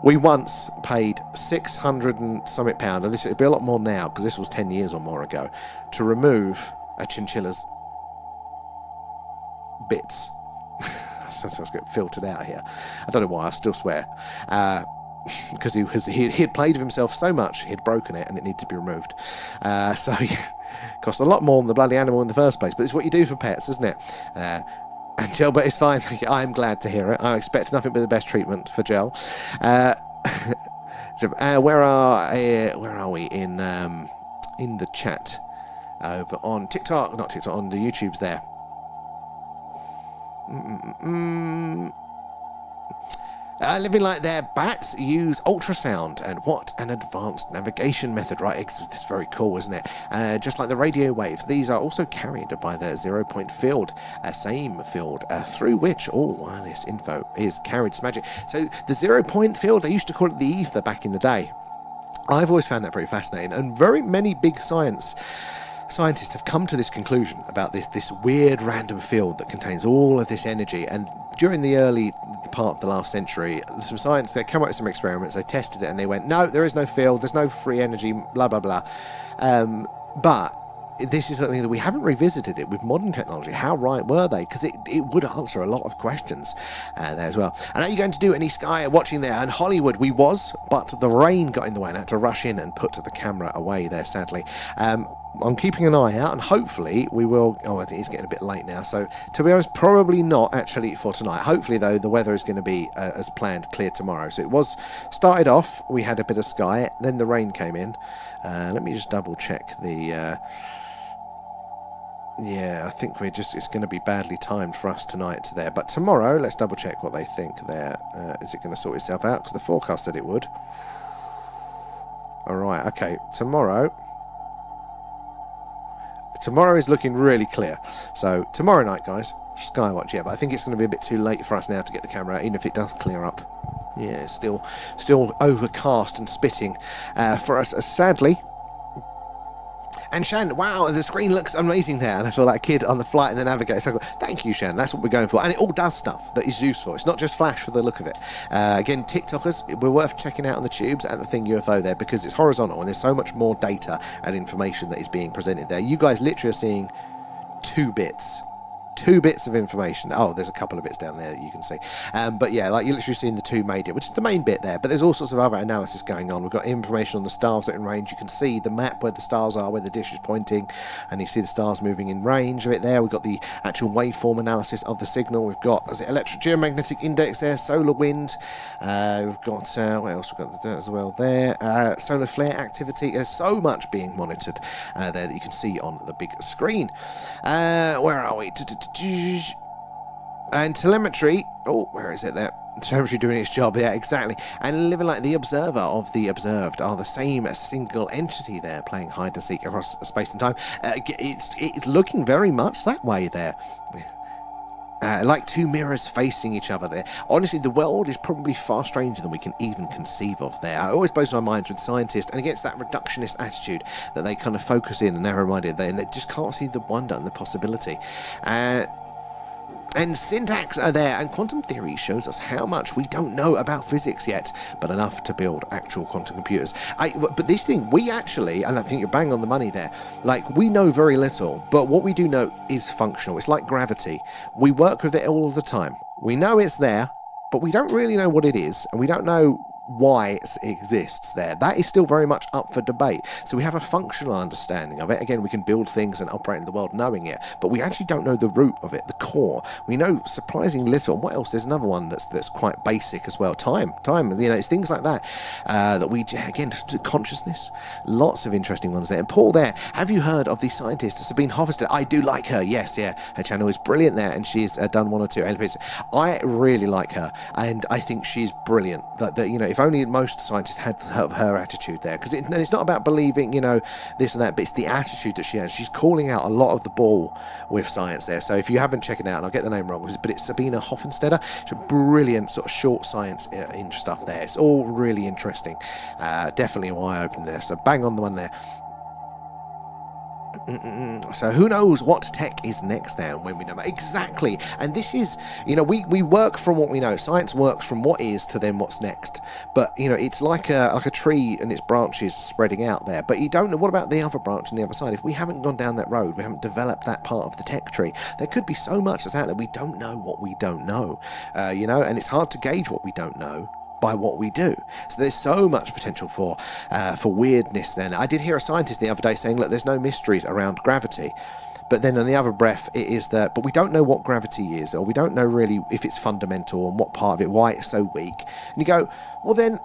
We once paid 600 and something pound, and it'd be a lot more now, because this was 10 years or more ago, to remove a chinchilla's bits. Sometimes get filtered out here. I don't know why, I still swear. Because he had played with himself so much, he'd broken it and it needed to be removed. So it cost a lot more than the bloody animal in the first place. But it's what you do for pets, isn't it? And Gel, but it's fine. I'm glad to hear it. I expect nothing but the best treatment for Gel. Where are we in the chat over on TikTok? Not TikTok, on the YouTubes there. Living like their bats use ultrasound, and what an advanced navigation method, right? It's very cool, isn't it? Just like the radio waves, these are also carried by the 0-point field, same field through which all wireless info is carried. It's magic. So the 0-point field, they used to call it the ether back in the day. I've always found that pretty fascinating, and very many big scientists have come to this conclusion about this weird random field that contains all of this energy. And during the early part of the last century, some scientists, they came up with some experiments, they tested it, and they went, no, there is no field, there's no free energy, blah, blah, blah. But this is something that we haven't revisited it with modern technology. How right were they? Because it would answer a lot of questions there as well. And are you going to do any sky watching there? And Hollywood, we was, but the rain got in the way and I had to rush in and put the camera away there, sadly. I'm keeping an eye out, and hopefully we will... Oh, it is getting a bit late now, so to be honest, probably not actually for tonight. Hopefully, though, the weather is going to be, as planned, clear tomorrow. So it was... Started off, we had a bit of sky, then the rain came in. Let me just double-check the... Yeah, I think it's going to be badly timed for us tonight there. But tomorrow, let's double-check what they think there. Is it going to sort itself out? Because the forecast said it would. All right, okay, tomorrow is looking really clear. So tomorrow night, guys, Skywatch, yeah, but I think it's going to be a bit too late for us now to get the camera out, even if it does clear up. Yeah, still overcast and spitting for us, sadly. And Shan, wow, the screen looks amazing there. And I feel like a kid on the flight in the Navigator. So thank you, Shan. That's what we're going for. And it all does stuff that is useful. It's not just flash for the look of it. Again, TikTokers, we're worth checking out on the tubes at the Thing UFO there, because it's horizontal and there's so much more data and information that is being presented there. You guys literally are seeing 2 bits of information. Oh, there's a couple of bits down there that you can see. But yeah, like you're literally seeing the 2 major, which is the main bit there. But there's all sorts of other analysis going on. We've got information on the stars that are in range. You can see the map where the stars are, where the dish is pointing, and you see the stars moving in range of it there. We've got the actual waveform analysis of the signal. We've got electrogeomagnetic index there, solar wind. We've got what else? We've got as well there. Solar flare activity. There's so much being monitored there that you can see on the big screen. Where are we? And telemetry, oh, where is it there? Telemetry doing its job, yeah, exactly. And living like the observer of the observed are the same single entity there, playing hide and seek across space and time. It's looking very much that way there. Like two mirrors facing each other there. Honestly, the world is probably far stranger than we can even conceive of there. It always blows my mind with scientists, and against that reductionist attitude that they kind of focus in and narrow-minded there, and they just can't see the wonder and the possibility. And syntax are there, and quantum theory shows us how much we don't know about physics yet, but enough to build actual quantum computers. But this thing, we actually, and I think you're bang on the money there, like, we know very little, but what we do know is functional. It's like gravity. We work with it all of the time. We know it's there, but we don't really know what it is, and we don't know why it exists there. That is still very much up for debate. So we have a functional understanding of it. Again, we can build things and operate in the world knowing it, but we actually don't know the root of it, the core. We know surprisingly little. And what else? There's another one that's quite basic as well. Time, it's things like that that we, again, consciousness. Lots of interesting ones there. And Paul there, have you heard of the scientist Sabine Hofstede? I do like her. Yes, yeah. Her channel is brilliant there, and she's done one or two episodes. I really like her, and I think she's brilliant. That if only most scientists had her attitude there, because it's not about believing, this and that, but it's the attitude that she has. She's calling out a lot of the ball with science there. So if you haven't checked it out, and I'll get the name wrong, but it's Sabine Hofstede. It's a brilliant sort of short science stuff there. It's all really interesting. Definitely an eye-opener there. So bang on the one there. So who knows what tech is next then when we know exactly. And this is, we work from what we know. Science works from what is to then what's next. But it's like a tree and its branches spreading out there, but you don't know what about the other branch on the other side. If we haven't gone down that road, we haven't developed that part of the tech tree, there could be so much that's out there. We don't know what we don't know, and it's hard to gauge what we don't know by what we do. So there's so much potential for weirdness then. I did hear a scientist the other day saying, look, there's no mysteries around gravity. But then on the other breath, it is that, but we don't know what gravity is, or we don't know really if it's fundamental and what part of it, why it's so weak. And you go, well then,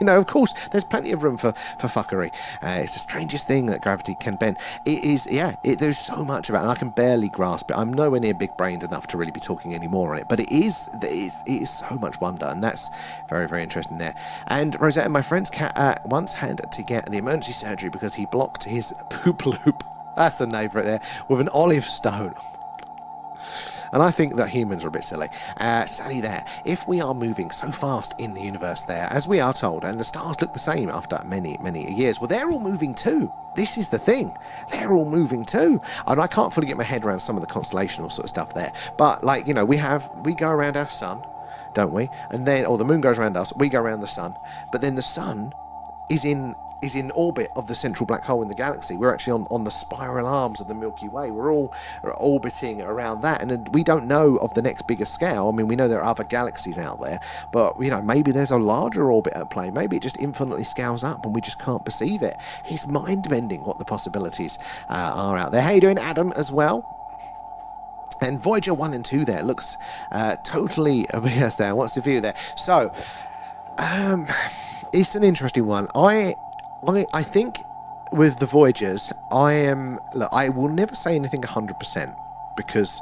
of course, there's plenty of room for fuckery. It's the strangest thing that gravity can bend. It is, there's so much about it, and I can barely grasp it. I'm nowhere near big-brained enough to really be talking any more on it, but it is so much wonder, and that's very, very interesting there. And Rosetta, my friend's cat, once had to get the emergency surgery because he blocked his poop loop, that's a name for it there, with an olive stone. And I think that humans are a bit silly. Sally there, if we are moving so fast in the universe there, as we are told, and the stars look the same after many, many years, well, they're all moving too. This is the thing. They're all moving too. And I can't fully get my head around some of the constellational sort of stuff there. But, we go around our sun, don't we? And then, or the moon goes around us, we go around the sun. But then the sun is in orbit of the central black hole in the galaxy. We're actually on the spiral arms of the Milky Way. We're all orbiting around that, and we don't know of the next bigger scale. I mean, we know there are other galaxies out there, but maybe there's a larger orbit at play. Maybe it just infinitely scales up and we just can't perceive it. It's mind-bending what the possibilities are out there. How you doing, Adam, as well? And Voyager 1 and 2 there looks totally obvious there. What's the view there? So it's an interesting one. I think with the Voyagers, I will never say anything 100% because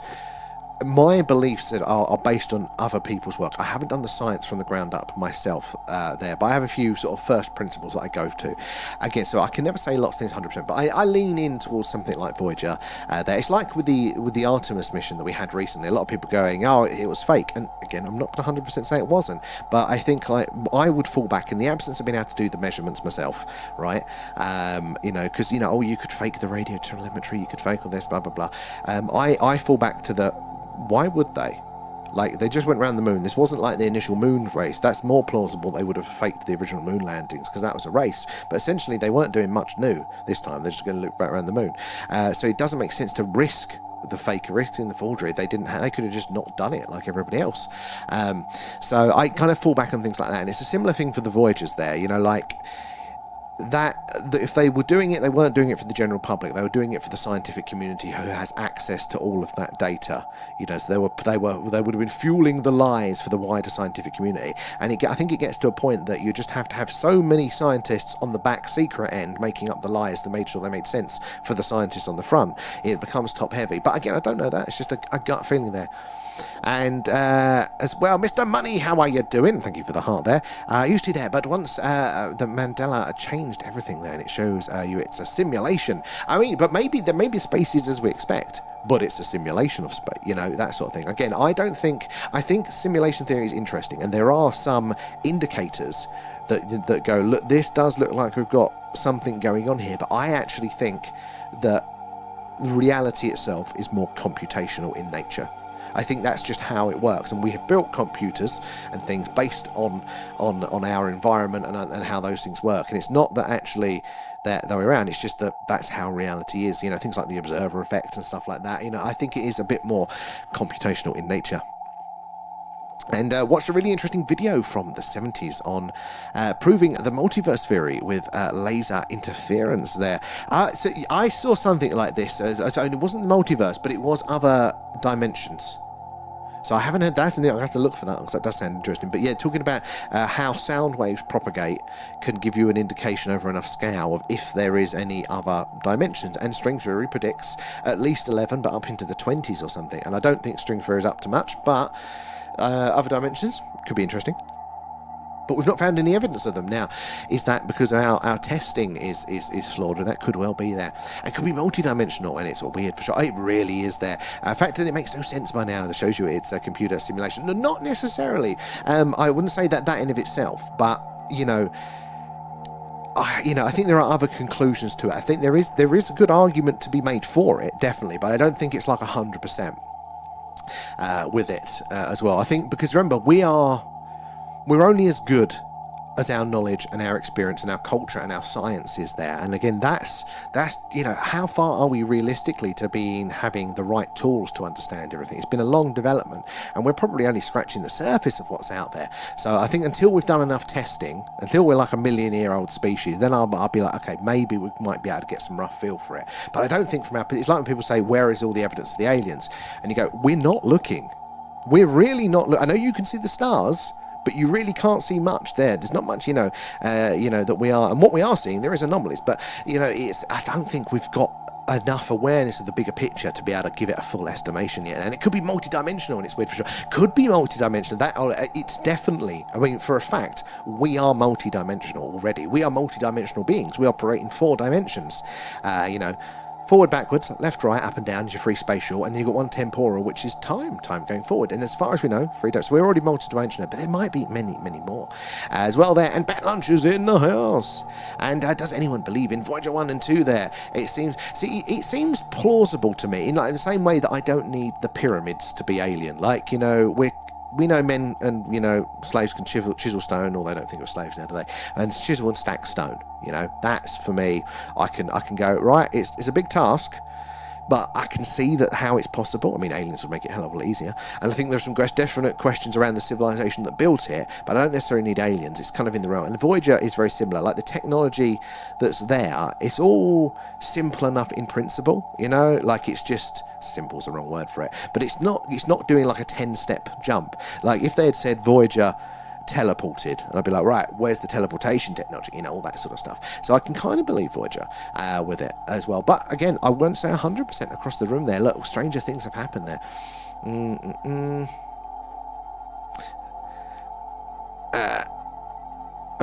my beliefs are based on other people's work. I haven't done the science from the ground up myself there, but I have a few sort of first principles that I go to. Again, so I can never say lots of things 100%, but I lean in towards something like Voyager there. It's like with the Artemis mission that we had recently. A lot of people going, oh, it was fake. And again, I'm not going to 100% say it wasn't, but I think I would fall back in the absence of being able to do the measurements myself, right? Because, you could fake the radio telemetry, you could fake all this, blah, blah, blah. I fall back to why would they? They just went around the moon. This wasn't like the initial moon race. That's more plausible. They would have faked the original moon landings because that was a race. But essentially, they weren't doing much new this time. They're just going to look back around the moon. So it doesn't make sense to risk the fake, risking the forgery. They could have just not done it like everybody else. So I kind of fall back on things like that. And it's a similar thing for the Voyagers there. that if they were doing it, they weren't doing it for the general public. They were doing it for the scientific community who has access to all of that data. So they would have been fueling the lies for the wider scientific community. And I think it gets to a point that you just have to have so many scientists on the back secret end making up the lies that made sure they made sense for the scientists on the front. It becomes top heavy. But again, I don't know that. It's just a gut feeling there. And as well, Mr. Money, how are you doing? Thank you for the heart there. Used to there, but once the Mandela changed everything there, and it shows you it's a simulation. I mean, but maybe there may be spaces as we expect, but it's a simulation of space, that sort of thing. Again, I think simulation theory is interesting, and there are some indicators that go, look, this does look like we've got something going on here, but I actually think that the reality itself is more computational in nature. I think that's just how it works, and we have built computers and things based on our environment and how those things work. And it's not that actually they're the way around. It's just that's how reality is. Things like the observer effect and stuff like that. I think it is a bit more computational in nature. And watched a really interesting video from the 70s on proving the multiverse theory with laser interference there. So I saw something like this. So it wasn't the multiverse, but it was other dimensions. So I haven't heard that, and I'll have to look for that because that does sound interesting. But yeah, talking about how sound waves propagate can give you an indication over enough scale of if there is any other dimensions. And string theory predicts at least 11, but up into the 20s or something. And I don't think string theory is up to much, but other dimensions could be interesting. But we've not found any evidence of them. Now, is that because our testing is flawed? That could well be there. It could be multidimensional, and it's weird for sure. It really is there. In fact, it makes no sense by now. That shows you it's a computer simulation. No, not necessarily. I wouldn't say that in of itself, but I think there are other conclusions to it. I think there is a good argument to be made for it, definitely, but I don't think it's like 100% with it as well. I think because remember, we're only as good as our knowledge and our experience and our culture and our science is there. And again, that's how far are we realistically to having the right tools to understand everything? It's been a long development, and we're probably only scratching the surface of what's out there. So I think until we've done enough testing, until we're like a million-year-old species, then I'll be like, okay, maybe we might be able to get some rough feel for it. But I don't think it's like when people say, where is all the evidence of the aliens? And you go, we're not looking. We're really not I know you can see the stars, but you really can't see much there. There's not much, that we are, and what we are seeing, there is anomalies, but I don't think we've got enough awareness of the bigger picture to be able to give it a full estimation yet. And it could be multidimensional, and it's weird for sure. Could be multidimensional. It's definitely, for a fact, we are multidimensional already. We are multidimensional beings. We operate in 4 dimensions. Forward, backwards, left, right, up and down is your free spatial, and then you've got one temporal, which is time going forward. And as far as we know, so we're already multidimensional, but there might be many, many more as well there. And Bat Lunch is in the house. And does anyone believe in Voyager 1 and 2 there? It seems plausible to me, in the same way that I don't need the pyramids to be alien. We know men and, slaves can chisel stone, although they don't think of slaves now, do they? And chisel and stack stone, that's for me. I can go, right, it's a big task, but I can see that how it's possible. I mean, aliens would make it a hell of a lot easier. And I think there's some definite questions around the civilization that built it, but I don't necessarily need aliens. It's kind of in the realm. And Voyager is very similar. Like the technology that's there, it's all simple enough in principle, it's just, simple is the wrong word for it, but it's not doing like a 10-step jump. Like if they had said Voyager teleported, and I'd be like, right, where's the teleportation technology, all that sort of stuff. So I can kind of believe Voyager with it as well. But again, I won't say 100% across the room there. Look, stranger things have happened there.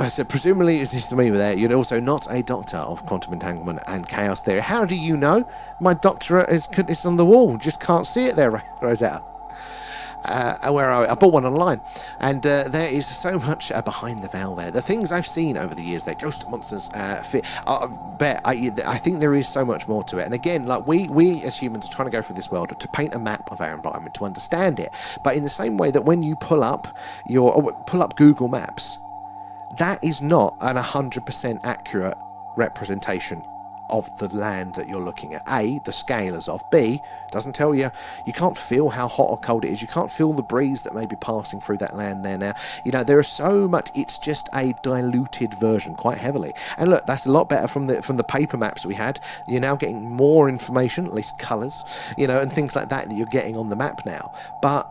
So presumably, as this is me there, you're also not a doctor of quantum entanglement and chaos theory. How do you know? My doctorate is on the wall. Just can't see it there, Rosetta. Where I bought one online, and there is so much behind the veil there. The things I've seen over the years, there, ghost monsters, I think there is so much more to it. And again, like we as humans are trying to go through this world to paint a map of our environment, to understand it. But in the same way that when you pull up Google Maps, that is not an 100% accurate representation of the land that you're looking at. A, the scale is off. B, doesn't tell you. You can't feel how hot or cold it is. You can't feel the breeze that may be passing through that land there now. You know, there is so much. It's just a diluted version, quite heavily. And look, that's a lot better from the paper maps we had. You're now getting more information, at least colours, you know, and things like that you're getting on the map now. But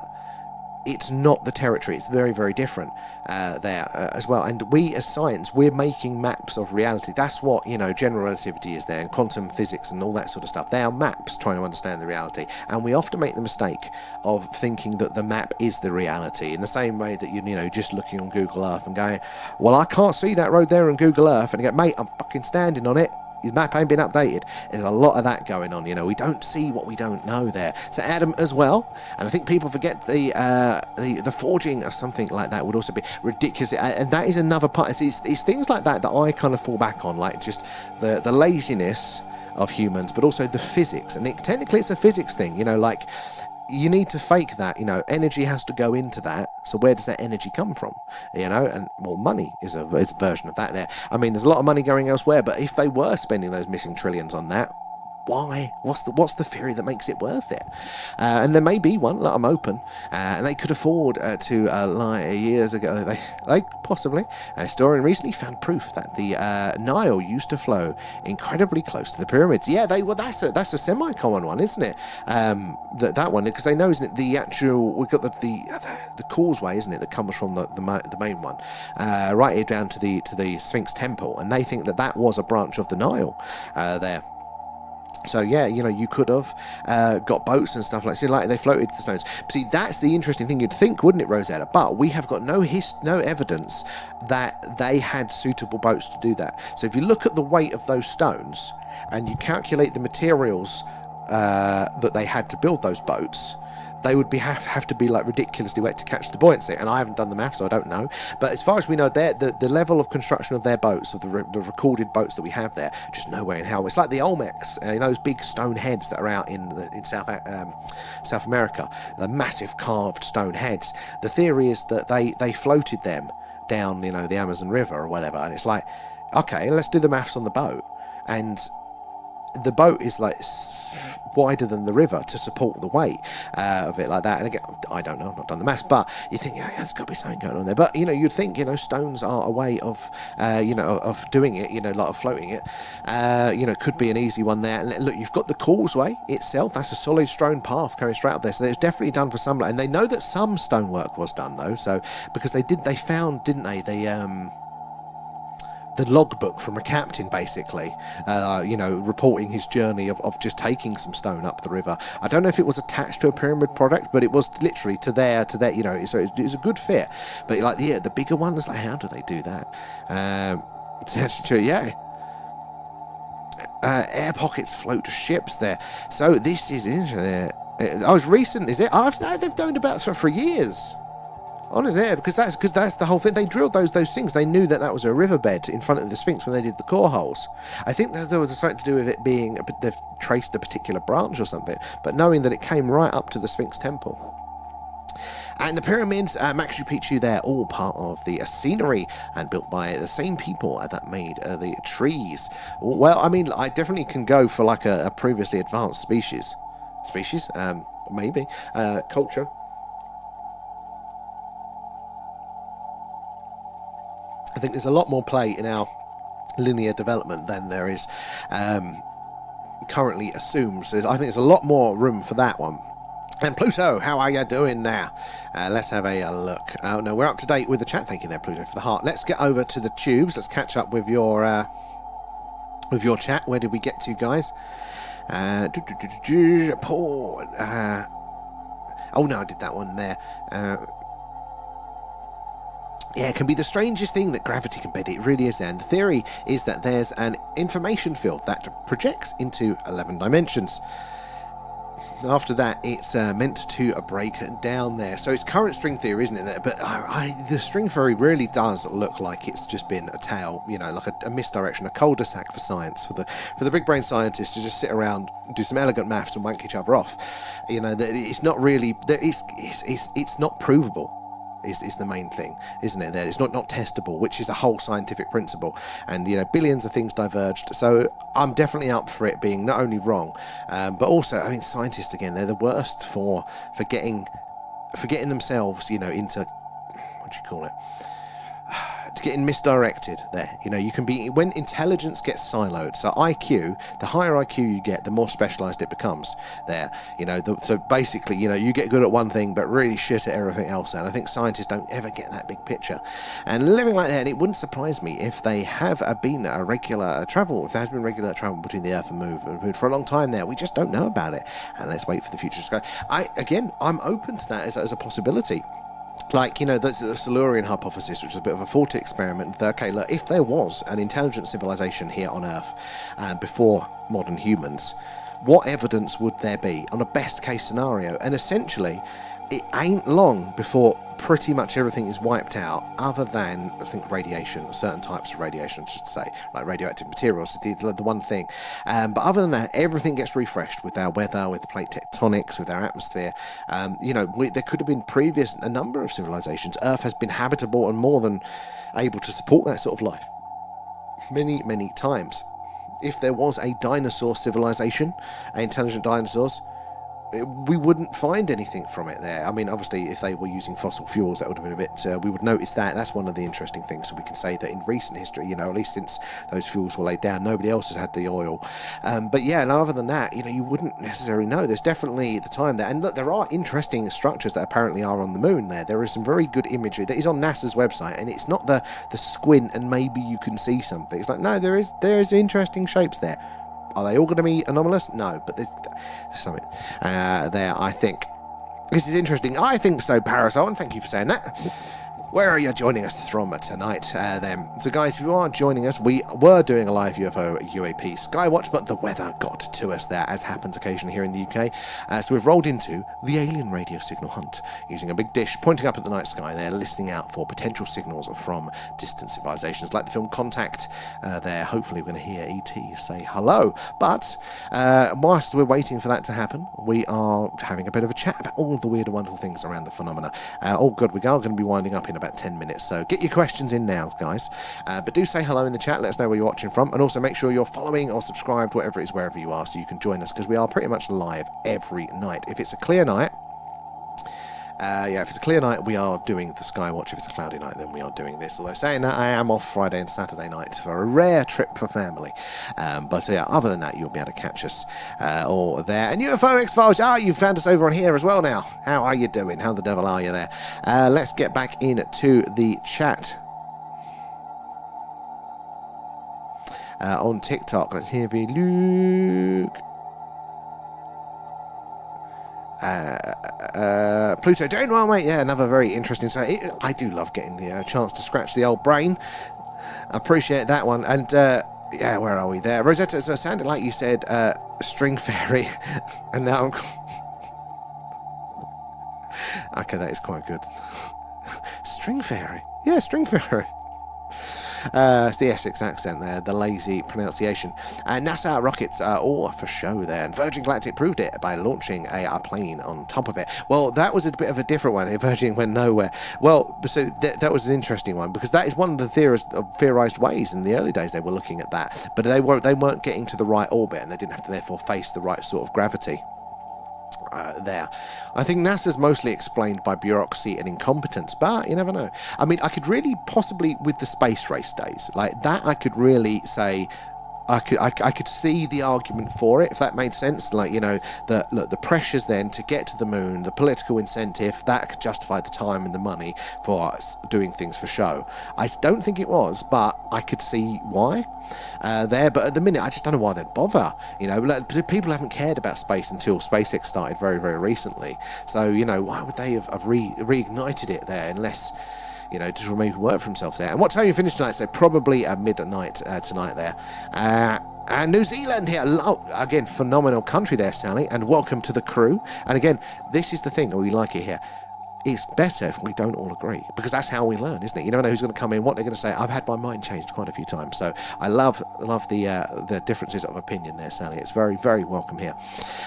it's not the territory. It's very, very different there as well. And we as science, we're making maps of reality. That's what, you know, general relativity is there, and quantum physics and all that sort of stuff. They are maps trying to understand the reality. And we often make the mistake of thinking that the map is the reality, in the same way that you know, just looking on Google Earth and going, well, I can't see that road there on Google Earth. And you go, mate, I'm fucking standing on it. His map ain't been updated. There's a lot of that going on, you know. We don't see what we don't know there. So Adam as well, and I think people forget the forging of something like that would also be ridiculous. And that is another part. It's things like that that I kind of fall back on, like just the laziness of humans, but also the physics. And technically it's a physics thing, you know, like you need to fake that, you know, energy has to go into that. So where does that energy come from? You know, and well, money is a version of that there. I mean, there's a lot of money going elsewhere, but if they were spending those missing trillions on that, why? What's the theory that makes it worth it? And there may be one. Like, I'm open, and they could afford to lie years ago. They possibly. An historian recently found proof that the Nile used to flow incredibly close to the pyramids. Yeah, that's a semi-common one, isn't it? That one, because they know, isn't it? The actual, we've got the causeway, isn't it, that comes from the main one, right here down to the Sphinx Temple, and they think that was a branch of the Nile there. So yeah, you know, you could have got boats and stuff like they floated the stones. But see, that's the interesting thing. You'd think, wouldn't it, Rosetta? But we have got no evidence that they had suitable boats to do that. So if you look at the weight of those stones and you calculate the materials that they had to build those boats, they would have to be like ridiculously wet to catch the buoyancy. And I haven't done the math, so I don't know. But as far as we know, the level of construction of their boats, of the recorded boats that we have there, just nowhere in hell. It's like the Olmecs, you know, those big stone heads that are out in South America, the massive carved stone heads. The theory is that they floated them down, you know, the Amazon River or whatever. And it's like, okay, let's do the maths on the boat. And the boat is like wider than the river to support the weight of it like that. And again, I don't know, I've not done the maths, but you think, yeah, there's got to be something going on there. But, you know, you'd think, you know, stones are a way of, you know, of doing it, you know, like of floating it. You know, could be an easy one there. And look, you've got the causeway itself. That's a solid stone path coming straight up there. So it was definitely done for some, and they know that some stonework was done though. So, because they found, didn't they, the logbook from a captain, basically, you know, reporting his journey of just taking some stone up the river. I don't know if it was attached to a pyramid product, but it was literally to their, you know, so it was a good fit. But like, yeah, the bigger ones, like, how do they do that? It's actually true, yeah. Air pockets float ships there. So this is interesting. I was recent, is it? They've known about for years. Honestly, because that's the whole thing. They drilled those things. They knew that was a riverbed in front of the Sphinx when they did the core holes. I think there was something to do with it being they've traced the particular branch or something, but knowing that it came right up to the Sphinx temple. And the pyramids, Machu Picchu, they're all part of the scenery and built by the same people that made the trees. Well, I mean, I definitely can go for like a previously advanced species, maybe culture. I think there's a lot more play in our linear development than there is currently assumed. So I think there's a lot more room for that one. And Pluto, how are you doing now? Let's have a look. Oh no, we're up to date with the chat. Thank you there, Pluto, for the heart. Let's get over to the tubes. Let's catch up with your chat. Where did we get to, guys? Paul. Oh no, I did that one there. Yeah, it can be the strangest thing that gravity can bend. It really is there. And the theory is that there's an information field that projects into 11 dimensions. After that, it's meant to break down there. So it's current string theory, isn't it? But the string theory really does look like it's just been a tale, you know, like a misdirection, a cul-de-sac for science, for the big brain scientists to just sit around, do some elegant maths and wank each other off. You know, that it's not really, it's not provable. is the main thing, isn't it? There, it's not testable, which is a whole scientific principle, and billions of things diverged. So I'm definitely up for it being not only wrong, but also, I mean, scientists again, they're the worst for getting themselves, into, what do you call it? To getting misdirected there. You can be, when intelligence gets siloed, so IQ, the higher IQ you get, the more specialized it becomes there. So basically, you get good at one thing, but really shit at everything else. And I think scientists don't ever get that big picture. And living like that, and it wouldn't surprise me if they have been a regular travel, if there has been regular travel between the Earth and Moon for a long time now. We just don't know about it. And let's wait for the future to go. I'm open to that as a possibility. Like, there's the Silurian hypothesis, which is a bit of a faulty experiment. Okay, look, if there was an intelligent civilization here on Earth before modern humans, what evidence would there be on a best case scenario? And essentially, it ain't long before pretty much everything is wiped out, other than, I think, radiation, certain types of radiation, I should say, like radioactive materials is the one thing. But other than that, everything gets refreshed with our weather, with the plate tectonics, with our atmosphere. There could have been a number of civilizations. Earth has been habitable and more than able to support that sort of life many, many times. If there was a dinosaur civilization, intelligent dinosaurs, we wouldn't find anything from it there. I mean, obviously, if they were using fossil fuels, that would have been a bit... we would notice that. That's one of the interesting things. So we can say that in recent history, at least since those fuels were laid down, nobody else has had the oil. But yeah, and other than that, you wouldn't necessarily know. There's definitely the time there. And look, there are interesting structures that apparently are on the moon there. There is some very good imagery that is on NASA's website, and it's not the squint and maybe you can see something. It's like, no, there is interesting shapes there. Are they all going to be anomalous? No, but there's something there, I think. This is interesting. I think so, Parasol, and thank you for saying that. Where are you joining us from tonight, then? So, guys, if you are joining us, we were doing a live UFO UAP Skywatch, but the weather got to us there, as happens occasionally here in the UK. So we've rolled into the alien radio signal hunt, using a big dish, pointing up at the night sky there, listening out for potential signals from distant civilizations, like the film Contact. There, hopefully we're going to hear ET say hello. But whilst we're waiting for that to happen, we are having a bit of a chat about all the weird and wonderful things around the phenomena. Oh, good, we are going to be winding up in about 10 minutes, so get your questions in now, guys. But do say hello in the chat, let us know where you're watching from, and also make sure you're following or subscribed, whatever it is, wherever you are, so you can join us, because we are pretty much live every night. If it's a clear night, if it's a clear night, we are doing the Skywatch. If it's a cloudy night, then we are doing this. Although saying that, I am off Friday and Saturday night for a rare trip for family. But other than that, you'll be able to catch us all there. And UFO X-Files, you found us over on here as well now. How are you doing? How the devil are you there? Let's get back into the chat. On TikTok, let's hear the Luke. Pluto, doing well, mate. Yeah, another very interesting. So I do love getting the chance to scratch the old brain. I appreciate that one. And yeah, where are we there? Rosetta, so it sounded like you said string fairy, and now I'm. Okay, that is quite good. String fairy. Yeah, string fairy. It's the Essex accent there, the lazy pronunciation. NASA rockets are all for show there, and Virgin Galactic proved it by launching a plane on top of it. Well, that was a bit of a different one. Virgin went nowhere. Well, so that was an interesting one, because that is one of the theorized ways. In the early days, they were looking at that, but they weren't getting to the right orbit, and they didn't have to therefore face the right sort of gravity. There. I think NASA's mostly explained by bureaucracy and incompetence, but you never know. I mean, I could really possibly, with the space race days, like that, I could really say, I could see the argument for it, if that made sense. Like, the pressures then to get to the moon, the political incentive, that could justify the time and the money for us doing things for show. I don't think it was, but I could see why there. But at the minute, I just don't know why they'd bother. People haven't cared about space until SpaceX started very, very recently. So, why would they have reignited it there unless... to make work for himself there. And what time you finish tonight? So probably at midnight tonight there. And New Zealand here. Again, phenomenal country there, Sally. And welcome to the crew. And again, this is the thing. We like it here. it's better if we don't all agree, because that's how we learn, isn't it? You never know who's going to come in, what they're going to say. I've had my mind changed quite a few times, so I love the differences of opinion there, Sally. It's very, very welcome here.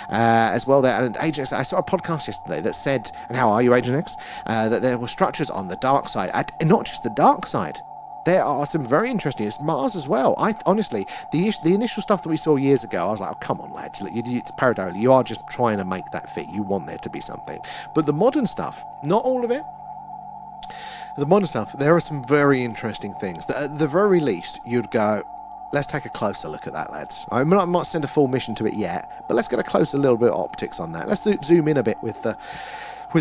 As well there, and Agent X, I saw a podcast yesterday that said, and how are you, Agent X? That there were structures on the dark side, and not just the dark side. There are some very interesting. It's Mars as well. I honestly, the initial stuff that we saw years ago, I was like, oh, come on, lads. It's Paranormal. You are just trying to make that fit. You want there to be something. But the modern stuff, not all of it. The modern stuff, there are some very interesting things. That at the very least, you'd go, let's take a closer look at that, lads. I might send a full mission to it yet, but let's get a closer little bit of optics on that. Let's zoom in a bit with the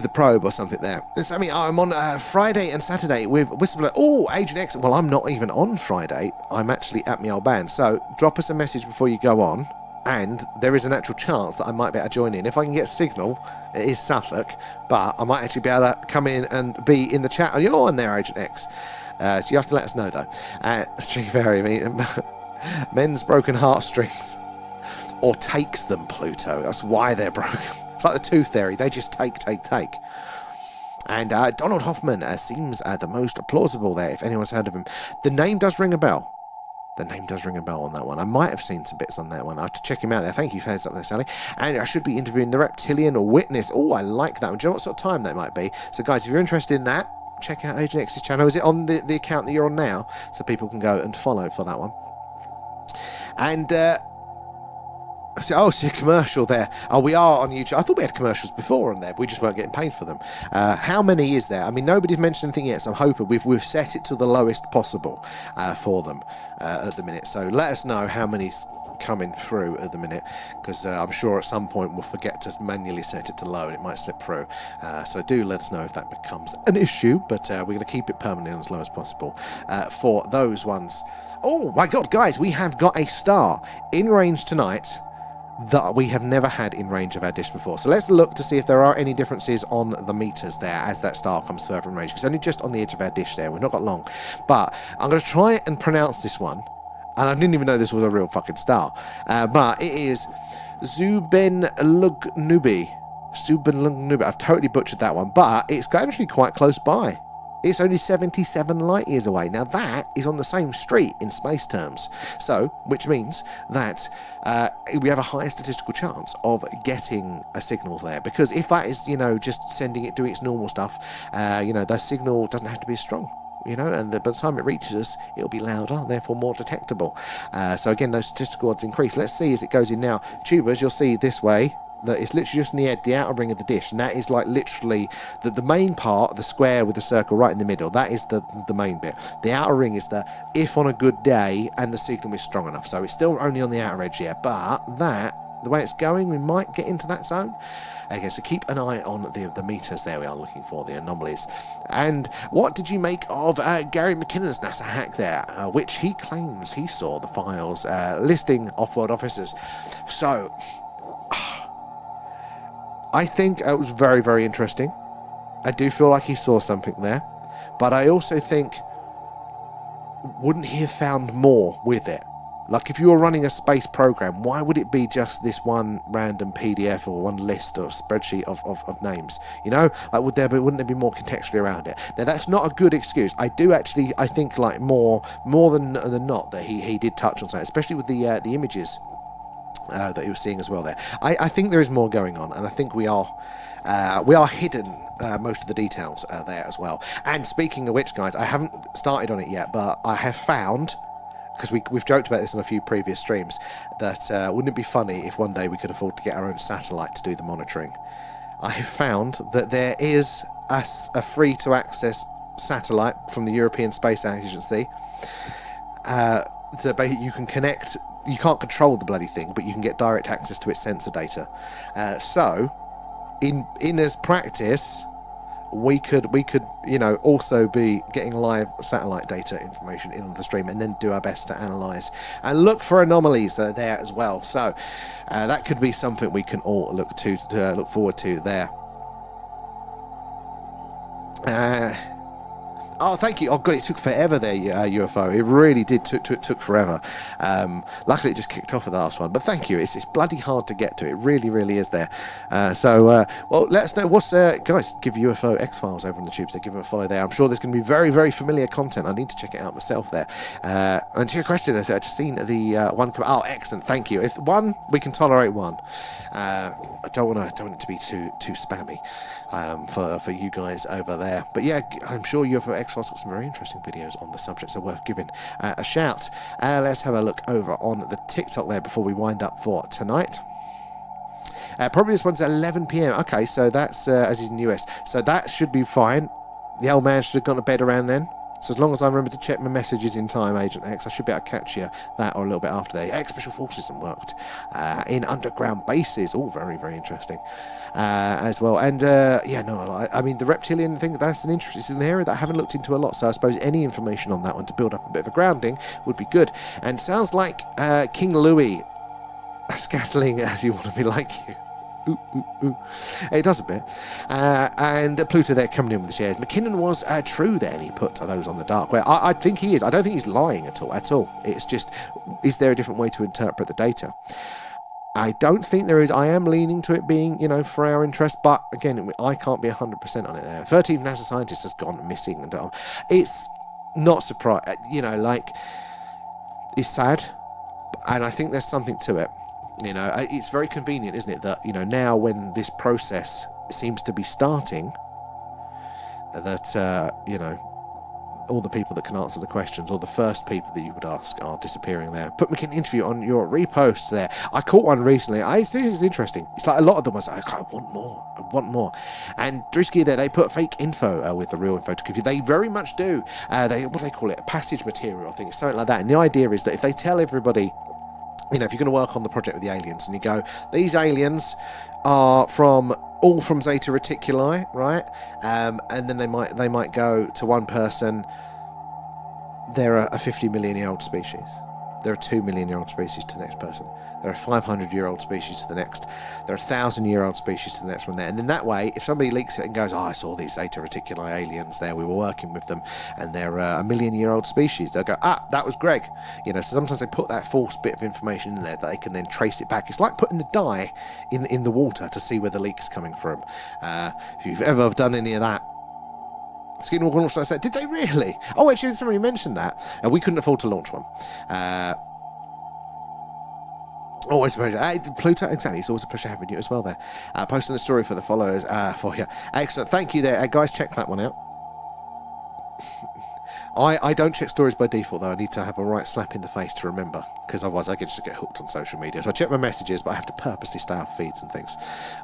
probe or something there. I mean, I'm on Friday and Saturday with Whistleblower. Oh, Agent X. Well, I'm not even on Friday. I'm actually at my old band. So drop us a message before you go on, and there is an actual chance that I might be able to join in. If I can get signal, it is Suffolk, but I might actually be able to come in and be in the chat. Oh, you're on there, Agent X. So you have to let us know, though. String Fairy, men's broken heartstrings. Or takes them, Pluto. That's why they're broken. It's like the tooth theory. They just take. And Donald Hoffman seems the most plausible there, if anyone's heard of him. The name does ring a bell. On that one. I might have seen some bits on that one. I have to check him out there. Thank you for heads up there, Sally. And I should be interviewing the Reptilian Witness. Oh, I like that one. Do you know what sort of time that might be? So, guys, if you're interested in that, check out Agent X's channel. Is it on the account that you're on now? So people can go and follow for that one. And... see a commercial there. Oh, we are on YouTube. I thought we had commercials before on there, but we just weren't getting paid for them. How many is there? I mean, nobody's mentioned anything yet, so I'm hoping we've set it to the lowest possible for them at the minute. So let us know how many's coming through at the minute, because I'm sure at some point we'll forget to manually set it to low and it might slip through. So do let us know if that becomes an issue, but we're going to keep it permanently as low as possible for those ones. Oh my God, guys, we have got a star in range tonight that we have never had in range of our dish before. So let's look to see if there are any differences on the meters there as that star comes further in range, because it's only just on the edge of our dish there. We've not got long. But I'm going to try and pronounce this one. And I didn't even know this was a real fucking star. But it is Zubenlugnubi. I've totally butchered that one. But it's actually quite close by. It's only 77 light years away. Now that is on the same street in space terms. So, which means that we have a higher statistical chance of getting a signal there. Because if that is, just sending it, doing its normal stuff, the signal doesn't have to be as strong. And by the time it reaches us, it'll be louder, therefore more detectable. So again, those statistical odds increase. Let's see as it goes in now. Tubers, you'll see this way, that it's literally just in the outer ring of the dish, and that is like literally the main part, the square with the circle right in the middle. That is the main bit. The outer ring is the if on a good day and the signal is strong enough. So it's still only on the outer edge here, but the way it's going, we might get into that zone. Okay, so keep an eye on the meters there. We are looking for the anomalies. And what did you make of Gary McKinnon's NASA hack there, which he claims he saw the files listing off-world officers? So I think it was very, very interesting. I do feel like he saw something there, but I also think, wouldn't he have found more with it? Like, if you were running a space program, why would it be just this one random PDF or one list or spreadsheet of names? Like, wouldn't there be more contextually around it? Now, that's not a good excuse. I think like more than not that he did touch on something, especially with the images that he was seeing as well there. I think there is more going on, and I think we are hidden most of the details there as well. And speaking of which, guys, I haven't started on it yet, but I have found, because we've joked about this on a few previous streams, that wouldn't it be funny if one day we could afford to get our own satellite to do the monitoring? I have found that there is a free-to-access satellite from the European Space Agency. You can connect. You can't control the bloody thing, but you can get direct access to its sensor data. So, in as practice, we could also be getting live satellite data information in the stream, and then do our best to analyse and look for anomalies there as well. So that could be something we can all look forward to there. Oh, thank you. Oh, God, it took forever there, UFO. It really did. Took forever. Luckily, it just kicked off at the last one. But thank you. It's bloody hard to get to. It really, really is there. Well, let us know. Guys, give UFO X-Files over on the tubes. They give them a follow there. I'm sure there's going to be very, very familiar content. I need to check it out myself there. And to your question, I've just seen the one. Oh, excellent. Thank you. If one, we can tolerate one. I don't want it to be too spammy for you guys over there. But yeah, I'm sure UFO X-Files got some very interesting videos on the subject, so worth giving a shout. Let's have a look over on the TikTok there before we wind up for tonight. Probably this one's at 11 p.m. Okay, so that's as is in the US, so that should be fine. The old man should have gone to bed around then. So as long as I remember to check my messages in time, Agent X, I should be able to catch you that or a little bit after that. Ex-Special Forces and worked in underground bases. All very, very interesting as well. And I mean, the reptilian thing, that's an interesting area that I haven't looked into a lot. So I suppose any information on that one to build up a bit of a grounding would be good. And sounds like King Louis scattling as you want to be like you. Ooh. It does a bit. And Pluto there coming in with the shares. McKinnon was true there, and he put those on the dark web. I think he is. I don't think he's lying at all. It's just, is there a different way to interpret the data? I don't think there is. I am leaning to it being, for our interest, but again, I can't be 100% on it there. 13th NASA scientist has gone missing. And it's not surprising, it's sad, and I think there's something to it. It's very convenient, isn't it, that, now when this process seems to be starting, that, all the people that can answer the questions, or the first people that you would ask, are disappearing there. Put McKinnon interview on your reposts there. I caught one recently. I think it's interesting. It's like a lot of them was like, I want more. And Drewski there, they put fake info with the real info to confuse. They very much do. What do they call it? Passage material, I think. It's something like that. And the idea is that if they tell everybody, if you're going to work on the project with the aliens, and you go, these aliens are all from Zeta Reticuli, right? And then they might go to one person, they're a 50 million year old species. They're a 2 million year old species to the next person. They're a 500-year-old species to the next. They're a 1,000-year-old species to the next one there. And then that way, if somebody leaks it and goes, I saw these Zeta Reticuli aliens there, we were working with them, and they're a million-year-old species, they'll go, that was Greg. So sometimes they put that false bit of information in there that they can then trace it back. It's like putting the dye in the water to see where the leak's coming from. If you've ever done any of that, Skinwalker launched, I said, did they really? Oh, actually, somebody mentioned that. And we couldn't afford to launch one. Always a pleasure. Pluto, exactly. It's always a pleasure having you as well there. Posting the story for the followers for you. Excellent. Thank you there. Guys, check that one out. I don't check stories by default, though. I need to have a right slap in the face to remember, because otherwise I could just get hooked on social media. So I check my messages, but I have to purposely stay off feeds and things.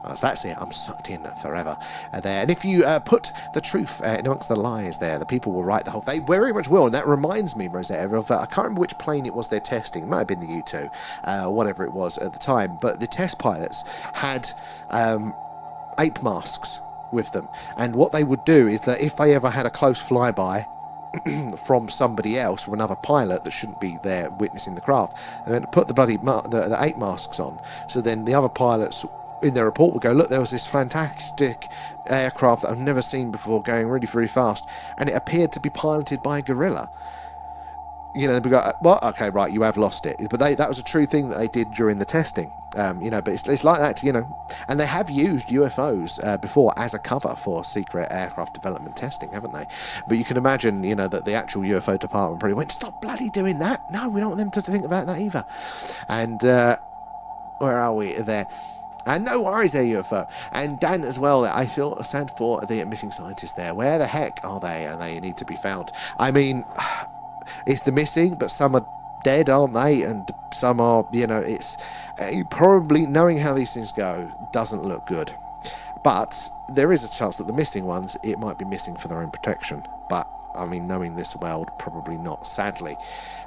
So that's it. I'm sucked in forever there. And if you put the truth in amongst the lies there, the people will write the whole... They very much will. And that reminds me, Rosetta, of... I can't remember which plane it was they're testing. It might have been the U2, whatever it was at the time. But the test pilots had ape masks with them. And what they would do is that if they ever had a close flyby from somebody else, from another pilot that shouldn't be there witnessing the craft, and then put the bloody the ape masks on, so then the other pilots in their report would go, look, there was this fantastic aircraft that I've never seen before going really, really fast, and it appeared to be piloted by a gorilla. They'd go, what? Okay, right, you have lost it. But that was a true thing that they did during the testing. But it's like that, and they have used UFOs before as a cover for secret aircraft development testing, haven't they? But you can imagine, that the actual UFO department probably went, stop bloody doing that. No, we don't want them to think about that either. And where are we there? And no worries there, UFO. And Dan as well, I feel sad for the missing scientists there. Where the heck are they? And they need to be found. I mean, it's the missing, but some are dead, aren't they? And some are, it's probably, knowing how these things go, doesn't look good. But there is a chance that the missing ones, it might be missing for their own protection. But I mean, knowing this world, probably not, sadly.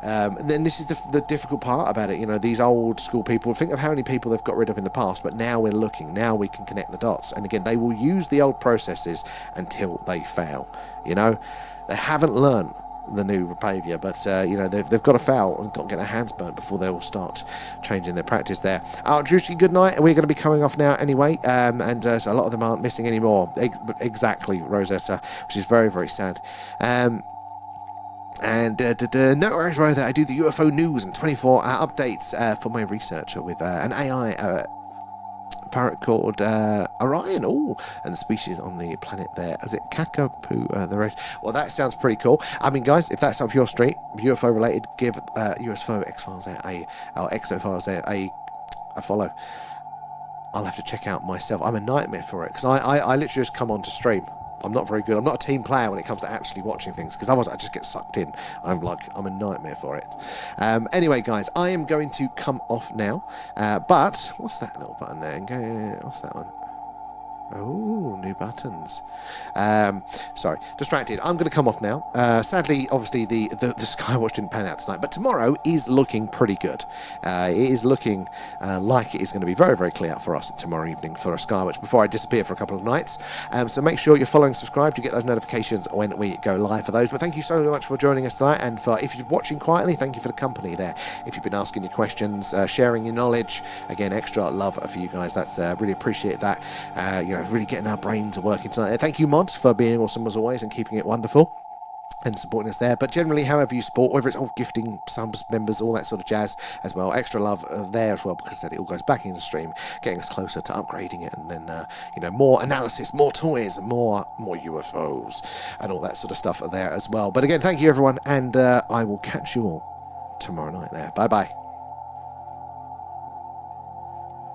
And then this is the difficult part about it. These old school people, think of how many people they've got rid of in the past, but now we're looking, now we can connect the dots. And again, they will use the old processes until they fail. They haven't learned the new behaviour, but you know, they've got to foul and got to get their hands burnt before they will start changing their practice there. Juicy, good night. We're going to be coming off now anyway, and so a lot of them aren't missing anymore. Exactly, Rosetta, which is very, very sad. And no worries, I do the UFO news and 24-hour updates for my research with an AI parrot called Orion. Oh, and the species on the planet there, is it Kakapoo? The rest. Well, that sounds pretty cool. I mean, guys, if that's up your street, UFO related, give UFO X Files there or Exo Files there a follow. I'll have to check out myself. I'm a nightmare for it because I literally just come on to stream. I'm not very good. I'm not a team player when it comes to actually watching things, because otherwise I just get sucked in. I'm a nightmare for it. Anyway, guys, I am going to come off now. But what's that little button there? What's that one? Oh, new buttons. Sorry, distracted. I'm going to come off now. Sadly, obviously, the Skywatch didn't pan out tonight, but tomorrow is looking pretty good. It is looking like it is going to be very, very clear for us tomorrow evening for a Skywatch before I disappear for a couple of nights. So make sure you're following, subscribed. You get those notifications when we go live for those. But thank you so much for joining us tonight, and if you're watching quietly, thank you for the company there. If you've been asking your questions, sharing your knowledge, again, extra love for you guys. That's really appreciate that. You know, really getting our brains working tonight. Thank you, mods, for being awesome as always and keeping it wonderful and supporting us there. But generally, however you support, whether it's gifting, subs, members, all that sort of jazz as well, extra love there as well, because it all goes back into the stream, getting us closer to upgrading it, and then you know, more analysis, more toys, more UFOs, and all that sort of stuff there as well. But again, thank you everyone, and I will catch you all tomorrow night there. Bye bye.